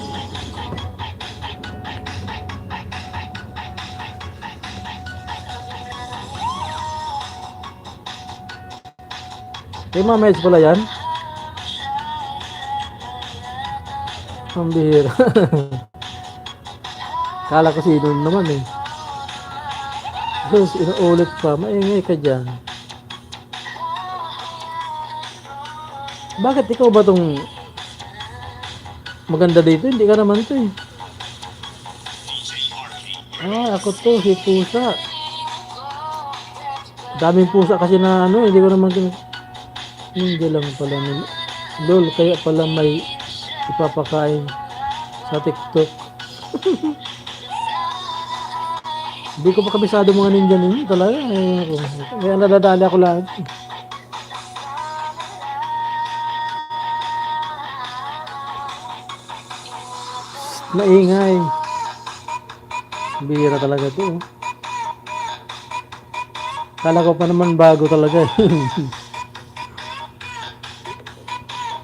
E: Mami Haj pala yan? Ang bihira. Kala ko sino naman eh. Tapos inuulit pa, maingay ka dyan. Bakit ikaw ba tong maganda dito? Hindi ka naman to eh. Ah, ako to, si Pusa. Daming pusa kasi na ano, hindi ko naman hindi lang pala nila. Lol, kaya pala may ipapakain sa TikTok. Hindi ko pa kabisado mga ninja ninyo talaga. Kaya nadadali ako lang. Maingay. Bihira talaga to. Kala ko pa naman bago talaga.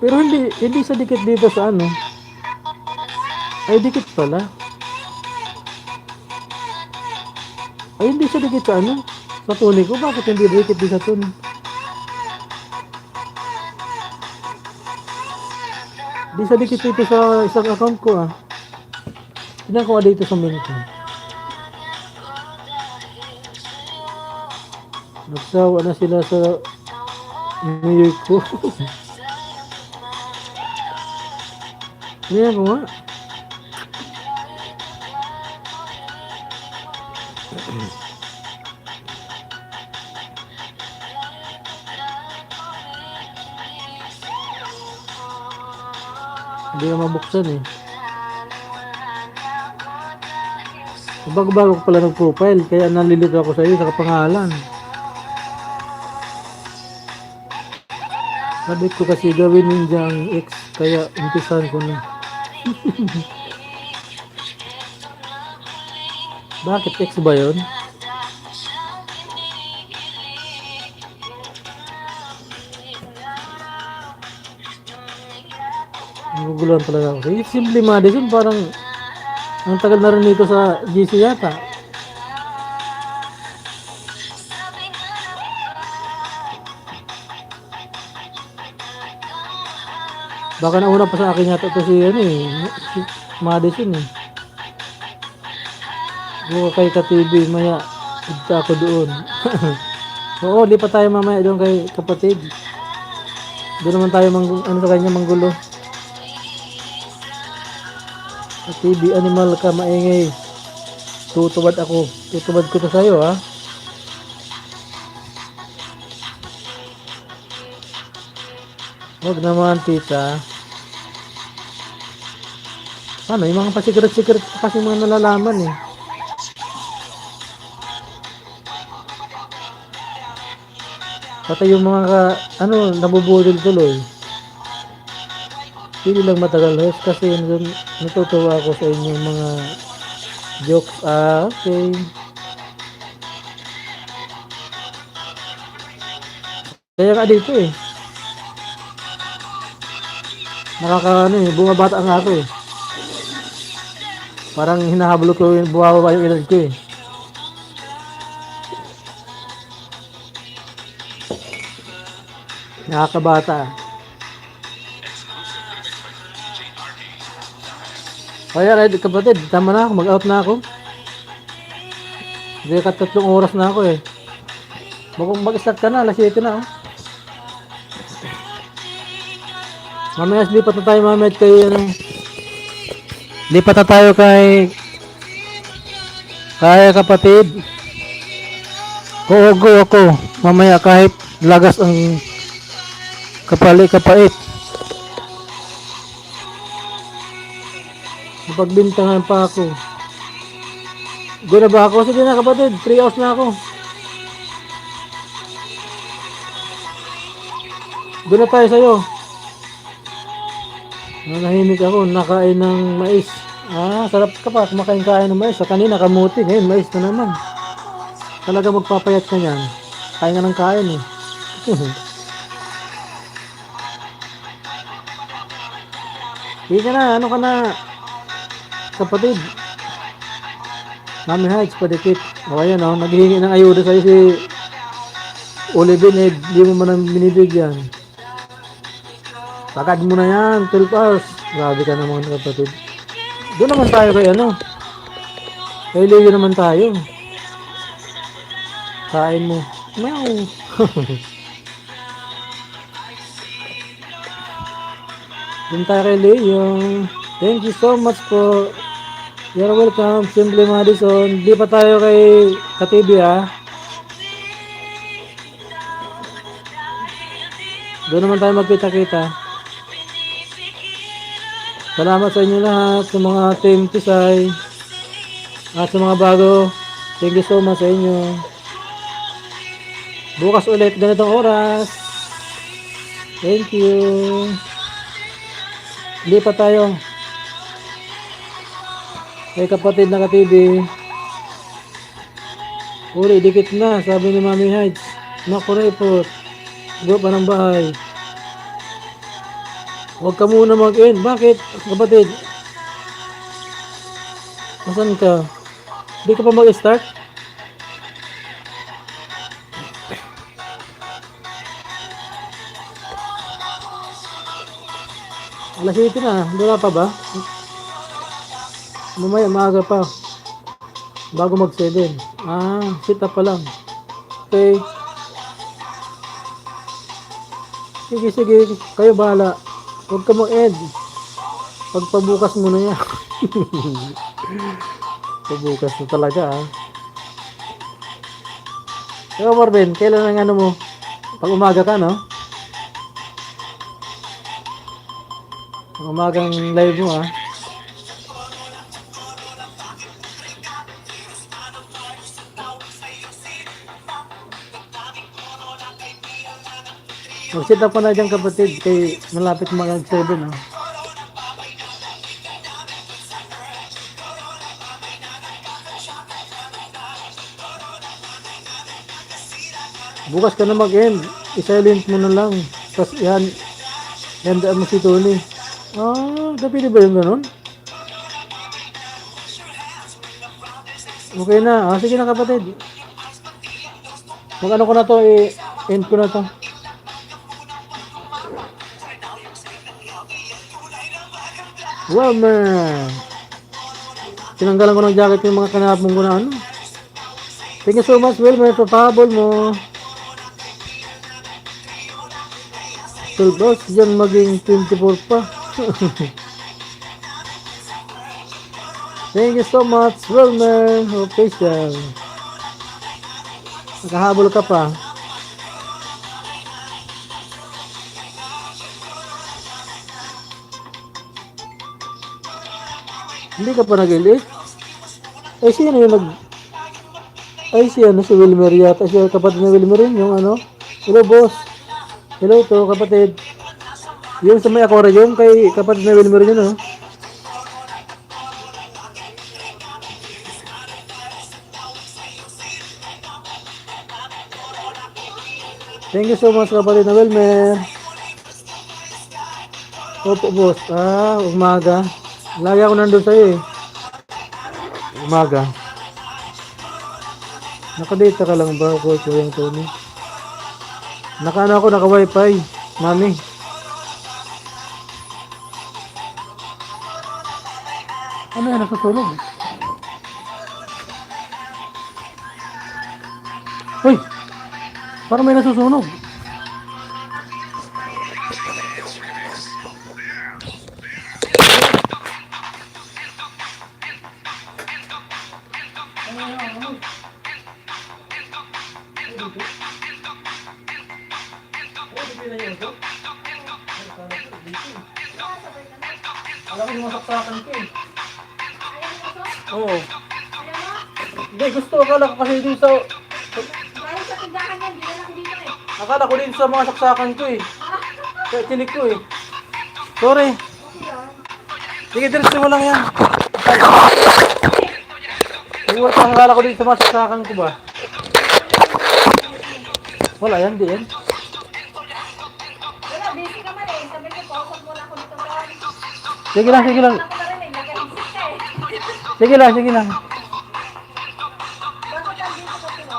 E: Pero hindi sa dikit dito sa ano. Ay dikit pala. Ay hindi sa dikit sa ano. Sa tunig ko. Bakit hindi dikit din sa tunig? Di sa dikit dito sa isang account ko ah. Tignan ko dito sa main ko. Nagsawa na sila sa New York ko. Tignan ko nga. Hindi na mabuksan eh. Bago-bago ko pala nag-profile, kaya nalilito ako sa iyo sa kapangalan. Sabi ko kasi gawin ninja ang X, kaya umpisan ko na. Bakit X ba yun? Naguguluhan talaga ako. Simple Madison, parang ang tagal na rin dito sa GC yata. Baka nauna pa sa akin yata ito si ano eh, si Madison eh. Buka kay ka-TV, maya punta ako doon. Oo, lipat tayo mamaya doon kay kapatid. Doon naman tayo ano sa kanya manggulo. TV animal ka, maingay. Tutubad ako. Tutubad ko to sa'yo ha. Huwag naman tita. Ano, yung mga pasikret-sikret kasi mga nalalaman eh. Pati yung mga nabubudol tuloy. Hindi lang matagal host kasi natutuwa ako sa inyong mga jokes. Ah, okay. Kaya ka dito eh. Nakakaano eh, bumabata nga ako eh. Parang hinahablo ko yung bumababa yung edad ko eh. Nakakabata. Kaya right, kapatid, tama na ako, mag-out na ako. Hindi ka 3 oras na ako eh. Mag-start ka na, alas 7 na oh. Mamaya, lipat na tayo mamaya kay ano. Lipat na tayo kay kapatid. Go ako. Mamaya kahit lagas ang kapait. Mapagbintangan pa ako. Go na ba ako? Sige na kapatid, 3 hours na ako. Go na tayo sa'yo. Nanahimik ako, nakain ng mais. Ah, sarap ka pa, kumakain ng mais. Sa kanina kamuti, ngayon mais na naman. Talaga magpapayat ka niyan. Kain ka ng kain eh. Sige ka na, ano ka na? Kapatid. Mami Heights, padikit. O ayan o, naghihingi ng ayuda sa'yo si Olivin eh, di mo man ang binibigyan. Takad mo na yan, 12 hours. Grabe ka naman kapatid. Doon naman tayo kay ano. Kay Leo naman tayo. Kain mo. Meow. Doon tayo kay Leo. Thank you so much po. You're welcome, Simply Madison. Di pa tayo kay Katibi ah. Doon naman tayo magkita-kita. Salamat sa inyo lahat, sa mga team Tisay at sa mga bago. Thank you so much sa inyo. Bukas ulit ganitong oras. Thank you. Lipat tayo kay kapatid na Ka-TV. Uli, dikit na, sabi ni Mami Heights. Naku report. Go pa ng bahay. Huwag ka muna mag-end. Bakit, kapatid? Nasaan ka? Di ka pa mag-start? Alas 7 na. Wala pa ba? Mamaya, maaga pa. Bago mag-7. Ah, sit up pa lang. Okay. Sige. Kayo bahala. Huwag ka mag-end. Pagpabukas mo na yan. Pabukas na talaga ah. Ikaw Marvin, kailan ang ano mo? Pag umaga ka no? Pag umagang live mo ah. Mag-sit up pa na dyan kapatid kay malapit mag-7 ah. Bukas ka na mag-end. I-silent mo na lang. Tapos yan mo si Tony. Ah, pwede ba yung ganun? Okay na. Ah, sige na kapatid. Mag-ano ko na to, i-end ko na to. Wow man. Tinanggalan ko ng jacket yung mga kanapong ko na ano. Thank you so much Wilmer sa pahabol mo. 12 hours dyan maging 24 pa. Thank you so much Wilmer. Okay siya. Nakahabol ka pa. Hindi ka pa nag-elite? Ay, sino yung Ay, si Wilmer yata. Siya kapatid na Wilmer yun, yung ano. Hello, boss. Hello to, kapatid. Yung sa may aquarium, kay kapatid na Wilmer yun, oh. Thank you so much, kapatid na Wilmer. Opo, boss. Umaga. Lagi ako nandun sa'yo, eh. Umaga. Nakadata ka lang ba, Coach Kuya Tony? Naka-ano ako, naka-wifi. Mami. Ano yan, nasusunog? Uy! Parang may nasusunog. Alam ko sumasaksakan ko eh. Oo. Hindi, gusto. Akala ko kasi dun sa...
B: Dahil sa tindahan yan, di na lang dito eh.
E: Akala ko din sa mga saksakan ko eh. Kaya tinig ko eh. Sorry. Sige, diretso mo lang yan. Akala ko din sa mga saksakan ko ba? Wala yan, di yan.
B: Wala, busy ka man eh. Sabi ko, pausap mo na ako dito.
E: Sige lang, sige lang.
B: Ako na rin eh, nag-exit ka eh.
E: Sige lang, sige lang.
B: Bakit nandito ka sila?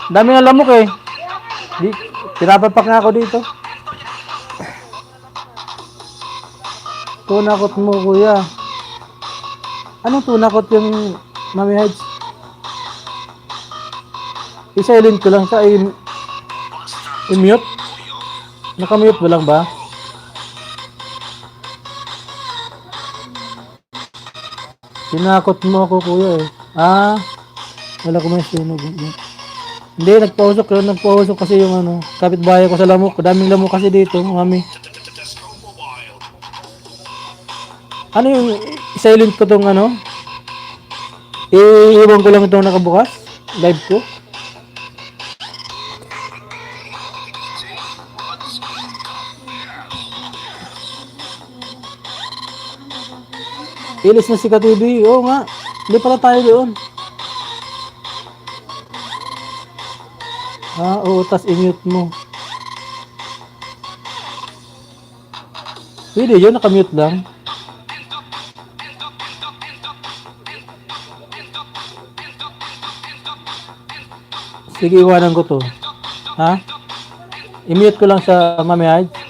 E: Dami ng lamok eh. Di, pinapapak nga ako dito. Tunakot mo, kuya. Anong tunakot yung Mami Hides? I-silent ko lang sa i-mute. Naka-mute mo lang ba? Tinakot mo ako, kuya eh. Wala ko may sunog. Hindi, nagpausok kasi yung ano, kapitbahay ko sa lamok. Daming lamok kasi dito, mami. Ano yung silent ko tong ano? Iiwan ko lang itong nakabukas. Live ko. Ilis na si Ka-TV. Oo nga. Hindi pala tayo doon. Oo, tas i-mute mo. Pwede yun, naka-mute lang. Sige, iwanan ko to. Ha? I-mute ko lang sa Mami Hides.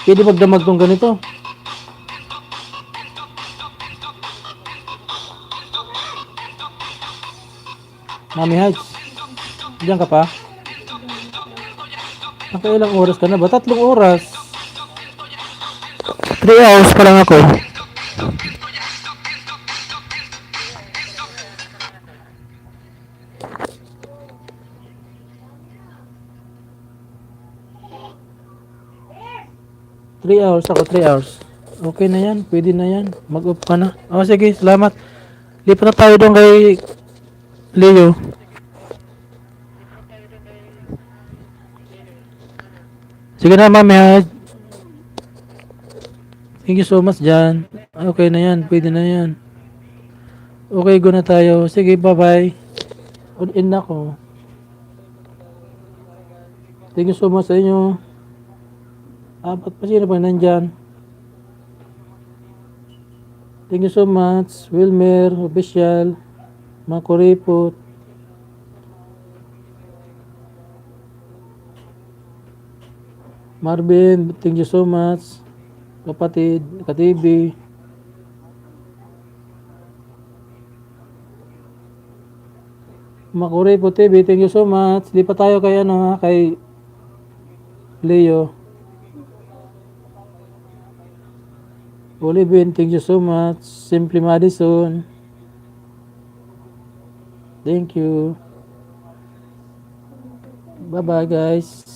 E: Pwede magdamag tong ganito. Mami Hides. Diyan ka pa? Nakailang oras ka na ba? 3 oras. 3 hours pa lang ako. Three hours ako, 3 hours. Okay na yan, pwede na yan. Mag-off ka na. Sige, salamat. Lipat na tayo doon kay Leo. Sige na, Mami. Thank you so much dyan. Okay na yan, pwede na yan. Okay, go na tayo. Sige, bye-bye. On-in na ako. Thank you so much sa inyo. Ba't pa sino pa nandyan? Thank you so much. Wilmer, Official, Makuripot. Marvin, thank you so much. Kapatid, Ka-TV. Makuripot TV, thank you so much. Di pa tayo kay kay Leo. Olivin, thank you so much. Simply Madison. Thank you. Bye-bye, guys.